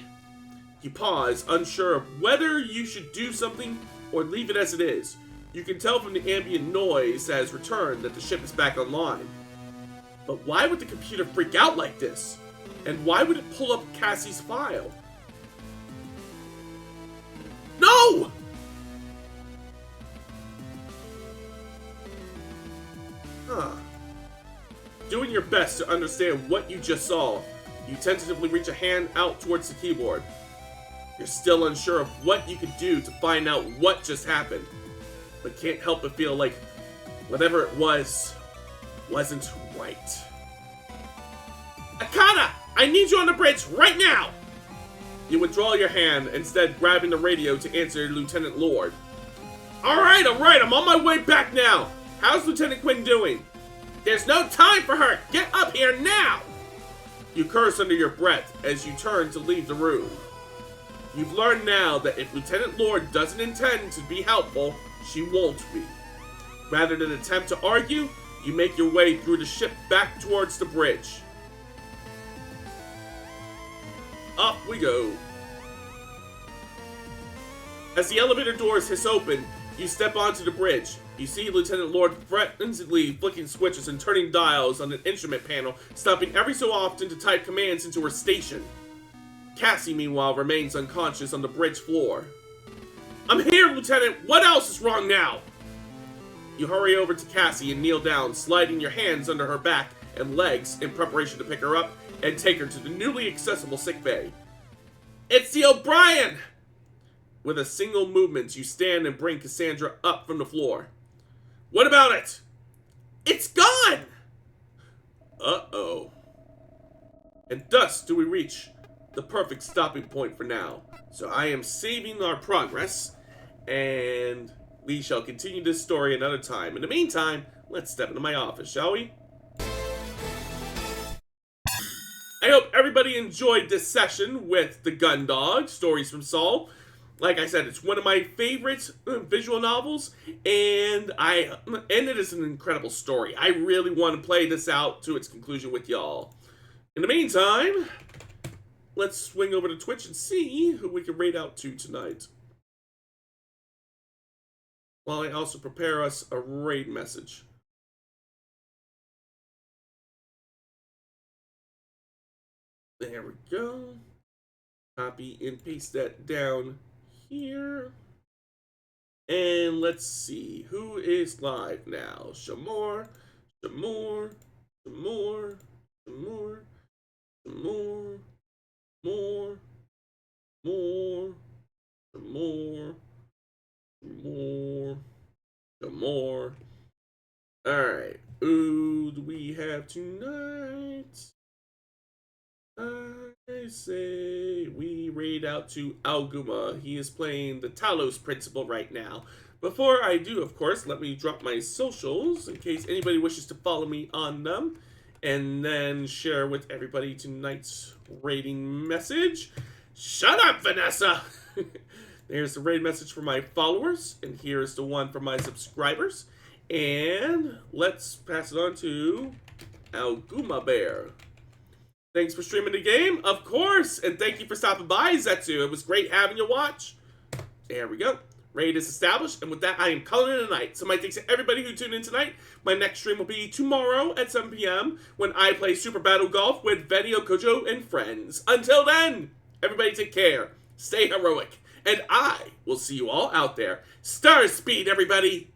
You pause, unsure of whether you should do something or leave it as it is. You can tell from the ambient noise that has returned that the ship is back online. But why would the computer freak out like this? And why would it pull up Cassie's file? No! Doing your best to understand what you just saw, you tentatively reach a hand out towards the keyboard. You're still unsure of what you could do to find out what just happened, but can't help but feel like whatever it was wasn't right. Akana! I need you on the bridge right now! You withdraw your hand, instead grabbing the radio to answer Lieutenant Lord. Alright, I'm on my way back now! How's Lieutenant Quinn doing? There's no time for her! Get up here now! You curse under your breath as you turn to leave the room. You've learned now that if Lieutenant Lord doesn't intend to be helpful, she won't be. Rather than attempt to argue, you make your way through the ship back towards the bridge. Up we go. As the elevator doors hiss open, you step onto the bridge. You see Lieutenant Lord frenziedly flicking switches and turning dials on an instrument panel, stopping every so often to type commands into her station. Cassie, meanwhile, remains unconscious on the bridge floor. I'm here, Lieutenant! What else is wrong now? You hurry over to Cassie and kneel down, sliding your hands under her back and legs in preparation to pick her up and take her to the newly accessible sickbay. It's the O'Brien! With a single movement, you stand and bring Cassandra up from the floor. What about it? It's gone! Uh-oh. And thus do we reach the perfect stopping point for now. So I am saving our progress, and we shall continue this story another time. In the meantime, let's step into my office, shall we? I hope everybody enjoyed this session with The Gun Dog, Stories from Saul. Like I said, it's one of my favorite visual novels, and it is an incredible story. I really want to play this out to its conclusion with y'all. In the meantime, let's swing over to Twitch and see who we can raid out to tonight. While I also prepare us a raid message. There we go. Copy and paste that down here. And let's see who is live now. Shamor, Shamor, Shamor, Shamor, Shamor, more, more. Alright, who do we have tonight? I say we raid out to Alguma. He is playing the Talos Principle right now. Before I do, of course, let me drop my socials in case anybody wishes to follow me on them. And then share with everybody tonight's raiding message. Shut up, Vanessa! There's the raid message for my followers, and here's the one for my subscribers. And let's pass it on to Alguma Bear. Thanks for streaming the game, of course, and thank you for stopping by, Zetsu. It was great having you watch. There we go. Raid is established, and with that, I am calling it a night. So my thanks to everybody who tuned in tonight. My next stream will be tomorrow at 7 p.m. when I play Super Battle Golf with Venio, Kojo, and friends. Until then, everybody take care, stay heroic, and I will see you all out there. Star speed, everybody!